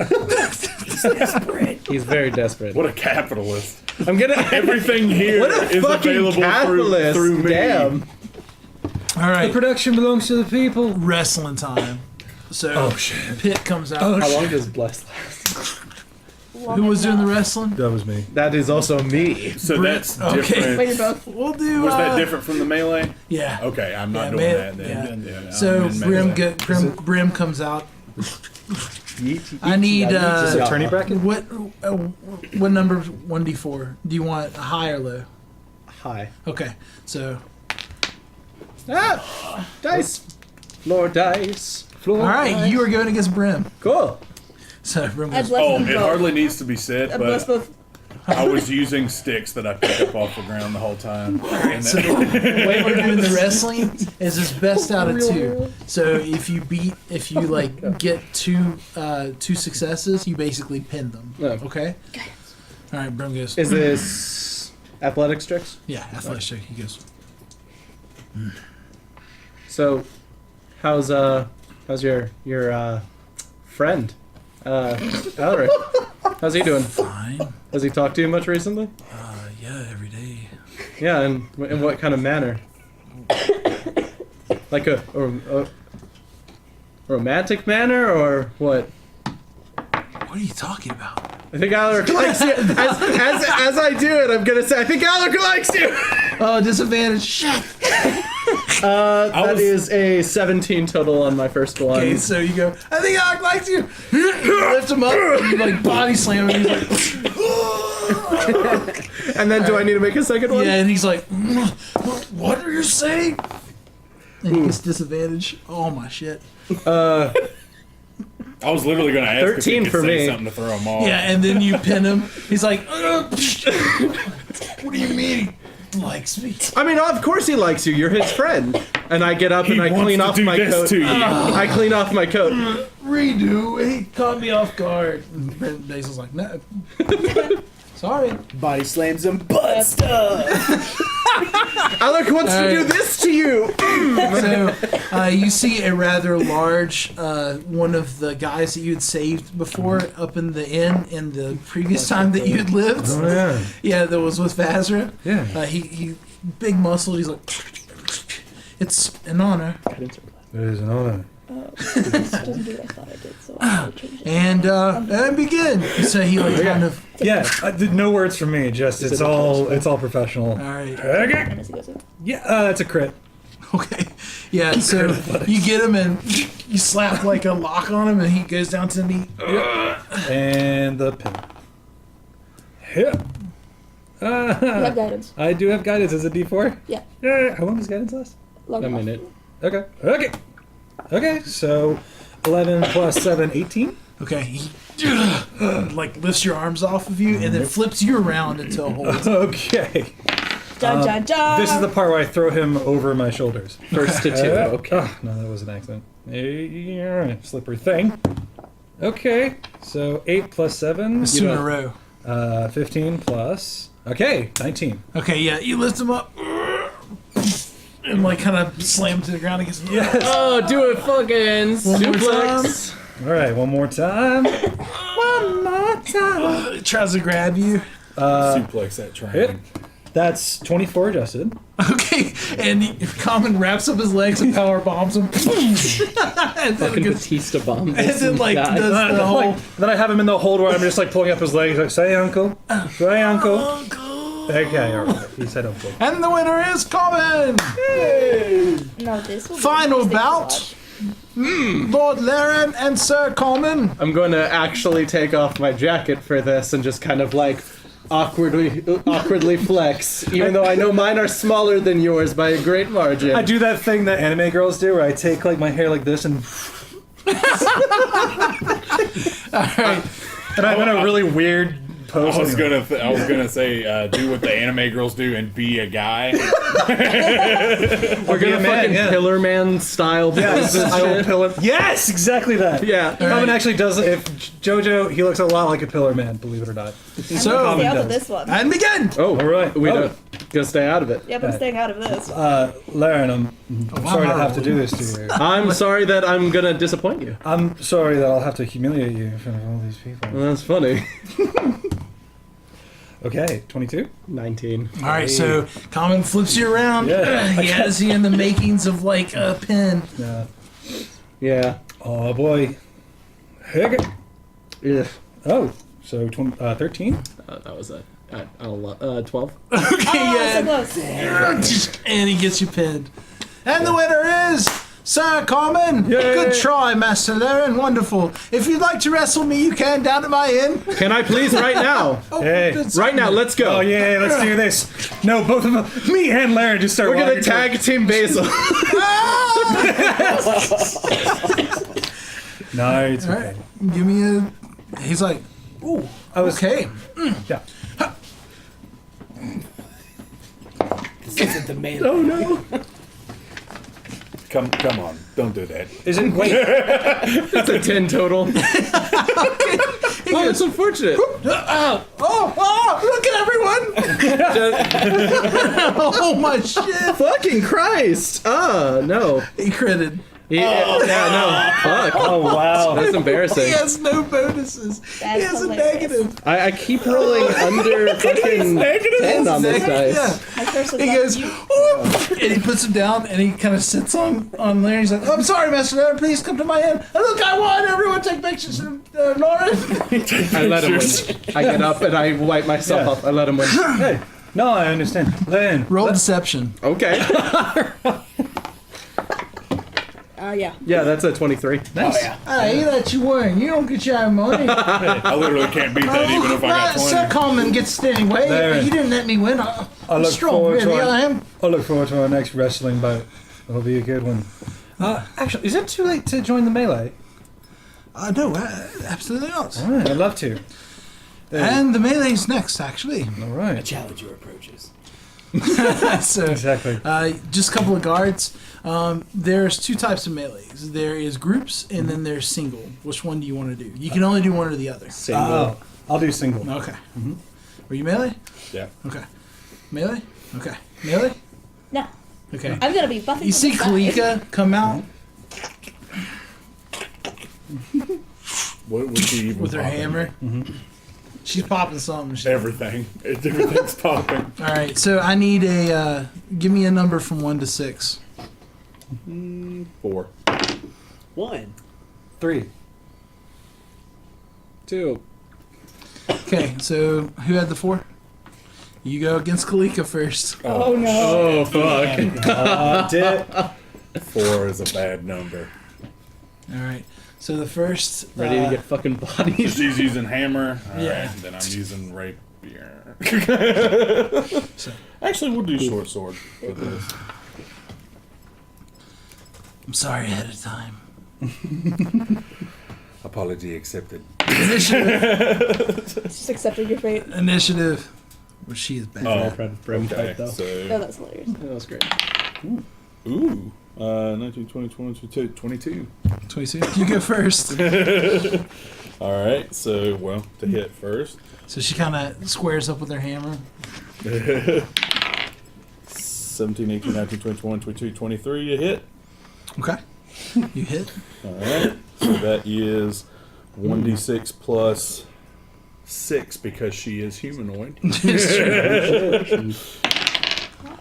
He's very desperate. what a capitalist. I'm gonna. Everything here What a is fucking available capitalist! through me. Damn. All right, Production belongs to the people. wrestling time. So Pitt comes out. How long does bless last? Who was doing the wrestling? That was me. That is also me. So that's Okay. different. Wait, you're both. We'll do. Was that different from the melee? Yeah. Okay, I'm not Yeah, doing man- that then. yeah. Yeah, So I'm in melee. Brim comes out. I need Attorney bracket? what number 1d4? Do you want high or low? Hi. Okay, so Dice. Floor dice. all right, you are going against Brim. Cool. So Brim I goes, bless Oh, them it both. hardly needs to be said, I bless but both. I was using sticks that I picked up off the ground the whole time. And so the way we're doing the wrestling is it's best out of 2. So if you like get two successes, you basically pin them. No. Okay. All right, Brim goes. Is this athletics tricks? Yeah, athletics check. He goes. So, how's your friend, Alaric? How's he doing? Fine. Has he talked to you much recently? Yeah, every day. Yeah, and in what kind of manner? Like a romantic manner, or what? What are you talking about? I think Alaric likes you. As I do it, I'm gonna say, I think Alaric likes you. Oh, disadvantage. Shit. That is a 17 total on my first one. Okay, so you go. I think Alec likes you. You lift him up. And you like body slam him. He's like, And then do I need to make a second one? yeah, and he's like, what are you saying? And he gets disadvantage. Oh my shit. I was literally going to ask if he 13 could for say me. something to throw him off. Yeah, and then you pin him. He's like, what do you mean he likes me? I mean, of course he likes you. You're his friend. And I get up He and I wants clean to off do my this coat. to you. I clean off my coat. redo. He caught me off guard. And Basil's like, no. Sorry. Body slams him, butt stuff. Alec wants to do Alright. this to you. So, you see a rather large one of the guys that you had saved before up in the inn in the previous time that you had lived. Oh yeah. Yeah, that was with Vazra. Yeah. He big muscled. He's like, it's an honor. It is an honor. This doesn't do what I thought I did, so I'll change it. And begin. So he like kind of. Yeah. No words from me. Just it's all professional. All right. Okay. And as he goes in. Yeah. That's a crit. Okay. Yeah. So you get him and you slap like a lock on him, and he goes down to the knee. And the pin. Yeah. You have guidance. I do have guidance. Is it D4? Yeah. How long does guidance last? Long A enough. minute. Okay. So 11 plus 7, 18. Okay. He like lifts your arms off of you and then flips you around into a hold. Okay. Dun, dun, dun. This is the part where I throw him over my shoulders. First to 2. Okay. Oh, no, that was an accident. Slippery thing. Okay. So 8 plus 7. It's 2 in a row. 15 plus. Okay, 19. Okay. Yeah. You lift him up. And like kind of slam him to the ground against. Yes. Oh, do it fucking One more suplex. All right, one more time. It tries to grab you. Suplex that train. Hit. That's 24 adjusted. Okay, and Common wraps up his legs and power bombs him. and then, Fucking gets, Batista bomb. and then like does the whole Then I have him in the hold where I'm just like pulling up his legs, like, say uncle. Say uncle. Okay, all right. He said uncle. and the winner is Common. No, this will be Final interesting to bout. watch. Lord Laren and Sir Common. I'm going to actually take off my jacket for this and just kind of like awkwardly flex, even though I know mine are smaller than yours by a great margin. I do that thing that anime girls do where I take like my hair like this and Alright. and I'm in a really weird pose. I was gonna say do what the anime girls do and be a guy. We're be gonna a man, fucking yeah. Pillar Man style. Yes, pose and I will shit. pillar. Yes, exactly that. Yeah. Common actually does. If JoJo, he looks a lot like a pillar man. Believe it or not. I'm So- gonna stay out does. of this one. And begin. Oh, All right. We don't gonna stay out of it. Yep, I'm staying out of this. Laren, I'm sorry to have to do this to you. I'm sorry that I'm gonna disappoint you. I'm sorry that I'll have to humiliate you in front of all these people. Well, that's funny. Okay, 22. 19. Alright, so Common flips you around. Yeah. He has you in the makings of like a pin. Yeah. Yeah. Oh boy. Heck it. Yeah. Oh, so 13. That was a 12. Okay, yeah. Oh, so close. And he gets you pinned. And the winner is Sir Common. Yay. Good try, Master Laren. Wonderful. If you'd like to wrestle me, you can down at my inn. Can I please right now? Oh, Hey. that's- Right now, let's go. Oh yeah, let's do this. No, both of them. Me and Laren just start. We're gonna walking tag team Basil. No, it's All okay. right, give me a. He's like, ooh, I was okay. Yeah. This isn't the man. Oh no. Come on, don't do that. Is it? Wait. That's a 10 total. Oh, it's unfortunate. Look at everyone! Oh my shit! Fucking Christ. No. He critted. Yeah, no. Fuck. Oh wow. That's He embarrassing. has no bonuses. That's he has a hilarious. negative. I keep rolling under fucking 10 on this dice. Yeah. My curse was He not goes, you. "Whoop," and he puts him down, and he kind of sits on Larry. He's like, "I'm sorry, Master Larry. Please come to my inn. And look, I won. Everyone take pictures of Lauren." I let him win. I get up and I wipe myself Yeah. up. I let him win. Hey. No, I understand. Laren. Roll deception. Okay. Yeah. Yeah, that's a 23. Nice. Hey, that you win. You don't get your money. I literally can't beat that even if I got Sir 20. Common gets it anyway. There. You didn't let me win. I I'm look strong, forward to really. it. I am. I look forward to our next wrestling bout. It'll be a good one. Actually, is it too late to join the melee? No, absolutely not. All right, I'd love to. And the melee's next, actually. All right. Challenge your approaches. So, Exactly. just a couple of guards. There's two types of melees. There is groups, and then there's single. Which one do you want to do? You can only do one or the other. Oh, I'll do single. Okay. Were you melee? Yeah. Okay. Melee? Okay. Melee? No. Okay. I'm gonna be buffing. You see from the side. Kalika come out What would she even with her popping? hammer. She's popping something. Everything. Everything's popping. All right, so I need a. Give me a number from 1 to 6. 4. 1. 3. 2. Okay, so who had the 4? You go against Kalika first. Oh no. Oh, fuck. Dip. 4 is a bad number. All right, so the first. Ready to get fucking bodies. She's using hammer. All Yeah. right, then I'm using rapier. So- Actually, we'll do short sword for this. I'm sorry ahead of time. Apology accepted. Initiative. Just accepted your fate. Initiative. Well, she is bad. Oh, Brim okay. fight, though. Oh, So, that's hilarious. That was great. ooh, 19, 20, 22, 22. 22. You go first. All right, so, well, to hit first. So she kind of squares up with her hammer. 17, 18, 19, 20, 21, 22, 23 to hit. Okay. You hit. All right, so that is 1d6 plus 6 because she is humanoid.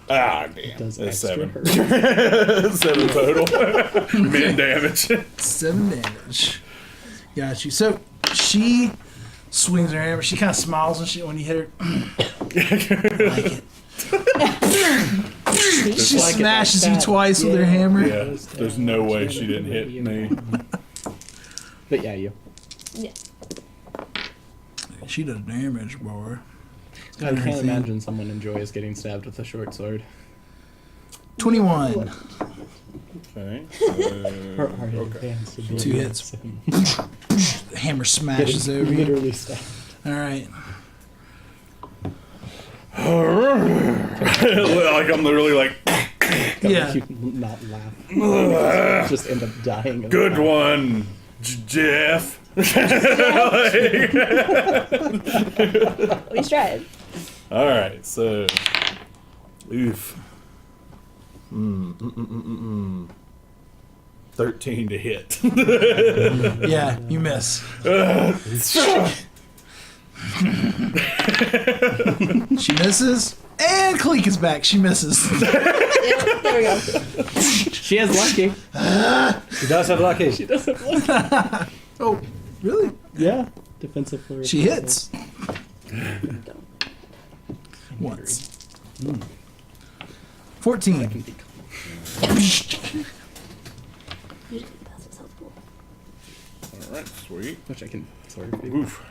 Ah, damn. Does That's extra 7. hurt. 7 total. Min damage. 7 damage. Got you. So she swings her hammer. She kind of smiles and shit when you hit her. Like it. She like it smashes like you that. twice with her hammer. Yeah, there's no way she didn't hit me. But yeah, you. Yeah. She does damage, boy. I can't imagine someone enjoys getting stabbed with a short sword. 21. Okay. Her hard Okay. hands to 2 hits. The hammer smashes over you. Literally stabbed. All right. Like I'm literally like, Yeah. You not laugh. Just end up dying. of good that. one, Jeff. We tried. All right, so, oof. 13 to hit. Yeah, you miss. She misses. And Cleek is back. She misses. Yeah, there we go. She has lucky. She does have lucky. She doesn't lucky. Oh, really? Yeah. Defensive for She hits. Once. 14. Usually that's what's helpful. All right, sweet. Which I can sort of do. Oof.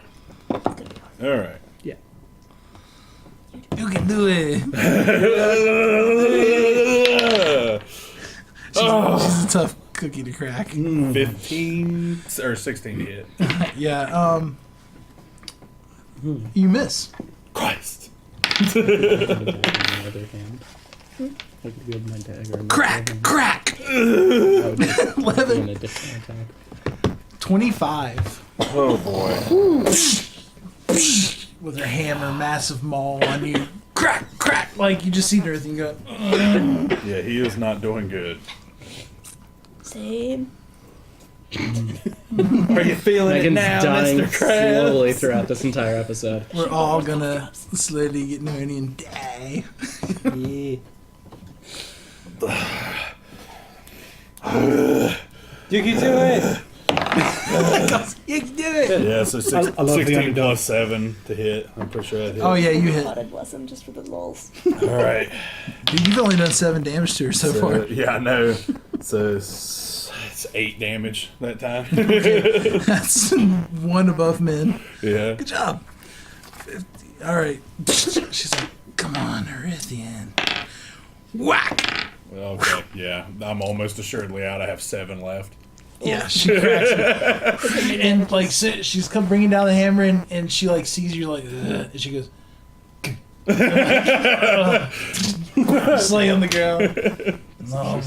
All right. Yeah. You can do it. She's a tough cookie to crack. 15 or 16 to hit. Yeah, you miss. Christ. On the other hand, I could wield my dagger. in my Crack, hand. crack. I would just do 11. an additional attack. 25. Oh boy. With her hammer, massive maul on you. Crack, crack. Like you just see her and go. Yeah, he is not doing good. Same. Are you feeling Megan's dying Mr. Krabs? slowly throughout this entire episode. We're all gonna slowly get nerdy and die. You can do it. You can do it. Yeah, so I love the 16 underdog. plus 7 to hit. I'm pretty sure that hit. Oh yeah, you hit. Thought I'd bless him just for the lulz. All right. Dude, you've only done 7 damage to her so far. Yeah, I know. So it's 8 damage that time. That's 1 above men. Yeah. Good job. 50. All right. She's like, come on, Erithian. Whack. Okay. Yeah, I'm almost assuredly out. I have 7 left. Yeah, she cracks her. And like she's come bringing down the hammer and she like sees you like, ugh, and she goes, Just lay on the ground. Oh,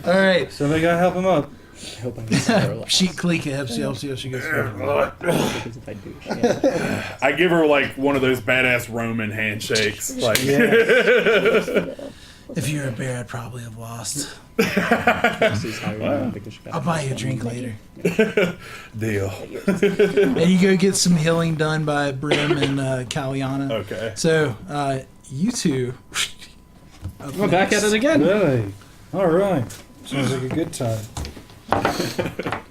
all right. Somebody gotta help him up. I hope I can her life. She Kalika helps you. She goes. Because if I do, yeah. I give her like one of those badass Roman handshakes. Like, If you're a bear, I'd probably have lost. This is how you know, because you got I'll buy you a drink later. deal. And you go get some healing done by Brim and Kaliana. Okay. So, you two. We're back at it again. Really? All right. Sounds like a good time.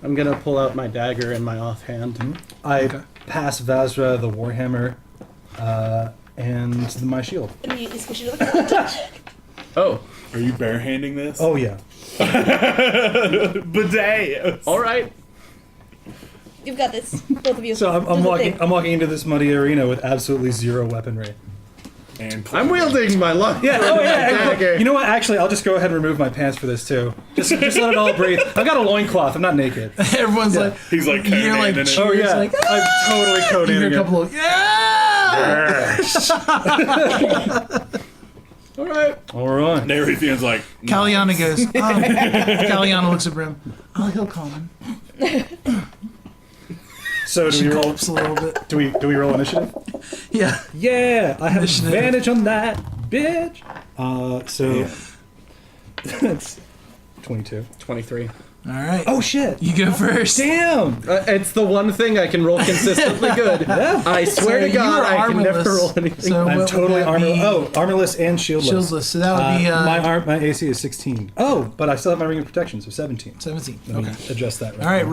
I'm gonna pull out my dagger in my offhand. I pass Vazra the Warhammer and my shield. And you squish it up. Oh, Are you barehanding this? Oh, yeah. Bidet. all right. You've got this, both of you. So Do the thing. I'm walking into this muddy arena with absolutely zero weaponry. And I'm wielding my luck. Yeah, oh yeah. Dagger. You know what? Actually, I'll just go ahead and remove my pants for this too. Just let it all breathe. I've got a loincloth. I'm not naked. Everyone's like, He's like you're like, Conan-ing it. Oh cheers, yeah, like, I'm totally you hear codenating a couple of All right. All right. And Arethian's like, Kaliana goes. Kaliana looks at Brim. Oh, he'll call him. So She do we roll? gulps a little bit. Do we roll initiative? Yeah. Yeah, I have Initiative. advantage on that, bitch. So that's 22. 23. All right. Oh shit! You go first. Damn. It's the one thing I can roll consistently good. I swear So to God, you are I can never armorless. roll anything. So I'm what totally would that be? armorless and shieldless. Shieldless. So that would be my AC is 16. Oh, but I still have my ring of protection, so 17. 17. Let me Okay. adjust that. Right All right. now.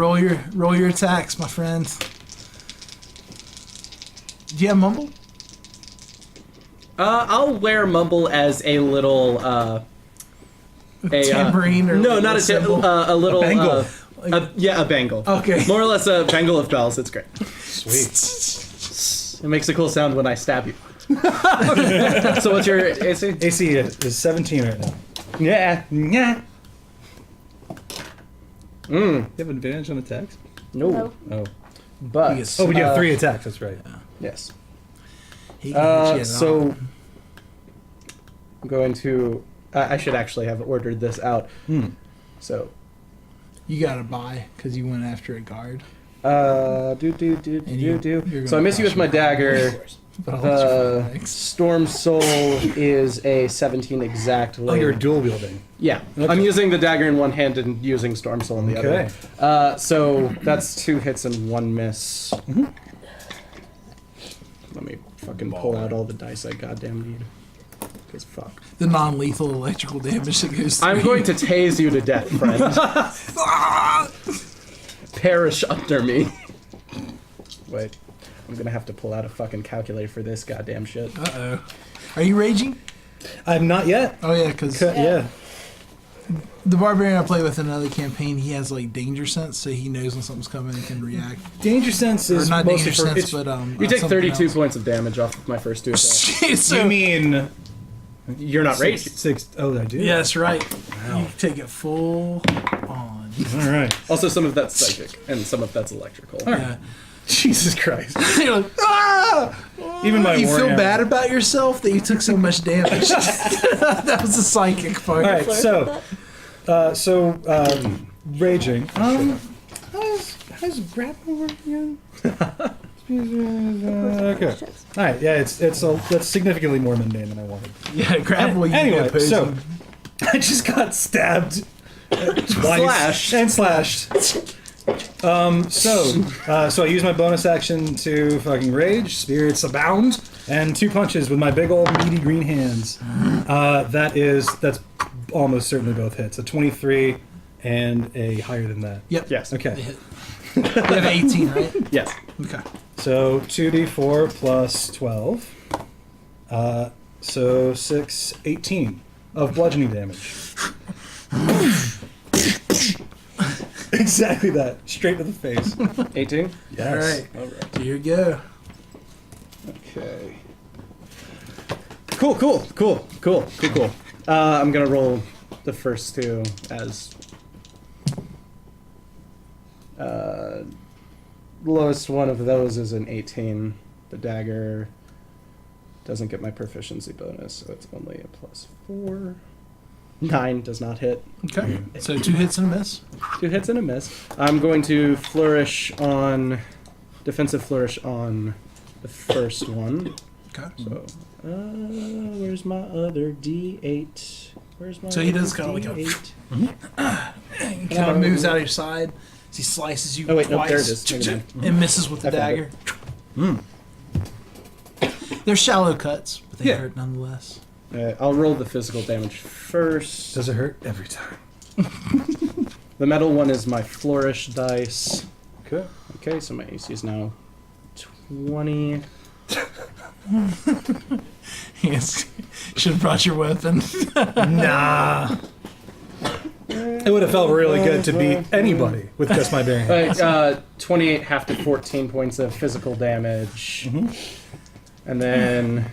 Roll your attacks, my friend. Do you have mumble? I'll wear Mumble as a little, Tambourine or no, like not a cymbal? a little, A bangle. yeah, a bangle. Okay. More or less a bangle of bells. It's great. Sweet. It makes a cool sound when I stab you. So what's your AC? AC is 17 right now. Yeah. Yeah. Mm. You have advantage on attacks? No. Oh. But He gets- Oh, but you have 3 attacks. That's right. yes. He can hit you So at I'm going to. I should actually have ordered this out. So you got to buy because you went after a guard. do. So I miss you with my dagger. But I'll let you The find next. Storm Soul is a 17 exactly. Oh, you're dual wielding. Yeah, Okay. I'm using the dagger in one hand and using Storm Soul in the Okay. other. So that's 2 hits and 1 miss. Let me fucking pull out all the dice I goddamn need. Cause fuck. The non-lethal electrical damage that goes. I'm going to tase you to death, friend. Perish under me. Wait, I'm gonna have to pull out a fucking calculator for this goddamn shit. Uh-oh. Are you raging? I'm not yet. Oh yeah, because Yeah. the barbarian I play with in another campaign, he has like danger sense, so he knows when something's coming and can react. Danger sense Or is not mostly danger for. sense, It's, but You take something 32 else. points of damage off of my first 2 attacks. So, you mean You're not raged. six? Oh, I do. yeah, that's right. You take it full on. All right. Also, some of that's psychic, and some of that's electrical. Yeah. Jesus Christ. You're like, ah! Even my You feel Warhammer- bad about yourself that you took so much damage. That was the psychic part. All right. Flirt So, raging. How's grapple work again? Okay. All right. Yeah, that's significantly more mundane than I wanted. Yeah, grapple. You Anyway, oppose so him. I just got stabbed twice Slashed. and slashed. So I use my bonus action to fucking rage, spirits abound, and 2 punches with my big old meaty green hands. That's almost certainly both hits. A 23 and a higher than that. Yep. Yes. Okay. You have 18, right? Yes. Okay. So 2d4 plus 12. So 6, 18 of bludgeoning damage. Exactly that. Straight to the face. 18. Yes. All right. All right. Here you go. Okay. Cool. I'm gonna roll the first 2 as lowest one of those is an 18. The dagger Doesn't get my proficiency bonus, so it's only a +4. 9 does not hit. Okay. So 2 hits and a miss. 2 hits and a miss. I'm going to defensive flourish on the first one. Okay. So, where's my other D8? Where's my So he other does kind of like D8? kind of moves out of your side as he slices you Oh, wait, no, twice there it is. Never mind. and misses with the I found dagger. They're shallow cuts, but they hurt nonetheless. I'll roll the physical damage first. Does it hurt? Every time. The metal one is my flourish dice. Okay. Okay, so my AC is now 20. Yes. Should have brought your weapon. Nah. It would have felt really good to beat anybody with just my bare hands. 28 half to 14 points of physical damage. And then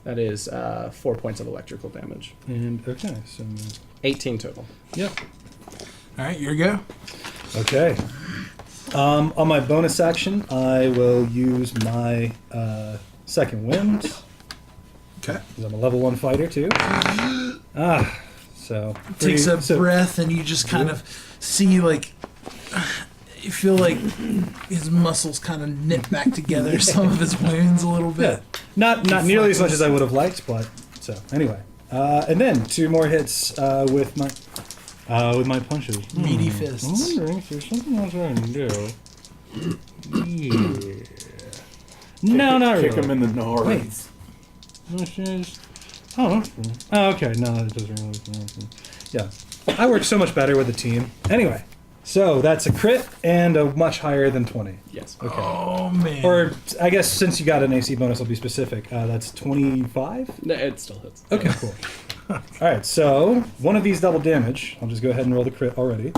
that is 4 points of electrical damage. And okay, so 18 total. yep. All right, your go. Okay. On my bonus action, I will use my second wind. Okay. 'Cause I'm a level 1 fighter too. So Takes a so- breath, and you just kind of see, like, you feel like his muscles kind of knit back together, some of his wounds a little Yeah, bit. not nearly as much as I would have liked, but so anyway. And then 2 more hits with my punches. Meaty fists. I'm wondering if there's something else I can do. Yeah. No, not really. Kick him in the nose. Wait. Which is... Oh, okay. No, it doesn't really... Yeah. I work so much better with a team. Anyway, so that's a crit and a much higher than 20. Yes. Okay. Oh, man. Or, I guess since you got an AC bonus, I'll be specific. That's 25? No, it still hits. Okay, cool. Alright, so one of these double damage. I'll just go ahead and roll the crit already.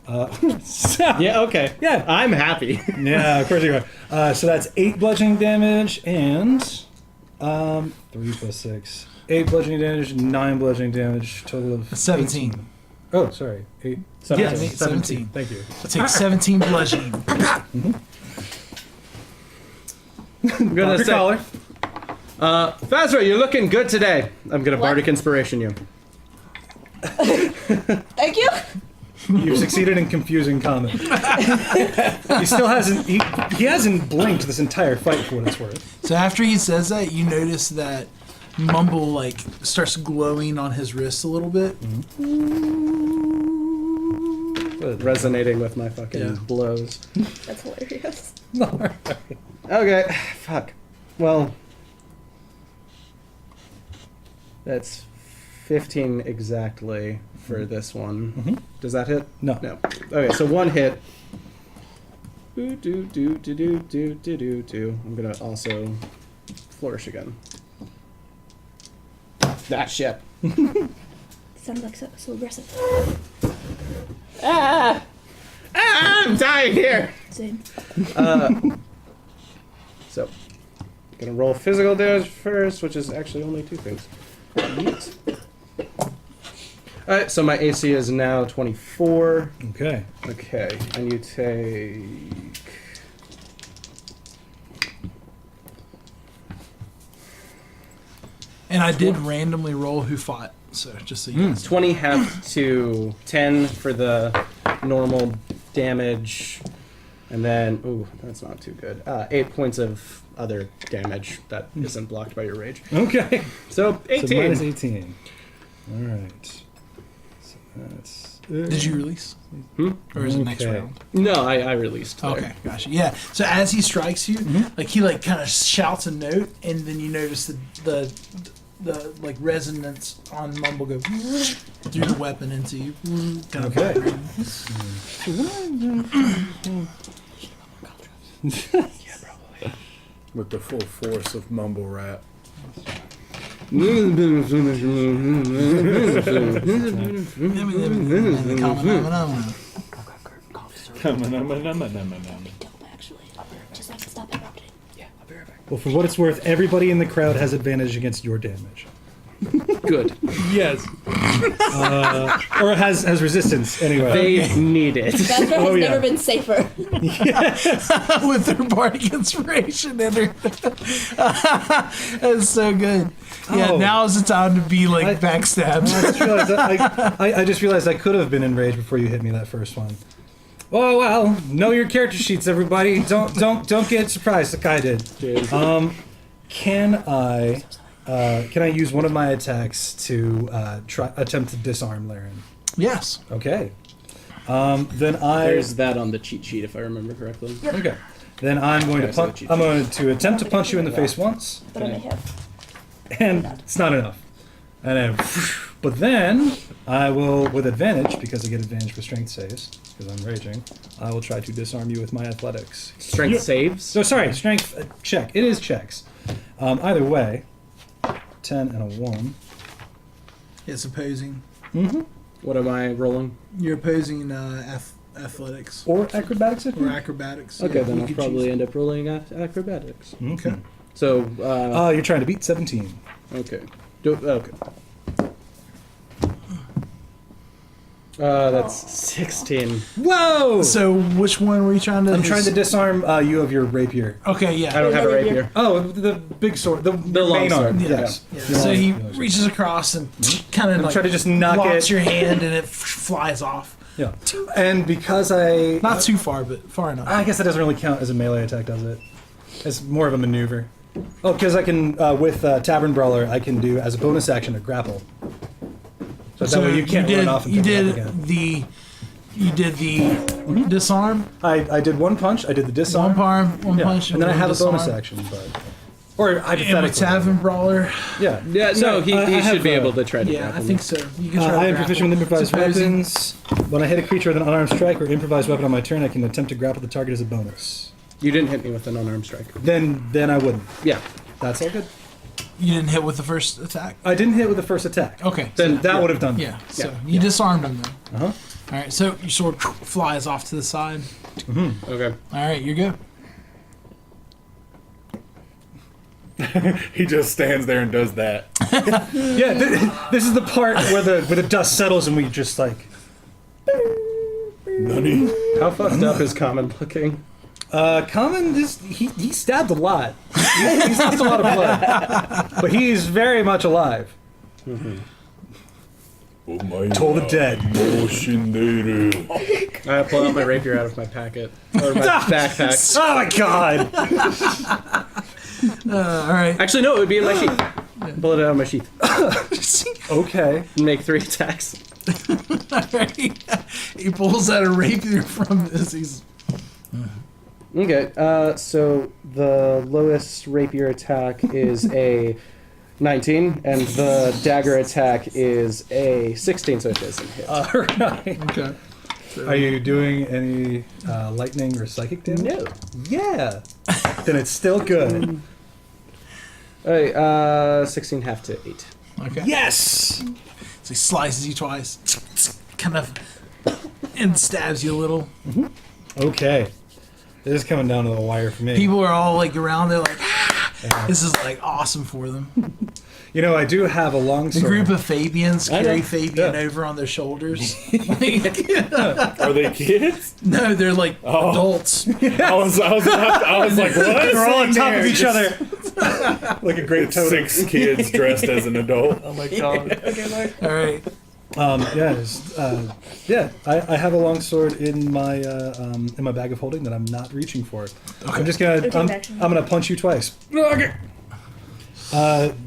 Yeah, okay. Yeah. I'm happy. Yeah, of course you are. So that's 8 bludgeoning damage and 3 plus 6. 8 bludgeoning damage, 9 bludgeoning damage, total of 17. 18. Oh, sorry. 8. Yeah, 17. 17. Thank you. Take 17 bludgeoning. I'm gonna Your say, collar. Fazra, you're looking good today. I'm gonna What? bardic inspiration you. Thank you. You've succeeded in confusing comment. He still hasn't. He hasn't blinked this entire fight for what it's worth. So after he says that, you notice that Mumble, like, starts glowing on his wrist a little bit. Resonating with my fucking Yeah. blows. That's hilarious. Okay, fuck. Well, that's 15 exactly for this one. Does that hit? No. No. Okay, so 1 hit. Do. I'm gonna also flourish again. That shit. Sounds like so aggressive. I'm dying here. Same. So, gonna roll physical damage first, which is actually only 2 things. Yeet. Alright, so my AC is now 24. Okay. Okay, and you take... And I did randomly roll who fought, so just so you guys 20 half to 10 for the normal damage, and then, ooh, that's not too good. 8 points of other damage that isn't blocked by your rage. Okay. So, 18. So minus 18. All right. So that's. Did you release? Hmm? Or is it next Okay. round? No, I released there. Okay, gotcha. Yeah. So as he strikes you, like he like kind of shouts a note, and then you notice the like resonance on Mumble go through the weapon into you. Kind of Okay. With the full force of mumble rap. Actually, just like stop interrupting. Well, for what it's worth, everybody in the crowd has advantage against your damage. Good. Yes. Or has resistance anyway. They need it. Vasra has never been safer. With her bardic inspiration and her. That's so good. Yeah, Oh. now is the time to be like I backstabbed. I just realized I could have been enraged before you hit me that first one. Oh well, know your character sheets, everybody. Don't get surprised like I did. Can I use one of my attacks to attempt to disarm Laren? Yes. Okay. Then There's that on the cheat sheet, if I remember correctly. Okay. Then I'm going to Okay, so punch. cheat I'm going to attempt to punch you in the face once, But I may have. and it's not enough. And then, but then I will, with advantage, because I get advantage for strength saves, because I'm raging, I will try to disarm you with my athletics. Strength saves. So sorry, strength check. It is checks. Either way, 10 and a 1. It's opposing. Mm-hmm. What am I rolling? You're opposing athletics Or acrobatics. If or you- acrobatics. Okay, Yeah, then you I'll could probably choose. end up rolling acrobatics. Okay. So, You're trying to beat 17. okay. Okay. That's 16. Whoa! So which one were you trying to? I'm trying to disarm you of your rapier. Okay, I yeah. don't have a rapier. Oh, the big sword, the long main sword. arm. Yeah. Yes. Yeah. The So long- he the long sword. reaches across and kind of I'm like trying to just knock blocks it. your hand and it flies off. Yeah. And because I Not too far, but far enough. I guess that doesn't really count as a melee attack, does it? It's more of a maneuver. Oh, because I can with Tavern Brawler, I can do as a bonus action a grapple. So that way you can't run off and you pick it did up again. you did the disarm, I did one punch. I did the disarm. one Yeah. punch, and then I have a disarm. bonus action, but or And hypothetically. with Tavern Brawler, Yeah. Yeah, So, no, he I should have, be able to try to yeah, grapple I me. think so. You can try to I am grapple. proficient with improvised Supposing- weapons. When I hit a creature with an unarmed strike or improvised weapon on my turn, I can attempt to grapple the target as a bonus. You didn't hit me with an unarmed strike. Then I wouldn't. Yeah. That's all good. You didn't hit with the first attack. I didn't hit with the first attack. Okay. Then that would have done. Yeah. So Yeah. you disarmed him then. Uh huh. All right. So your sword flies off to the side. Okay. All right. You're good. He just stands there and does that. Yeah. This is the part where the dust settles and we just like. Nani? How fucked up is Common looking? Common, he stabbed a lot. He stabbed a lot of blood, but he's very much alive. Toll the dead. I pull out my rapier out of my packet. Or my backpack. Oh my god! All right. Actually, no, it would be in my sheath. Pull it out of my sheath. Okay. Make 3 attacks. He pulls out a rapier from this. He's Okay, so the lowest rapier attack is a 19, and the dagger attack is a 16, so it doesn't hit. Alright. okay. Are you doing any lightning or psychic damage? No. Yeah. Then it's still good. Alright, 16 half to 8. Okay. Yes! So he slices you twice, kind of, and stabs you a little. Okay. This is coming down to the wire for me. People are all like around there, like, Yeah. this is like awesome for them. You know, I do have a long The sword. group of Fabians I know. carry Fabian Yeah. over on their shoulders. Are they kids? No, they're like Oh. adults. I was like, what? They're all on top of each other. Like a great totem. 6 kids dressed as an adult. Oh my god. All right. Yeah, I have a long sword in my bag of holding that I'm not reaching for. I'm just gonna I'm gonna punch you twice.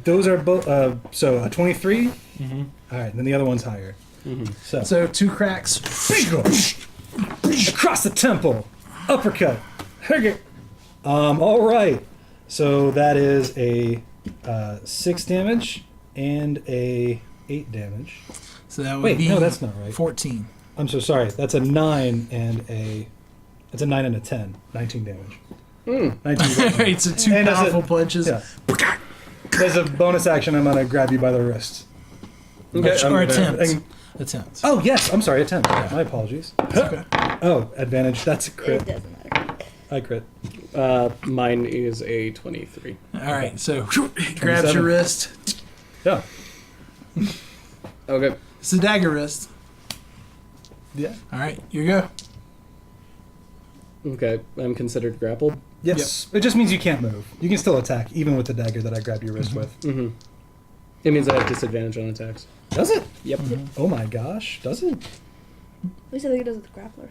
Those are both so a 23. All right, then the other one's higher. So 2 cracks. Across the temple, uppercut. All right. So that is a 6 damage and a 8 damage. So that would Wait, be no, that's not right. 14. I'm so sorry. That's a 9 and a 10. 19 damage. 19 All damage. right, so 2 And as a- powerful punches. Yeah. As a bonus action, I'm gonna grab you by the wrist. Okay, Or attempts. and- Attempts. Oh yes, I'm sorry. Attempt. My apologies. Okay. Oh, advantage. That's a It crit. doesn't matter. I crit. Mine is a 23. All right, so grabs your wrist. Yeah. Okay. It's a dagger wrist. Yeah. All right, you go. Okay, I'm considered grappled. Yes. It just means you can't move. You can still attack, even with the dagger that I grabbed your wrist with. Mm-hmm. It means I have disadvantage on attacks. Does it? Yep. Oh my gosh. Does it? At least I think it does with the grappler.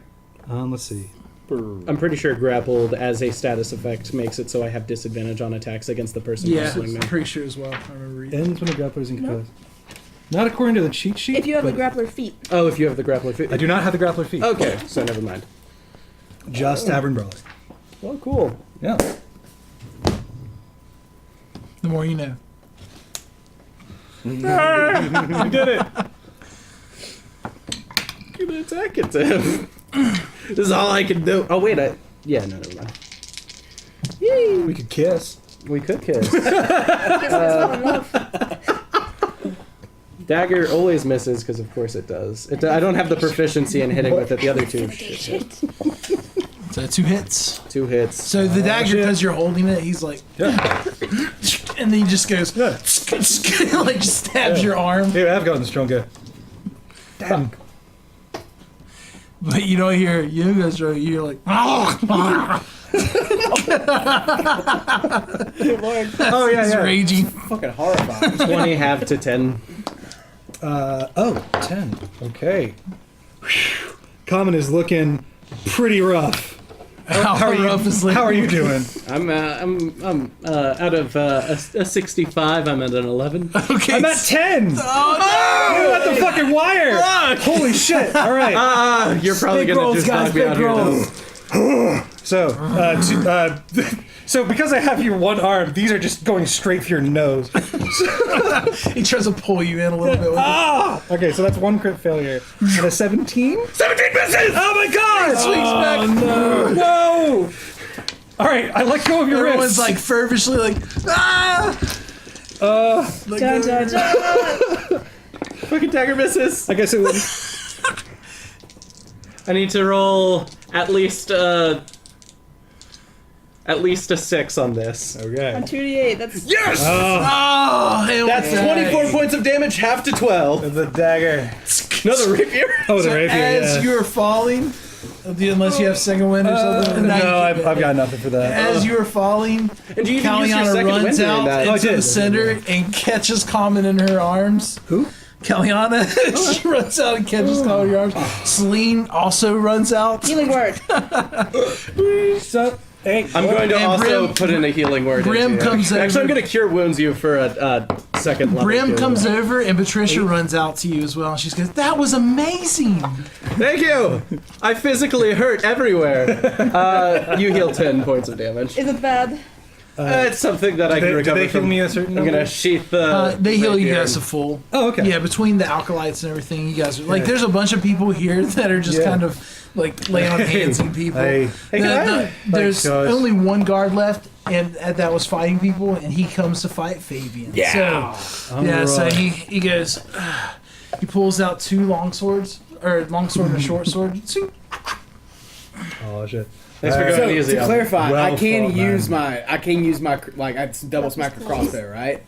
Let's see. I'm pretty sure grappled as a status effect makes it so I have disadvantage on attacks against the person Yeah, wrestling me. I'm pretty sure as well. I remember reading. Ends when the grappler is in No. capacity. Not according to the cheat sheet. If you have the but grappler feet. Oh, if you have the grappler feet. I do not have the grappler feet. Okay, so never mind. Just Tavern Brawler. Well, cool. Yeah. The more you know. You did it. Gonna attack it to him. This is all I can do. Oh wait, yeah, no, never mind. We could kiss. We could kiss. Guess that's fall in love. Dagger always misses because of course it does. I don't have the proficiency in hitting with it. The other two shit. So 2 hits. 2 hits. So the dagger, shit. because you're holding it, he's like, Yeah. and then he just goes, Yeah. like just stabs your arm. Hey, I've gotten stronger. Damn. But you don't hear, you guys are, you're like, oh yeah, he's yeah. raging. Fucking horrifying. 20 half to 10. 10. Okay. Whew. Common is looking pretty rough. How are you? rough is How are you doing? I'm out of a 65. I'm at an 11. Okay. I'm at 10. Oh You're at the fucking wire. Holy shit! All right. You're probably Big gonna rolls, just guys, knock me big out here. Though. rolls. So because I have your one arm, these are just going straight for your nose. no! He tries to pull you in a little bit with it. Okay, so that's 1 crit failure. And a 17? 17 misses! Oh my god! Swings back. No! Whoa! Alright, I let go of your Everyone's wrist. like fervently like, ah! Like, Dun, dun, dun. Fucking dagger misses. I guess it was. I need to roll at least a 6 on this. On Okay. 2d8, that's Yes! Oh, hell That's yeah. 24 points of damage, half to 12. The dagger. No, the rapier. Oh, the So rapier, as yeah. you're falling, unless you have second wind or something. No, I've got nothing for that. As you are falling, And do you even use your Kaliana second wind runs during out that? Oh, I into did. the center and catches Common in her arms. Who? Kaliana, she runs out and catches Common in her arms. Celine also runs out. healing word. So, hey, I'm going to And also Brim- put in a healing word. Brim into you. comes Actually, I'm over. going to cure wounds you for a second level. Brim cure. comes over and Patricia runs out to you as well. And she goes, "That was amazing." Thank you. I physically hurt everywhere. You heal 10 points of damage. Is it bad? It's something that I can do recover they heal from. me a certain I'm number? gonna sheath the. They heal you rapier guys a full. Oh, okay. Yeah, between the alkalites and everything, you guys are like. Yeah. There's a bunch of people here that are just Yeah. kind of like laying on hands on people. Hey. There's guys. only one guard left, and that was fighting people, and he comes to fight Fabian. Yeah. So, yeah. So he goes. He pulls out 2 long swords, or long sword and a short sword. So, Oh, shit. Thanks for Alright. going So easy. to on me. clarify, Well I can fought, use man. my like I double smack a crossbow, right?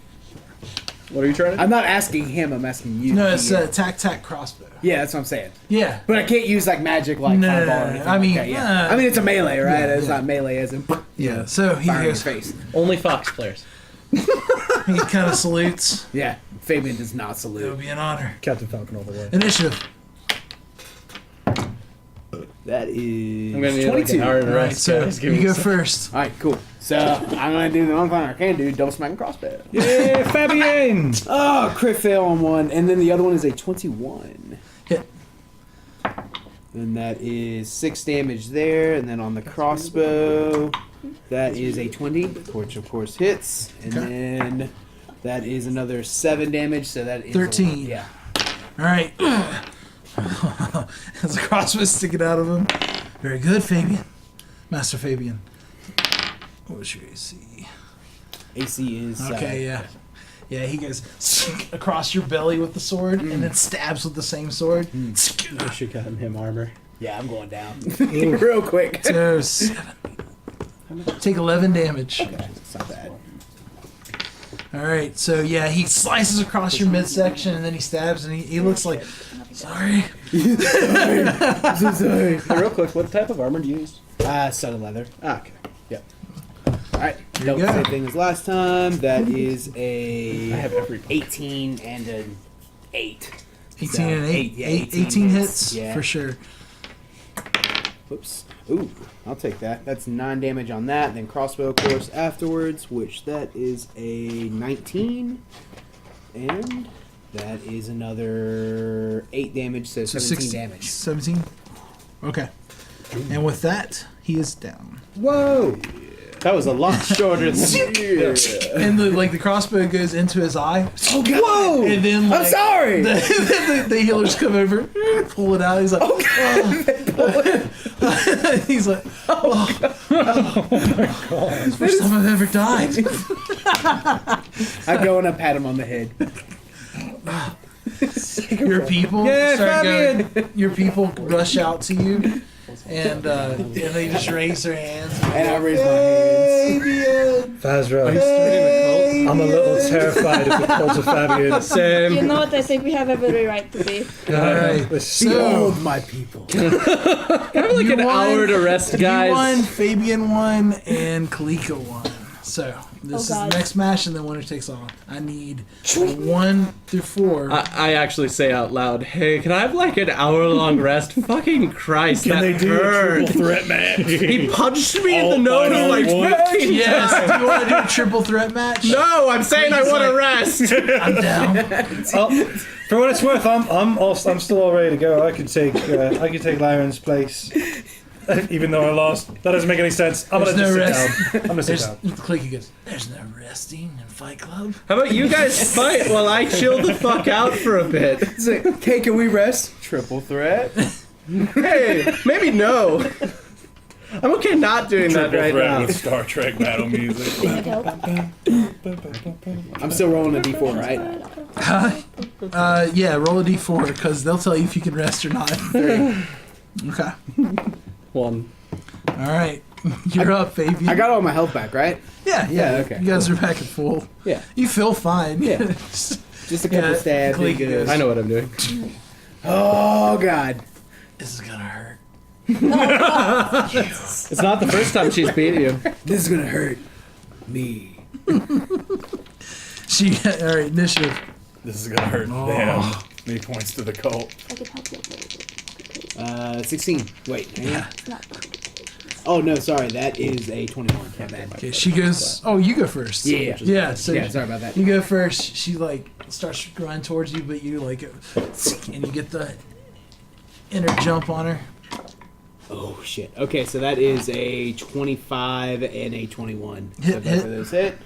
What are you trying to do? I'm not asking him. I'm asking you. no, it's Yeah. tac crossbow. Yeah, that's what I'm saying. Yeah. But I can't use like magic, like No, fireball no, or no, anything I mean, like that, yeah. I mean, it's a melee, right? yeah, It's yeah. not melee as in Yeah. So he fire in your goes. face. Only Fox players. He kind of salutes. Yeah, Fabian does not It would salute. be an honor. Captain Falcon all the way. Initiative. That is I'm gonna need like 22. an hour to All right, rest. so guys. Give you me go a sec. first. All right, cool. So I'm gonna do the only thing I can do: double smack and crossbow. Yeah, Fabienne! Oh, crit fail on one, and then the other one is a 21. Hit. And that is 6 damage there, and then on the crossbow, that is a 20, which of course hits, and Okay. then that is another 7 damage, so that is 13. Yeah. All right. As a crossbow sticking out of him. Very good, Fabian. Master Fabian. What was your AC? AC is Okay, yeah. Yeah, he goes across your belly with the sword and then stabs with the same sword. I should got him armor. Yeah, I'm going down real quick. So 7. Take 11 damage. Okay, it's not bad. All right, so yeah, he slices across your midsection and then he stabs and he looks like, sorry. Hey, real quick, what type of armor do you use? Studded leather. Okay. Yep. Alright, you don't go. same thing as last time. That is I a have every. 18 and an 8. 18 and 8. Yeah, 18 hits yeah. for sure. Whoops. Ooh, I'll take that. That's 9 damage on that. Then crossbow, of course, afterwards, which that is a 19. And that is another 8 damage, so 17 damage. 17? Okay. And with that, he is down. Whoa! That was a lot shorter than And the crossbow goes into his eye. Oh, God! Whoa! And then like, I'm sorry! The healers come over, pull it out. He's like, he's like, oh my god! It's the first time I've ever died. I go and I pat him on the head. Your people, Yeah, start Fabian! going, your people rush out to you, and they just raise their hands. And I raise my hands. Fabian! Fazra, Fabian. I'm a little terrified of the cult of Fabian. Same. You know what? I think we have every right to be. All right, Let's Behold my people. Kind of like You an won. hour to rest, guys. You won, Fabian won, and Kalika won. So this is the God. next match, and then winner takes all. I need 1 through 4. I actually say out loud, hey, can I have like an hour-long rest? Fucking Christ, Can that they do a hurt. triple threat match? He punched me in the All nose fight all like, at once? "Hey!" Yes. Do you want to do a triple threat match? No, I'm saying I He's want to like- rest. I'm down. Oh, for what it's worth, I'm still all ready to go. I could take Lyron's place, even though I lost. That doesn't make any sense. I'm There's gonna no just rest. sit down. I'm gonna sit There's down. Kalika goes. There's no resting in Fight Club. How about you guys fight while I chill the fuck out for a bit? It's like, okay, can we rest? Triple threat. Hey, maybe no. I'm okay not doing that Triple right threat now. with Star Trek battle music. Need help? I'm still rolling a d4, right? Yeah, roll a d4 because they'll tell you if you can rest or not. Okay. 1. All right. You're up, Fabian. I got all my health back, right? Yeah. Yeah, okay. You guys are back at full. Yeah. You feel fine. Yeah. Just a couple Yeah, stabs. Kalika and goes. I know what I'm doing. Oh, God. This is gonna hurt. It's not the first time she's beat you. This is gonna hurt me. All right, initiative. This is gonna hurt them. He points to the cult. I can help you. 16. Wait. hang on. Yeah. It's not. Oh, no, sorry. That is a 21. My bad. Okay, she goes. Oh, you go first. Yeah. Yeah. So Yeah, sorry about that. you go first. She like starts running towards you, but you like, and you get the inner jump on her. Oh, shit. Okay, so that is a 25 and a 21. So Hit, both hit. of those hit.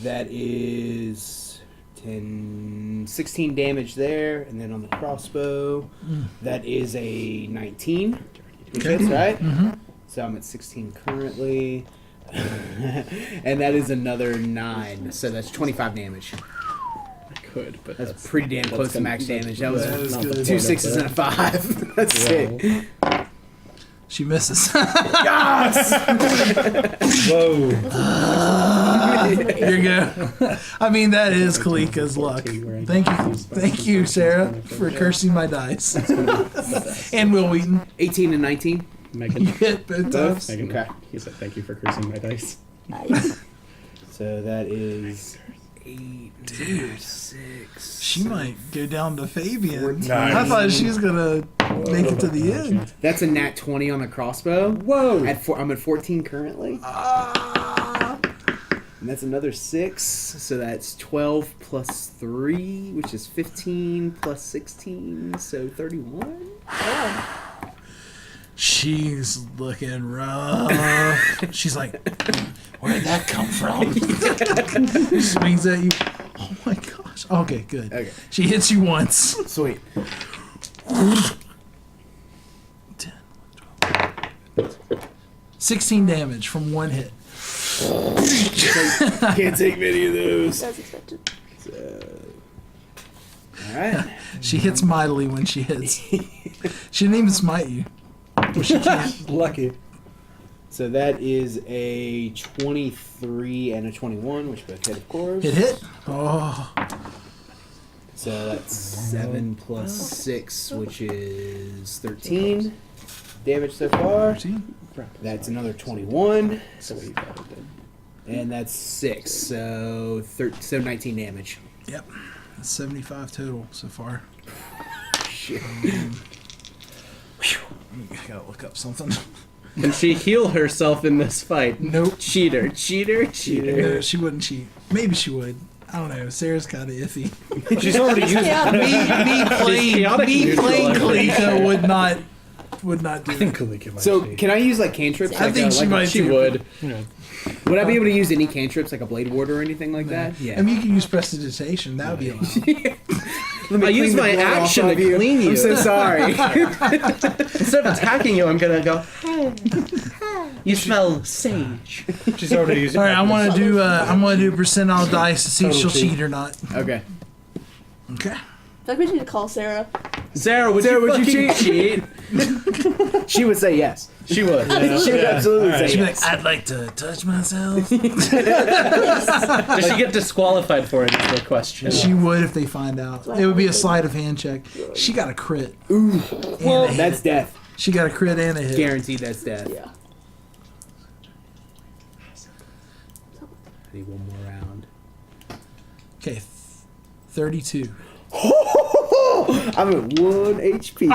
That is 16 damage there. And then on the crossbow, that is a 19. Which Okay. hits, right? So I'm at 16 currently. And that is another 9. So that's 25 damage. Could, but That's pretty damn close to max damage. That was That is not good. the 2 point of 6s and a 5. That's sick. She misses. Whoa. You're good. I mean, that is Kalika's luck. Thank you, Sarah, for cursing my dice. And Will Wheaton, 18 and 19. you Megan, hit both times. Megan, Okay. he said thank you for cursing my dice. Nice. So that is 8, Dude. 6. She might go down to Fabian. Nice. I thought she was gonna make it to the end. That's a nat 20 on the crossbow. Whoa. I'm at 14 currently. Ah. And that's another 6. So that's 12 plus 3, which is 15 plus 16. So 31. She's looking rough. She's like, where'd that come from? Swings at you. Oh my gosh. Okay, good. Okay. She hits you once. Sweet. 10, 12. 16 damage from one hit. Can't take many of those. That's expected. Alright. She hits mightily when she hits. She didn't even smite you. Well, she can't. Lucky. So that is a 23 and a 21, which both hit, of course. Hit. Oh. So that's 7 plus 6, which is 13 damage so far. 13. That's another 21. So what you got it did. And that's 6, so 19 damage. Yep. That's 75 total so far. Shit. I gotta look up something. Can she heal herself in this fight? Nope. Cheater. No, she wouldn't cheat. Maybe she would. I don't know. Sarah's kind of iffy. She's already used. Yeah. Me playing Kalika would not do I think it. Kalika might So be. can I use like cantrips? I Like think she might. She too. would. Would I be able to use any cantrips like a blade ward or anything like that? Yeah. I mean, you can use prestidigitation. That would be allowed. Let me I use clean the my blood off action to of you. clean you. I'm so sorry. Instead of attacking you, I'm gonna go. You smell sage. She's already used. All right, I'm gonna do percentile dice to see if she'll cheat or not. Okay. Okay. I feel like we need to call Sarah. Sarah, would you fucking cheat? She would say yes. She would. She would absolutely say She'd be yes. like, I'd like to touch myself. Does she get disqualified for it? Is the question. She would if they find out. It would be a sleight of hand check. She got a crit. Ooh. Well, that's death. She got a crit and a hit. Guaranteed that's death. Yeah. I need one more round. Okay, 32. I'm at 1 HP.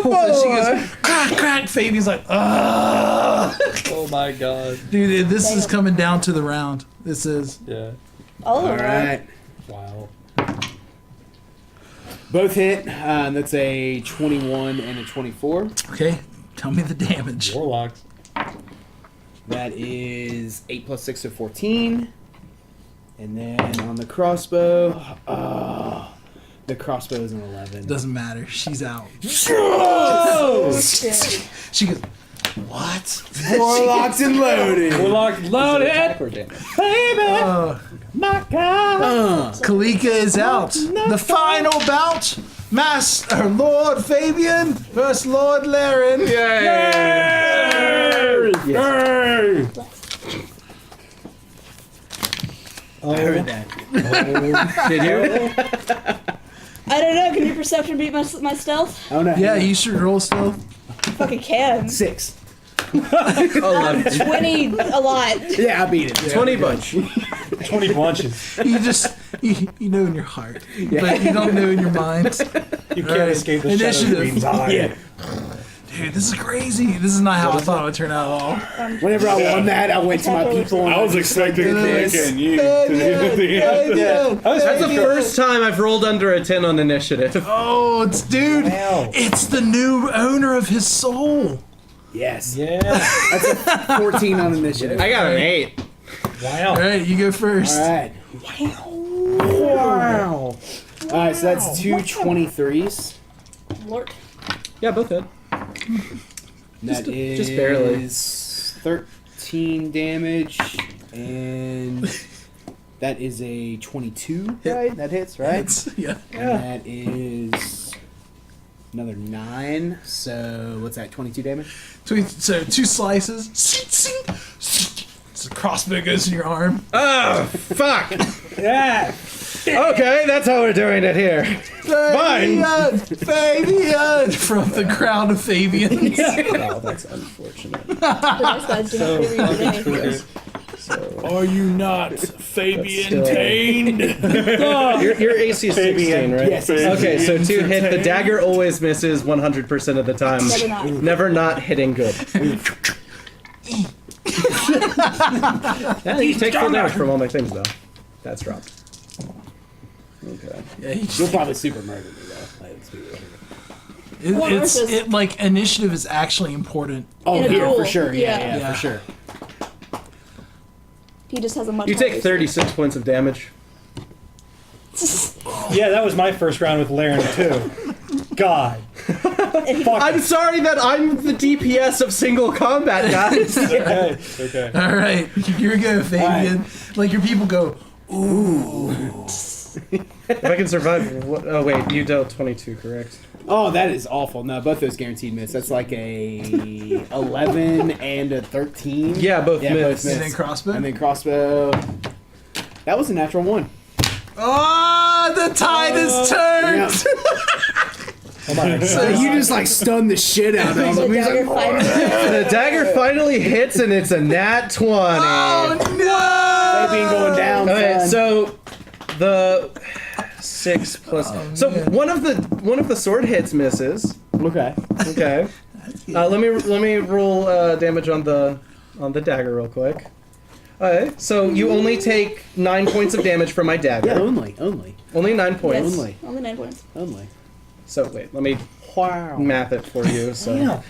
So she goes, crack. Fabian's like, ah. Oh my god. Dude, this is coming down to the round. This is. Yeah. All All right. right. Wow. Both hit. That's a 21 and a 24. Okay, tell me the damage. Warlocks. That is 8 plus 6, so 14. And then on the crossbow, the crossbow is an 11. Doesn't matter. She's out. Oh! She goes, what? Warlocks and loaded. Warlock loaded. Kalika is out. The final bout. Master Lord Fabian versus Lord Laren. I heard that. Did you? I don't know. Can your perception beat my stealth? Oh no. Yeah, you should roll still. Fucking can. 6. 20 a lot. Yeah, I beat it. 20 bunch. 20 bunches. You just, you know in your heart, but you don't know in your mind. You can't Alright, escape the shadow initiative. queen's eye. Yeah. Dude, this is crazy. This is not how I thought it would turn out at all. Whenever I won that, I went to my people. And I was expecting Nick and you to do the end. That's the first time I've rolled under a 10 on initiative. Oh, dude, Wow. it's the new owner of his soul. Yes. Yeah. That's a 14 on initiative. I got an 8. Wow. All right, you go first. All right. Wow. All right, so that's 2 23s. Lord. Yeah, both hit. That is just barely. 13 damage, and that is a 22. Right, that hits, right? Yeah. And that is another 9. So what's that? 22 damage. So 2 slices. So the crossbow goes in your arm. Oh, fuck. Yeah. Okay, that's how we're doing it here. Fabian! From the crown of Fabian. Oh, that's unfortunate. The nice guys do not favor you today. Are you not Fabian still- tamed? Your AC is 16, right? Yes. Okay, so 2 hit. The dagger always misses 100% of the time. Never not. Never not hitting good. Yeah, you take full damage from all my things, though. That's dropped. Okay. Yeah, You'll probably super murder me though. Let's be real. like initiative is actually important. Oh, In a here duel, for sure. Yeah, yeah. for sure. He just has a much You higher take 36 points of damage. Yeah, that was my first round with Laren too. God. I'm sorry that I'm the DPS of single combat, guys. Okay. Okay. All right, here we go, Fabian. Like your people go, ooh. If I can survive... Oh, wait. You dealt 22, correct? Oh, that is awful. No, both those guaranteed miss. That's like a 11 and a 13. Yeah, both Yeah, miss. both And then crossbow. And then crossbow. That was a natural 1. Oh, the tide is turned. So you just like stunned the shit out of him. The He's dagger like, finally. The dagger finally hits, and it's a nat 20. Oh no! Baby going down. Okay, son. so the 6 plus. So one of the sword hits misses. Okay. Okay. Let me roll damage on the dagger real quick. Okay, so you only take 9 points of damage from my dagger. Yeah, only. Only 9 points. Yes. Only. Only 9 points. Only. So wait, let me math it for you. So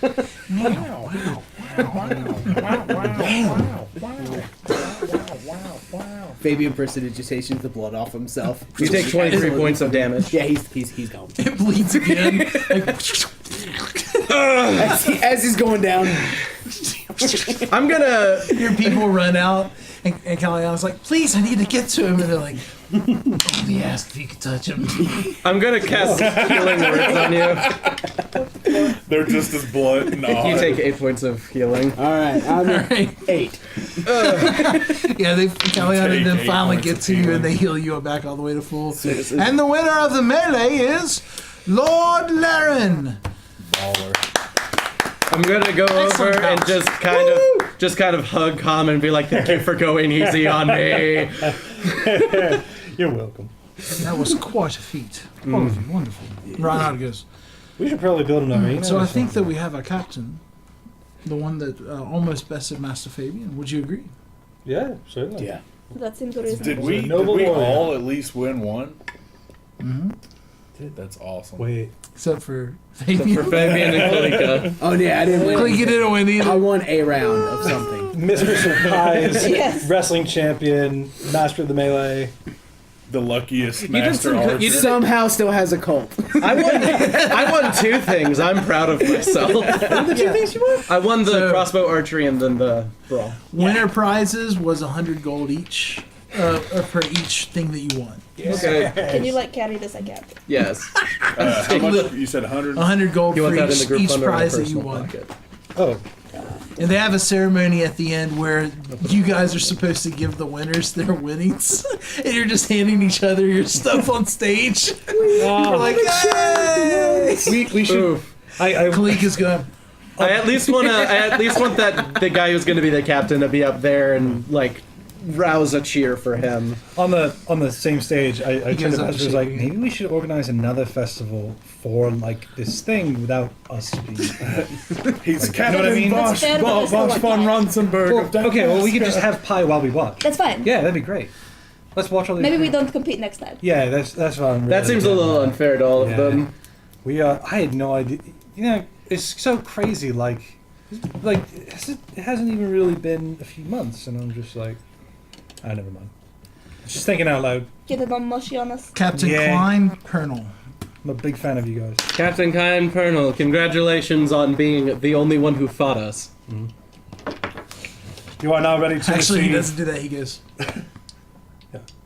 Fabian prestidigitation the blood off himself. you take 23 points of damage. Yeah, he's gone. It bleeds again. As he's going down. I'm gonna. Your people run out, and Caliana's like, "Please, I need to get to him." And they're like, "Only ask if you could touch him." I'm gonna cast healing words on you. They're just as blunt and odd. You take 8 points of healing. All right, I'm at Right. 8. Yeah, Caliana Take then 8 finally points get of to you, healing. and they heal you back all the way to full. And the winner of the melee is Lord Laren. Baller. I'm gonna go Excellent over and bout. just kind of hug Calm and be like, "Thank you for going easy on me." You're welcome. That was quite a feat. Wonderful, wonderful. Reinhard goes. We should probably build an arena. So or I think that something. we have a captain, the one that almost bested Master Fabian. Would you agree? Yeah, certainly. Yeah. That seems reasonable. Did we Noble warrior. all at least win one? Mm-hmm. That's awesome. Wait. Except for For Fabian. Fabian and Kalika. Oh yeah, I didn't win. Like you didn't win I either. won a round of something. Mr. Surprise, Yes. wrestling champion, master of the melee. The luckiest did master some good- archer. you did- Somehow still has a cult. I won 2 things. I'm proud of myself. The two things you won? I won the So- crossbow archery and then the brawl. Winner prizes was 100 gold each, for each thing that you won. Okay. Can you like carry this? I can't. Yes. How much? You said 100? 100 gold You for want that in the group each fund or in the prize that you personal won. pocket? Oh, And they have a ceremony at the end where you guys are supposed to give the winners their winnings, and you're just handing each other your stuff on stage. You're like, "Yay!" we should. Oof. I Kalika's going, I at least want that the guy who's going to be the captain to be up there and like rouse a cheer for him. on the same stage. I turned goes to up Pastor was like, shaking. maybe we should organize another festival for like this thing without us being. He's Like, you know what I mean? That's fair, but it's still like von pie. Ronsenberg. Well, okay, well we could just have pie while we watch. That's fine. Yeah, that'd be great. Let's watch all these. Maybe we things. don't compete next time. Yeah, that's what I'm. That really seems a getting little at. unfair to all of Yeah. them. We I had no idea. You know, it's so crazy. Like it hasn't even really been a few months, and I'm just like, never mind. Just thinking out loud. Get it on mushy on us. Captain Yeah. Klein Pernal. I'm a big fan of you guys. Captain Kyan Pernal, congratulations on being the only one who fought us. You are now ready to Actually, he receive. doesn't do that. He goes,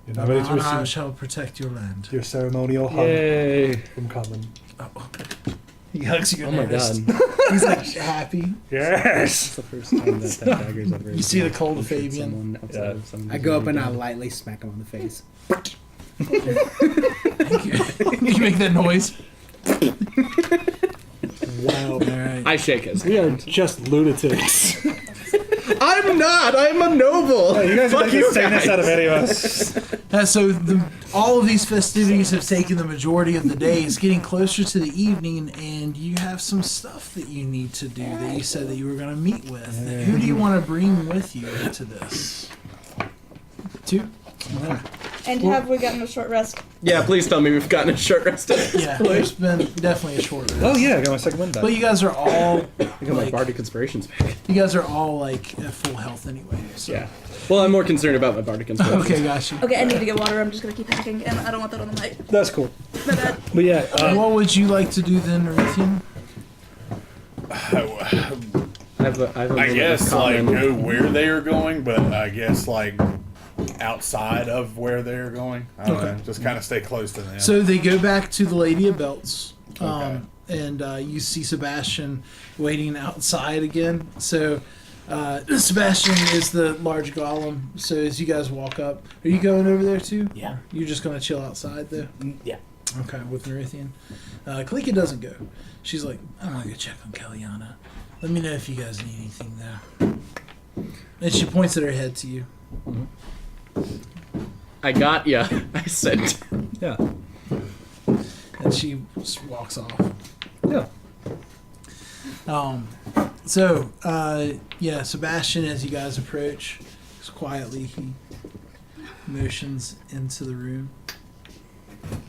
You're now ready to I receive shall protect your land. your ceremonial hug Yay! from Common. He hugs you Oh on my the wrist. god. He's like happy. Yes. That's the first time that dagger's ever. You see the cold of punctured Fabian? someone outside of someone's I go up and I body. lightly smack him on the face. You make that noise. Wow. All right. I shake his. We are just lunatics. I'm not. I'm a noble. You guys are Fuck the you sanest guys. out of any of us. So all of these festivities have taken the majority of the day. It's getting closer to the evening, and you have some stuff that you need to do that you said that you were going to meet with. Who do you want to bring with you to this? 2? Okay. And have we gotten a short rest? Yeah, please tell me we've gotten a short rest. Yeah, there's been definitely a short rest. Oh yeah, I got my second win back. But you guys are all I got my like, bardic inspirations back. you guys are all like at full health anyway. So. Yeah. Well, I'm more concerned about my bardic inspirations. Okay, gotcha. Okay, I need to get water. I'm just gonna keep hacking, and I don't want that on the mic. That's cool. My bad. But yeah, What would you like to do then, Arethian? I have a I little guess like common- know where they are going, but I guess like outside of where they're going. I don't know, just kind of stay close to them. So they go back to the Lady of Belts, Okay. and you see Sebastian waiting outside again. So Sebastian is the large golem. So as you guys walk up, are you going over there too? Yeah. You're just going to chill outside though? Yeah. Okay, with Nerithian. Kalika doesn't go. She's like, I'm going to go check on Kellyanna. Let me know if you guys need anything there. And she points at her head to you. I got ya. I said. Yeah. And she just walks off. Yeah. Yeah, Sebastian, as you guys approach, just quietly, he motions into the room.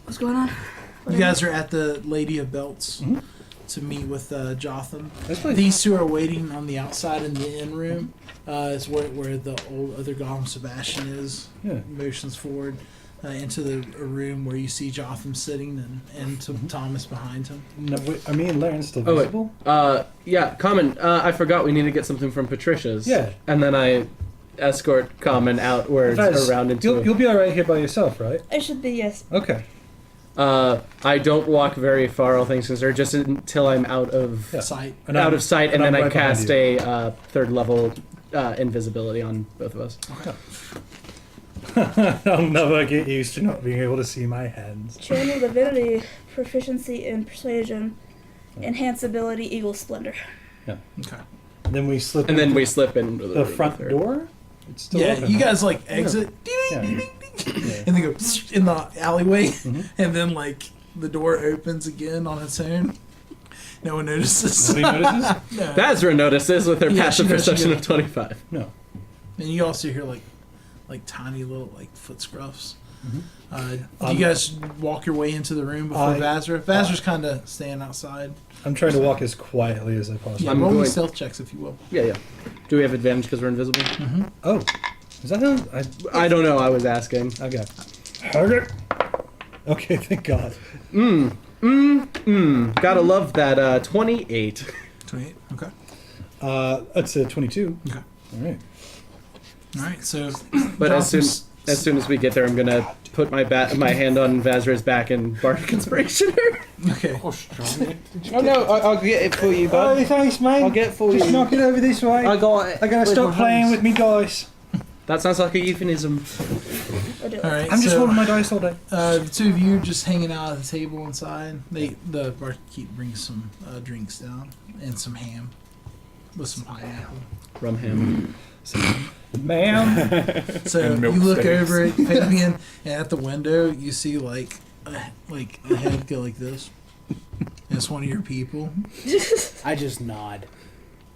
What's going on? You guys are at the Lady of Belts to meet with Jotham. That's fine. These two are waiting on the outside in the inn room. Is where the old other golem Sebastian is. Yeah. Motions forward into the a room where you see Jotham sitting and Thomas behind him. No, wait, are me and Laren still Oh, wait. visible? Yeah, Common, I forgot we need to get something from Patricia's. Yeah. And then I escort Common outwards Guys, around into... you'll be alright here by yourself, right? I should be, yes. Okay. I don't walk very far, all things considered, just until I'm out of Yeah. Sight. And out I'm- of sight, and I'm then I right behind cast you. a third level invisibility on both of us. I'll never get used to not being able to see my hands. Channel divinity, proficiency in persuasion, enhance ability, eagle splendor. Okay. Then we slip And then into we slip into the the room front with her. door? It's still Yeah, open, you huh? guys like exit, Yeah. ding, ding, ding, ding, Yeah. and they go in the alleyway, Mhm. and then like the door opens again on its own. No one notices. Nobody notices? No. Bazra notices with her Yeah, passive she does, she perception does. of 25. No. And you also hear like tiny little like foot scruffs. Do Um, you guys walk your way into the room before I- Vazra? Vazra's kind of staying outside. I'm trying to walk as quietly as I possibly Yeah, I'm roll me going- stealth checks if you will. Yeah. Do we have advantage because we're invisible? Oh. Is that how I don't know, I was asking. Okay. Okay. Okay, thank God. Gotta love that 28. 28. Okay. That's a 22. Okay. Alright. All right. So, But as Jotham's- soon as we get there, I'm gonna put my hand on Vazra's back and bardic inspiration her. okay. Oh no, I'll get it for you, bud. thanks, mate. I'll get it for Just you. knock it over this way. got it. I gotta stop playing with me dice. That sounds like a euphemism. I'll do it. All right. I'm just so, holding my dice all day. The two of you just hanging out at the table inside. The barkeep brings some drinks down and some ham with some pineapple. Rum ham. Ma'am. So And you milk look steaks. over at Fabian, and at the window you see like a head go like this. And it's one of your people. I just nod.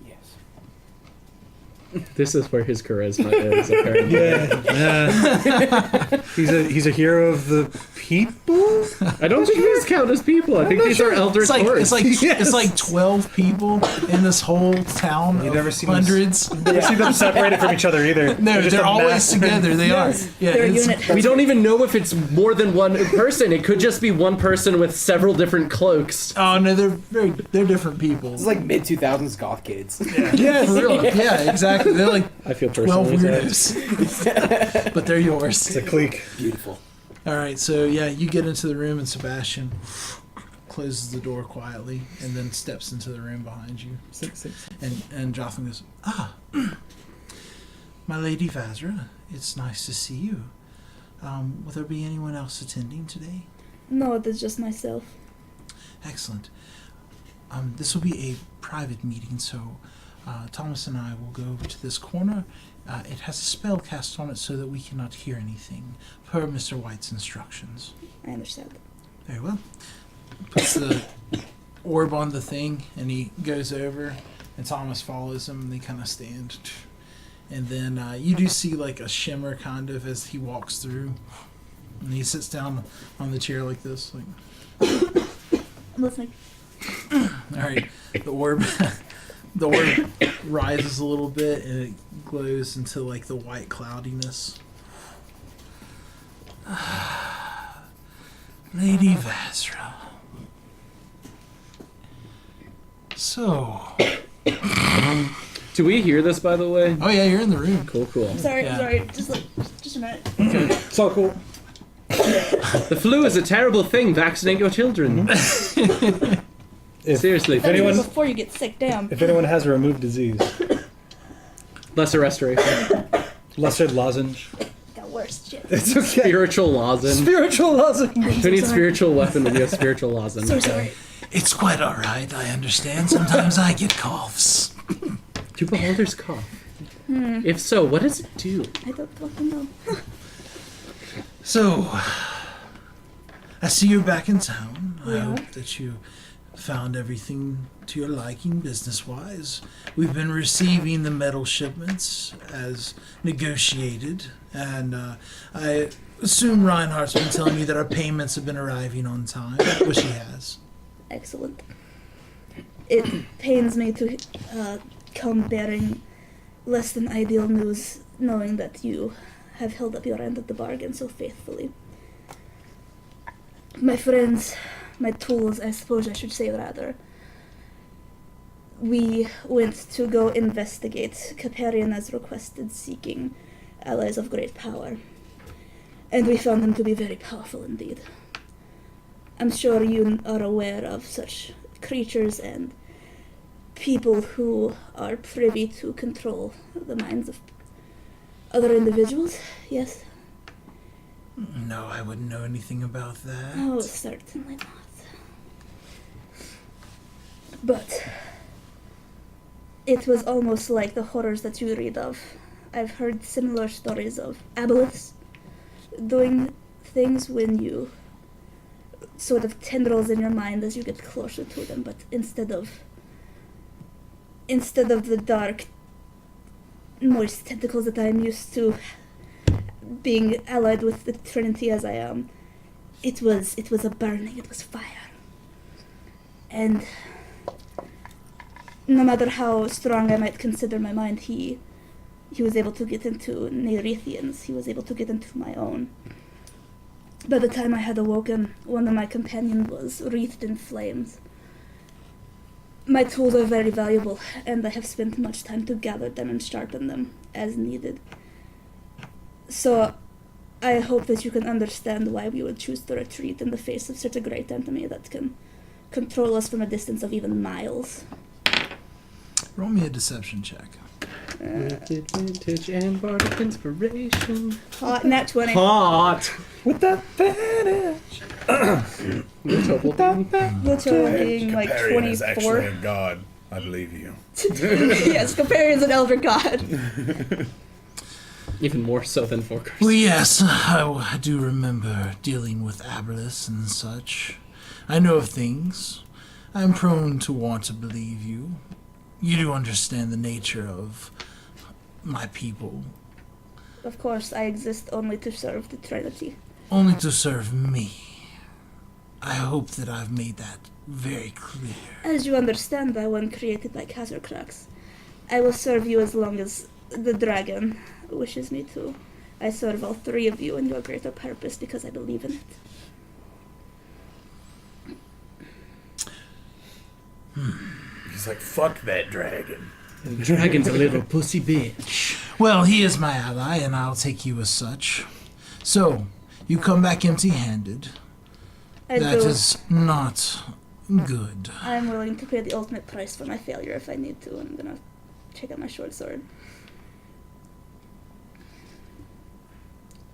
Yes. This is where his charisma is, apparently. Yeah. He's a hero of the people. I don't think these count as people. I think these are elder It's like Taurus. it's like 12 people in this whole town. You've of never seen them- hundreds. You see them separated from each other either. No, just they're a always mass- together. They are. Yeah, They're a it's- unit. We don't even know if it's more than one person. It could just be one person with several different cloaks. Oh no, they're different people. It's like mid 2000s goth kids. Yeah, for real. Yeah, exactly. They're like I feel 12 personally attacked. weirdos, but they're yours. It's a clique. Beautiful. All right, so yeah, you get into the room, and Sebastian closes the door quietly, and then steps into the room behind you. And Jotham goes, my lady Vazra, it's nice to see you. Will there be anyone else attending today? No, it's just myself. Excellent. This will be a private meeting, so Thomas and I will go over to this corner. It has a spell cast on it so that we cannot hear anything, per Mr. White's instructions. I understand. Very well. Puts the orb on the thing, and he goes over, and Thomas follows him, and they kind of stand. And then you do see like a shimmer kind of as he walks through, and he sits down on the chair like this. Like, I'm listening. all right, the orb, the orb rises a little bit, and it glows into like the white cloudiness. Lady Vazra. So, Do we hear this, by the way? oh yeah, you're in the room. Cool. Sorry, Yeah. sorry. Just Just a minute. So cool. The flu is a terrible thing. Vaccinate your children. Seriously. That's anyone- before you get sick, damn. If anyone has a removed disease, Lesser restoration. lesser lozenge. Got worse shit. It's okay. Spiritual lozenge. Spiritual lozenge. Who needs spiritual weapon when you have spiritual lozenge? So sorry. It's quite all right. I understand. Sometimes I get coughs. Do beholders cough? If so, what does it do? I don't fucking know. So, I see you're back in town. I Yeah. hope that you found everything to your liking business-wise. We've been receiving the metal shipments as negotiated, and I assume Reinhardt's been telling me that our payments have been arriving on time, which he has. Excellent. It pains me to come bearing less than ideal news, knowing that you have held up your end of the bargain so faithfully. My friends, my tools, I suppose I should say rather, we went to go investigate Caparian as requested, seeking allies of great power. And we found them to be very powerful indeed. I'm sure you are aware of such creatures and people who are privy to control the minds of other individuals, yes? No, I wouldn't know anything about that. Oh, certainly not. But it was almost like the horrors that you read of. I've heard similar stories of aboleths doing things when you sort of tendrils in your mind as you get closer to them, but instead of the dark, moist tentacles that I'm used to being allied with the Trinity as I am, it was a burning, it was fire. And no matter how strong I might consider my mind, he was able to get into Nerethians, he was able to get into my own. By the time I had awoken, one of my companions was wreathed in flames. My tools are very valuable, and I have spent much time to gather them and sharpen them as needed. So, I hope that you can understand why we would choose to retreat in the face of such a great enemy that can control us from a distance of even miles. Roll me a deception check. Method, vintage, and bardic inspiration. Hot, nat 20. Hot! With that advantage. Which are being like Caparian is actually 24. a god. I believe you. Yes, Caparian's an elder god. Even more so than Forkers. Well, yes, I do remember dealing with aboleths and such. I know of things. I'm prone to want to believe you. You do understand the nature of my people. Of course, I exist only to serve the Trinity. Only to serve me. I hope that I've made that very clear. As you understand by one created by Kazarkrax, I will serve you as long as the dragon wishes me to. I serve all three of you in your greater purpose because I believe in it. He's like, fuck that dragon. The dragon's a little pussy bitch. Well, he is my ally, and I'll take you as such. So, you come back empty-handed. I That do. is not good. I'm willing to pay the ultimate price for my failure if I need to. I'm gonna check out my short sword.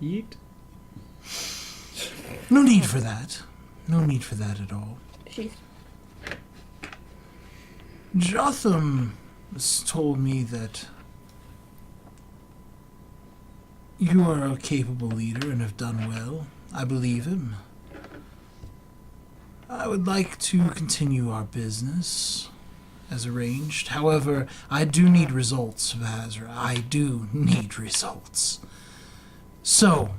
Yeet. No need for that. No need for that at all. Sheath. Jotham has told me that you are a capable leader and have done well. I believe him. I would like to continue our business as arranged. However, I do need results, Vazra. I do need results. So,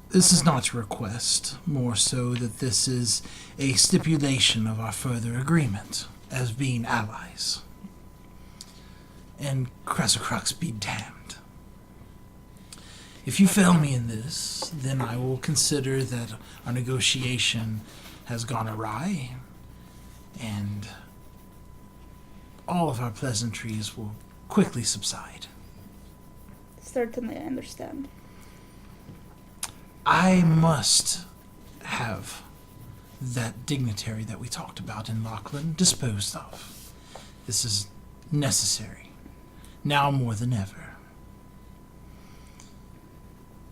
this is not a request, more so that this is a stipulation of our further agreement as being allies. And Cressocrux be damned. If you fail me in this, then I will consider that our negotiation has gone awry, and all of our pleasantries will quickly subside. Certainly, I understand. I must have that dignitary that we talked about in Lachlan disposed of. This is necessary, now more than ever.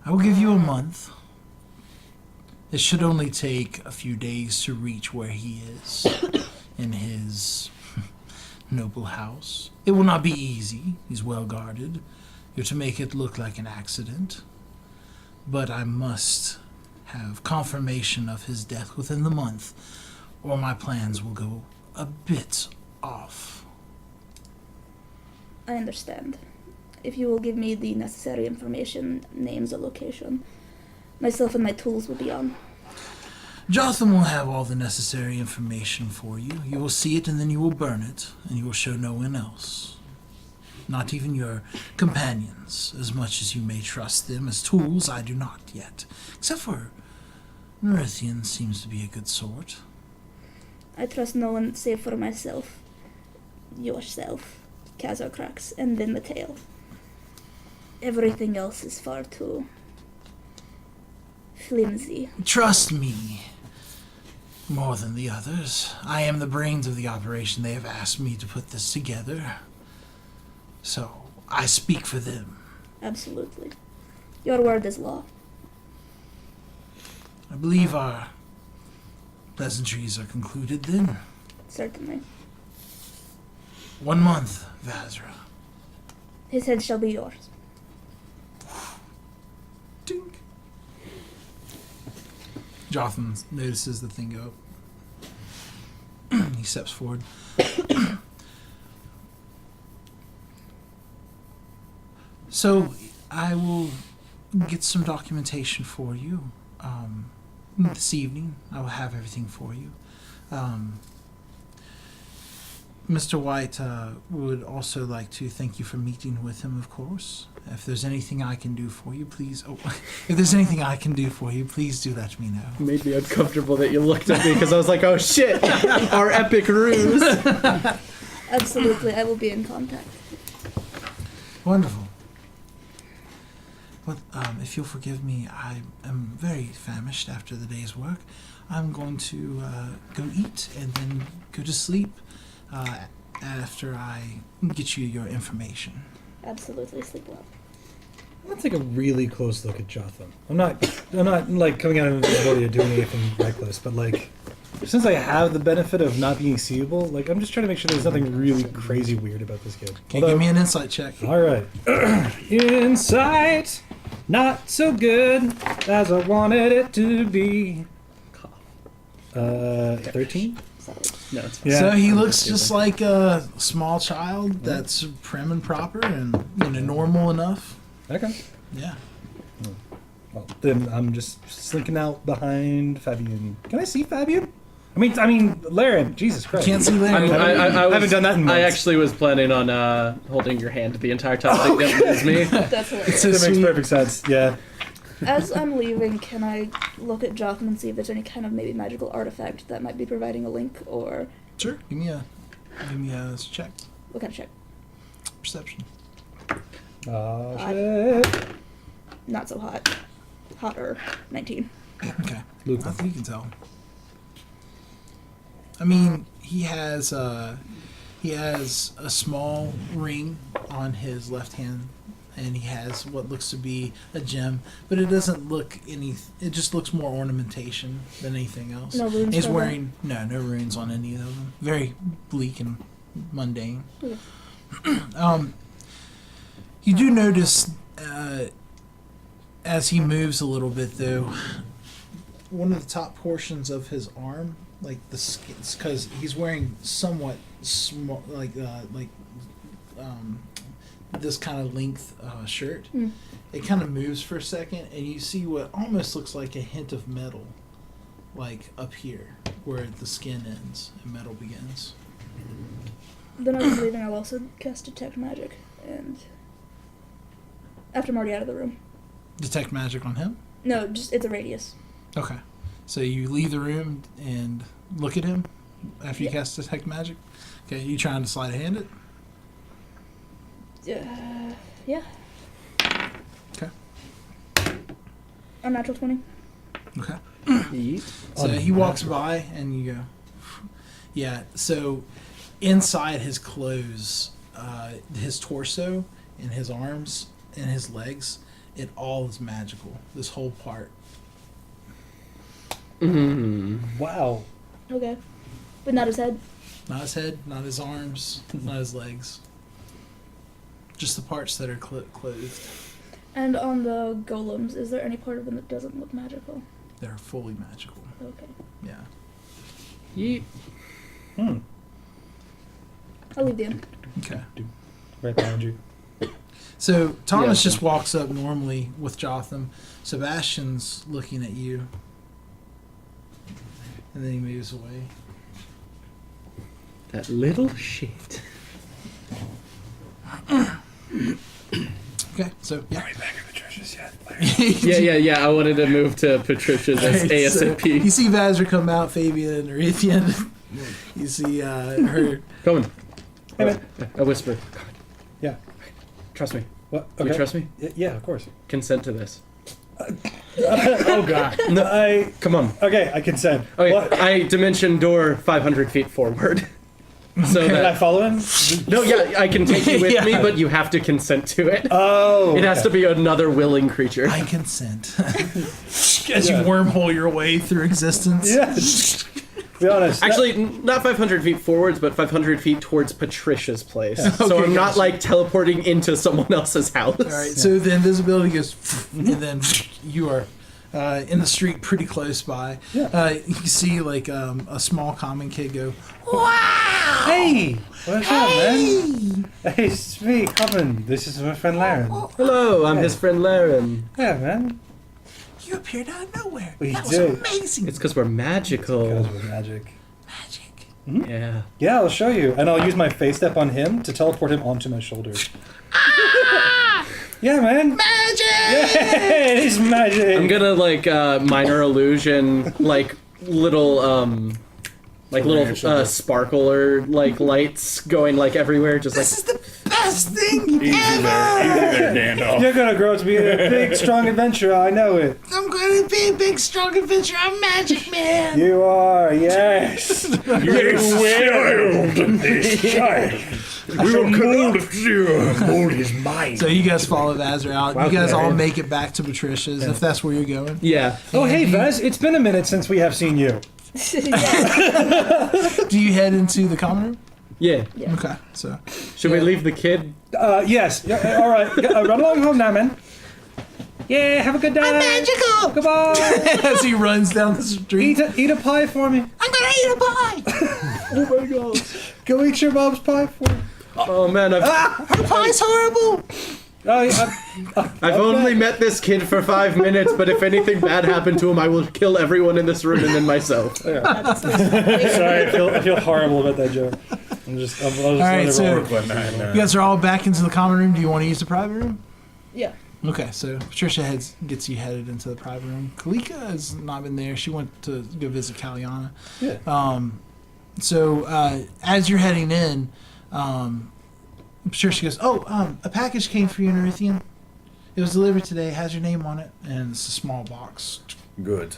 I will give you a month. It should only take a few days to reach where he is in his noble house. It will not be easy. He's well guarded. You're to make it look like an accident. But I must have confirmation of his death within the month, or my plans will go a bit off. I understand. If you will give me the necessary information, names or location, myself and my tools will be on. Jotham will have all the necessary information for you. You will see it and then you will burn it, and you will show no one else. Not even your companions. As much as you may trust them as tools, I do not yet. Except for Nerithian seems to be a good sort. I trust no one save for myself, yourself, Kazarkrax, and then the tail. Everything else is far too flimsy. Trust me more than the others. I am the brains of the operation. They have asked me to put this together. So, I speak for them. Absolutely. Your word is law. I believe our pleasantries are concluded then. Certainly. 1 month, Vazra. His head shall be yours. Dink. Jotham notices the thing go up. He steps forward. So, I will get some documentation for you. This evening, I will have everything for you. Mr. White would also like to thank you for meeting with him, of course. If there's anything I can do for you, please... if there's anything I can do for you, please do let me know. It made me uncomfortable that you looked at me because I was like, oh shit, our epic ruse. Absolutely, I will be in contact. Wonderful. But if you'll forgive me, I am very famished after the day's work. I'm going to go eat and then go to sleep after I get you your information. Absolutely, sleep well. I'm gonna take a really close look at Jotham. I'm not like coming out of invisibility or doing anything reckless, but like since I have the benefit of not being seeable, like I'm just trying to make sure there's nothing really crazy weird about this kid. Can you give me an insight check? All right. Insight, not so good as I wanted it to be. 13. No, it's Yeah. So he looks just like a small child that's prim and proper and normal enough. Okay. Yeah. Well, then I'm just slinking out behind Fabian. Can I see Fabian? I mean, Laren. Jesus Christ. Can't see Larry. I haven't done that in months. I actually was planning on holding your hand the entire time. I think that was me. That's hilarious. So That makes sweet. perfect sense. Yeah. As I'm leaving, can I look at Jotham and see if there's any kind of maybe magical artifact that might be providing a link, or Sure. Give me a check. what kind of check? Perception. Oh shit. Not so hot. Hotter. 19. Okay. Luke. I think you can tell. I mean, he has a small ring on his left hand, and he has what looks to be a gem, but it doesn't look any. It just looks more ornamentation than anything else. No runes. He's for wearing no runes on any of them. Very bleak and mundane. Okay. You do notice as he moves a little bit, though, one of the top portions of his arm, like the skin, because he's wearing somewhat small, this kind of length shirt. Mm. It kind of moves for a second, and you see what almost looks like a hint of metal, like up here, where the skin ends and metal begins. Then I was leaving, I'll also cast Detect Magic, and after I'm already out of the room. Detect magic on him? No, just it's a radius. Okay. So you leave the room and look at him after you Yeah. cast Detect Magic? Okay, you trying to sleight of hand it? Yeah. Okay. A natural 20. Okay. Yeet. So he walks by and you go, yeah. So inside his clothes, his torso and his arms and his legs, it all is magical. This whole part. Wow. Okay. But not his head. Not his head, not his arms, not his legs. Just the parts that are clothed. And on the golems, is there any part of them that doesn't look magical? They're fully magical. Okay. Yeah. Yeet. I'll leave the end. Okay. Right behind you. So Thomas Yeah. just walks up normally with Jotham. Sebastian's looking at you. And then he moves away. That little shit. Okay, so yeah. Are we back at Patricia's yet? Yeah. I wanted to move to Patricia's as Alright, so ASAP. you see Vazra come out, Fabian and Erethian. You see her. Coming. Hey, man. A whisper. Yeah. Trust me. What? Do you trust me? Yeah, of course. Consent to this. Oh god. No, Come on. Okay, I consent. Okay, What? I dimension door 500 feet forward. So Can I that follow him? no, yeah, I can take you with Yeah. me, but you have to consent to it. Oh. It has to be another willing creature. I consent. As you wormhole your way through existence. Yeah. Be honest. Actually, not 500 feet forwards, but 500 feet towards Patricia's place. So Okay, I'm not gotcha. like teleporting into someone else's house. All right, so the invisibility goes, and then you are in the street pretty close by. Yeah. You can see like a small common kid go, Hey! What's up, man? Hey, it's me, Common. This is my friend Laren. Hello, I'm his friend Laren. Yeah, man. you appeared out of nowhere. We That was did. amazing. It's because we're magical. Guys with magic. magic. Yeah. Yeah, I'll show you. And I'll use my face step on him to teleport him onto my shoulders. Yeah, man. Magic! Yeah, it is magic. I'm gonna like minor illusion, like little sparkler like lights going like everywhere, just like This is the best thing Easy ever. there, Gandalf. You're gonna grow up to be a big, strong adventurer. I know it. I'm going to be a big, strong adventurer. I'm Magic Man. You are, yes. We will mold his mind. So you guys follow Vazra out. Wow, you guys all man. make it back to Patricia's if that's where you're going. yeah. Oh, hey, Vaz. It's been a minute since we have seen you. Yeah. Do you head into the common room? Yeah. Okay, so Should we leave the kid? Yes. Yeah, all right. Run along home now, man. Yeah, have a good day. I'm magical. Goodbye. As he runs down the street, Eat a pie for me. I'm gonna eat a pie. Oh my god. Go eat your mom's pie for me. Oh man, I've Her pie's horrible. I've only met this kid for 5 minutes, but if anything bad happened to him, I will kill everyone in this room and then myself. Sorry, I feel horrible about that joke. I'll just All right, so But nah. you guys are all back into the common room. Do you want to use the private room? Yeah. Okay, so Patricia gets you headed into the private room. Kalika has not been there. She went to go visit Kaliana. Yeah. So as you're heading in, Patricia goes, a package came for you, Nerithian. It was delivered today. It has your name on it, and it's a small box. Good.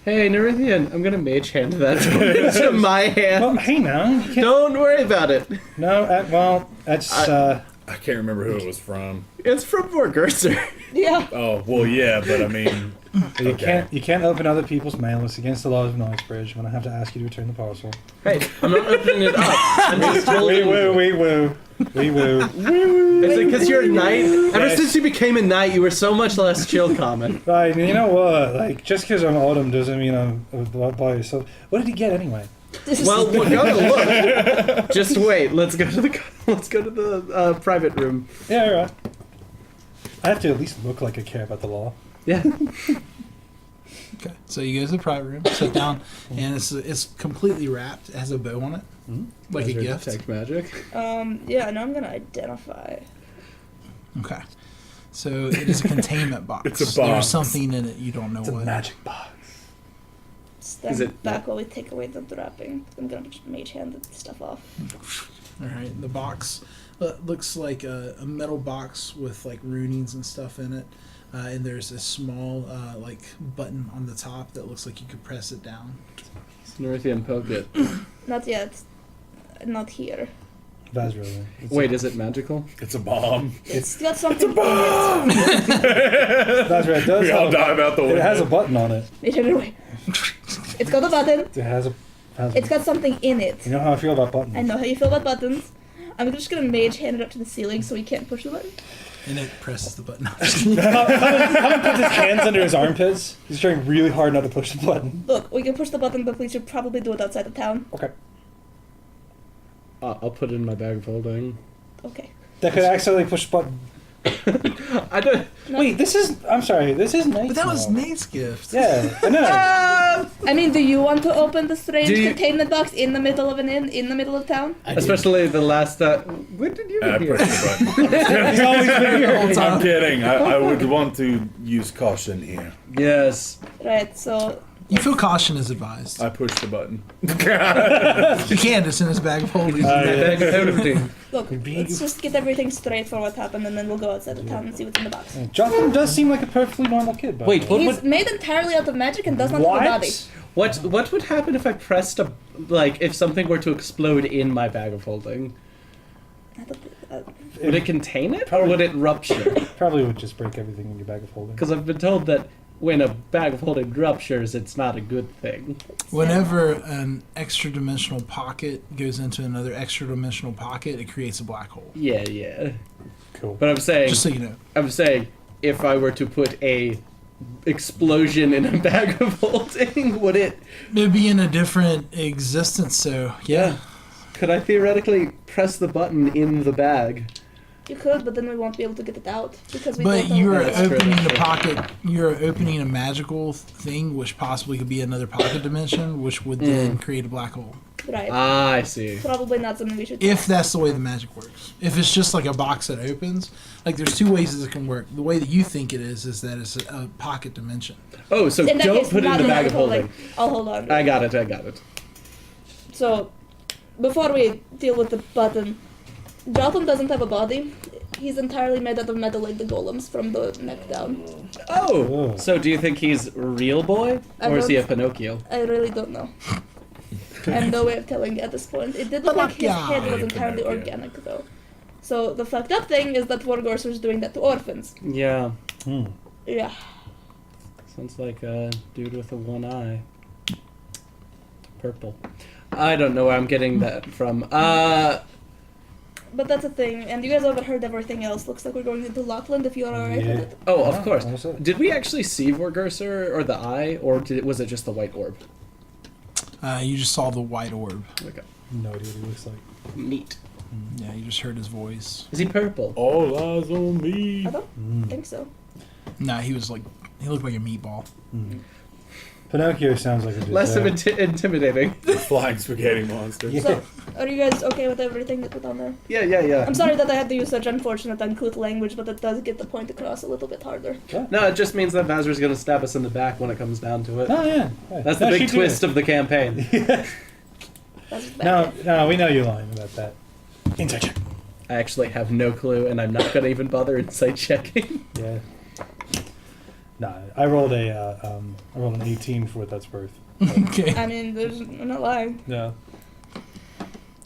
Hey, Nerithian, I'm gonna mage hand that into my hand. Well, hey now. You can't- Don't worry about it. No, well, that's I can't remember who it was from. It's from Vorgerser. Yeah. Oh, well, yeah, but I mean, you can't open other people's mail. It's against the laws of Knightsbridge. I'm gonna have to ask you to return the parcel. Hey, I'm not opening it up. I'm just holding. We woo. Is it because you're a knight? Ever Yes. since you became a knight, you were so much less chill common. Right, and you know what? Like, just because I'm autumn doesn't mean I'm by yourself. What did he get anyway? Well, we're gonna look. Just wait. Let's go to the private room. Yeah, all right. I have to at least look like I care about the law. Yeah. Okay, so you go to the private room, sit down, and it's completely wrapped. It has a bow on it, like a gift. Detect magic. Yeah, no, I'm gonna identify. Okay, so it is a containment box. It's a There's box. something in it you don't know what. box. Stand Is it- back while we take away the wrapping. I'm gonna just mage hand the stuff off. All right, the box looks like a metal box with like runings and stuff in it. and there's a small like button on the top that looks like you could press it down. Northian poke it. Not yet. Not here. Vazra. Wait, is it magical? It's a bomb. It's got something. Vazra, it does We all dive out the window. It has a button on it. Either way. It's got a button. It has a. It's got something in it. You know how I feel about buttons. I know how you feel about buttons. I'm just gonna mage hand it up to the ceiling so he can't push the button. And it presses the button. Haven't put his hands under his armpits. He's trying really hard not to push the button. Look, we can push the button, but we should probably do it outside of town. Okay. I'll put it in my bag of holding. Okay. That could accidentally push the button. I don't. No. Wait, this is. I'm sorry. This is Nate's. But that was now. Nate's gift. Yeah, I know. I mean, do you want to open the strange Do you- containment box in the middle of an inn, in the middle of town? Especially the last. When did you I get here? pushed the button. He's always been here. I'm kidding. I would want to use caution here. Yes. Right, so You feel caution is advised. I pushed the button. You can, it's in his bag of holding. Bag of holding. look, let's just get everything straight for what happened, and then we'll go outside of town and see what's in the box. Jotham does seem like a perfectly normal kid. By Wait, the way. what? He's made entirely out of magic and does not have a body. What would happen if I pressed a if something were to explode in my bag of holding? I don't, Would it contain it or would it rupture? Probably would just break everything in your bag of holding. Because I've been told that when a bag of holding ruptures, it's not a good thing. Whenever an extra dimensional pocket goes into another extra dimensional pocket, it creates a black hole. Yeah. Cool. But I'm saying, Just so you know. if I were to put a explosion in a bag of holding, would it? It'd be in a different existence, so yeah. Could I theoretically press the button in the bag? you could, but then we won't be able to get it out because we But don't you know. are That's true, opening that's the true. pocket. You're opening a magical thing, which possibly could be another pocket dimension, which would then create a black hole. Right. Ah, I see. Probably not something we should. If that's the way the magic works. If it's just like a box that opens, like there's two ways that it can work. The way that you think it is that it's a pocket dimension. Oh, so in that don't case, put it in not the bag of holding. I'll hold on. I got it. So, before we deal with the button, Jotham doesn't have a body. He's entirely made out of metal like the golems from the neck down. Oh, so do you think he's a real boy, I or is he a don't- Pinocchio? I really don't know. I have no way of telling at this point. It did look like his head was entirely Pinocchio. organic, though. So, the fucked up thing is that Wargorser's doing that to orphans. Yeah, Yeah. sounds like a dude with a one eye. Purple. I don't know where I'm getting that from. But that's a thing, and you guys overheard everything else. Looks like we're going into Lockland if you're alright with it. Oh, of Yeah, course. also. Did we actually see Vorgerser or the eye, or was it just the white orb? You just saw the white orb. Okay. No idea what he looks like. Neat. Yeah, you just heard his voice. Is he purple? All eyes on me. I don't think so. Nah, he was like, he looked like a meatball. Pinocchio sounds like a Less of dessert. intimidating. Flying spaghetti monster. Yeah. So, are you guys okay with everything that put on there? Yeah. I'm sorry that I had to use such unfortunate, uncouth language, but it does get the point across a little bit harder. No, it just means that Vazra's gonna stab us in the back when it comes down to it. Oh yeah. That's the big twist of the campaign. That's bad. No, we know you're lying about that. Insight check. I actually have no clue, and I'm not gonna even bother insight checking. Yeah. Nah, I rolled an 18 for what that's worth. Okay. I mean, I'm not lying. Yeah.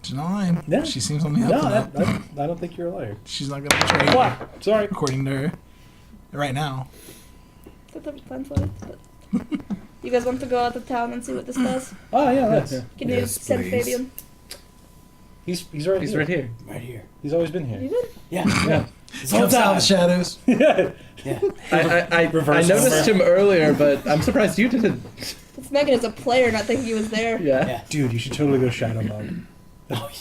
She's not lying. Yeah. She seems on the up No, and up. I don't think you're a liar. She's not gonna betray you, What? Sorry. according to her. Right now. That's a plan for it. But you guys want to go out of town and see what this does? Oh yeah, let's. Can you Yes, send please. Fabian? He's right. He's here. right here. Right here. He's always been You here. did? Yeah. This whole Comes out of time. the shadows. Yeah. Yeah. I Reverse noticed number. him earlier, but I'm surprised you didn't. It's Megan as a player not thinking he was there. Yeah. Yeah. Dude, you should totally go Shadow Mode.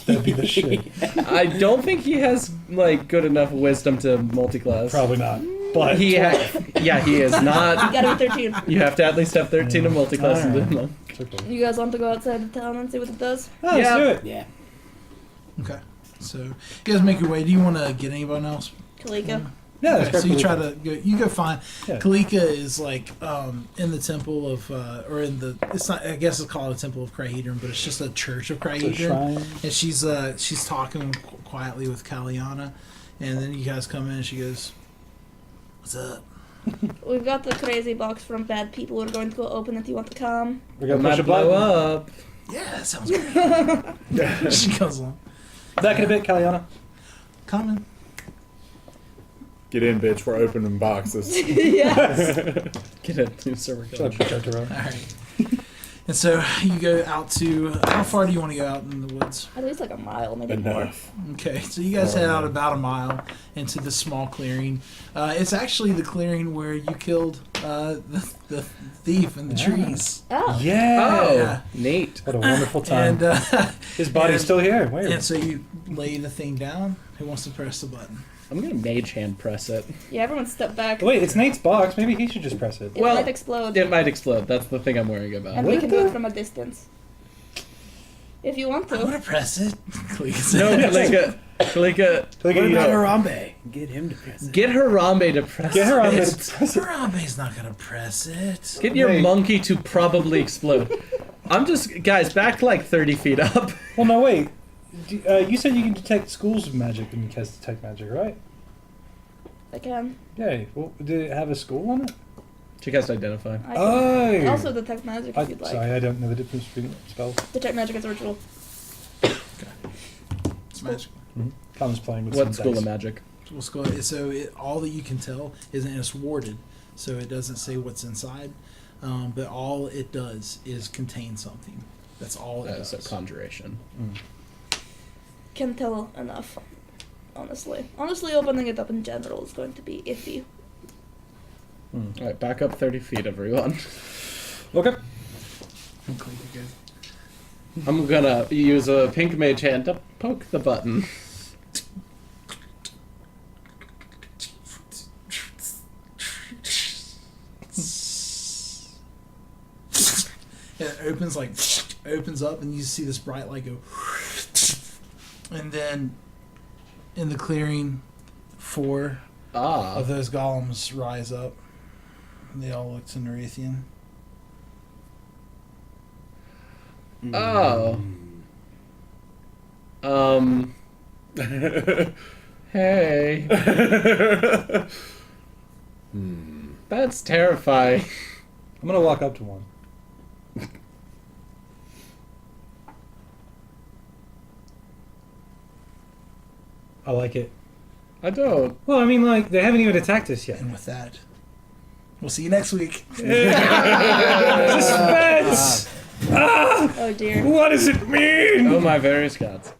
That'd be the shit. I don't think he has like good enough wisdom to multi-class. Probably not. But He he is You not. gotta be 13. You have to at least have 13 of multi-class to do Alright. them. It's okay. You guys want to go outside of town and see what it does? Oh, Yeah. let's do it. Yeah. Okay. So you guys make your way. Do you want to get anyone else? Kalika. Yeah, Okay, so you try to go. You go find. Yeah. Kalika is like in the temple of, or in the. It's not. I guess it's called a temple of Cryhedron, but it's just a church of It's a Cryhedron. shrine. And she's talking quietly with Kaliana, and then you guys come in and she goes, "What's up?" We've got the crazy box from bad people. We're going to go open it. You want to come? We're gonna Might push a blow button. up. Yeah, that sounds great. She comes along. Back in a bit, Kaliana. Coming. Get in, bitch. We're opening boxes. Yes. Get it, sir. We're going. All right. And so you go out to, how far do you want to go out in the woods? At least like a mile, maybe more. Enough. Okay, so you guys head out about a mile into this small clearing. It's actually the clearing where you killed the thief in the trees. Oh. Yeah. Oh, Yeah. neat. What a wonderful time. And His body's still here. Where? and so you lay the thing down. Who wants to press the button? I'm gonna mage hand press it. Yeah, everyone step back. Wait, it's Nate's box. Maybe he should just press it. It Well, might explode. It might explode. That's the thing I'm worrying about. And Would we it can do though? it from a distance. If you want I want to. to press it. Please. No, Kalika. Look What at about you. Harambe? Get him to press it. Get Harambe to press Get her on it. this. Press it. Harambe's not gonna press it. Get your Wait. monkey to probably explode. I'm just, guys, back like 30 feet up. Well, no, wait. You said you can detect schools of magic when you cast detect magic, right? I can. Yay. Well, did it have a school on it? She cast identify. I can. Oh. Also detect magic if you'd like. Sorry, I don't know the difference between spells. Detect magic is a ritual. It's magic. Connor's playing with What some school dice. of magic? So all that you can tell is that it's warded, so it doesn't say what's inside. But all it does is contain something. That's all it So does. conjuration. Can tell enough. Honestly. Honestly, opening it up in general is going to be iffy. All right, back up 30 feet, everyone. Okay. I'm gonna use a pink mage hand to poke the button. It opens up, and you see this bright light go, and then in the clearing, 4 Ah. of those golems rise up. They all look to Nerithian. Oh. Hey. That's terrifying. I'm gonna walk up to one. I like it. I don't. Well, I mean, like, they haven't even attacked us yet. And with that, we'll see you next week. Suspense! Oh dear. What does it mean? Oh my various gods.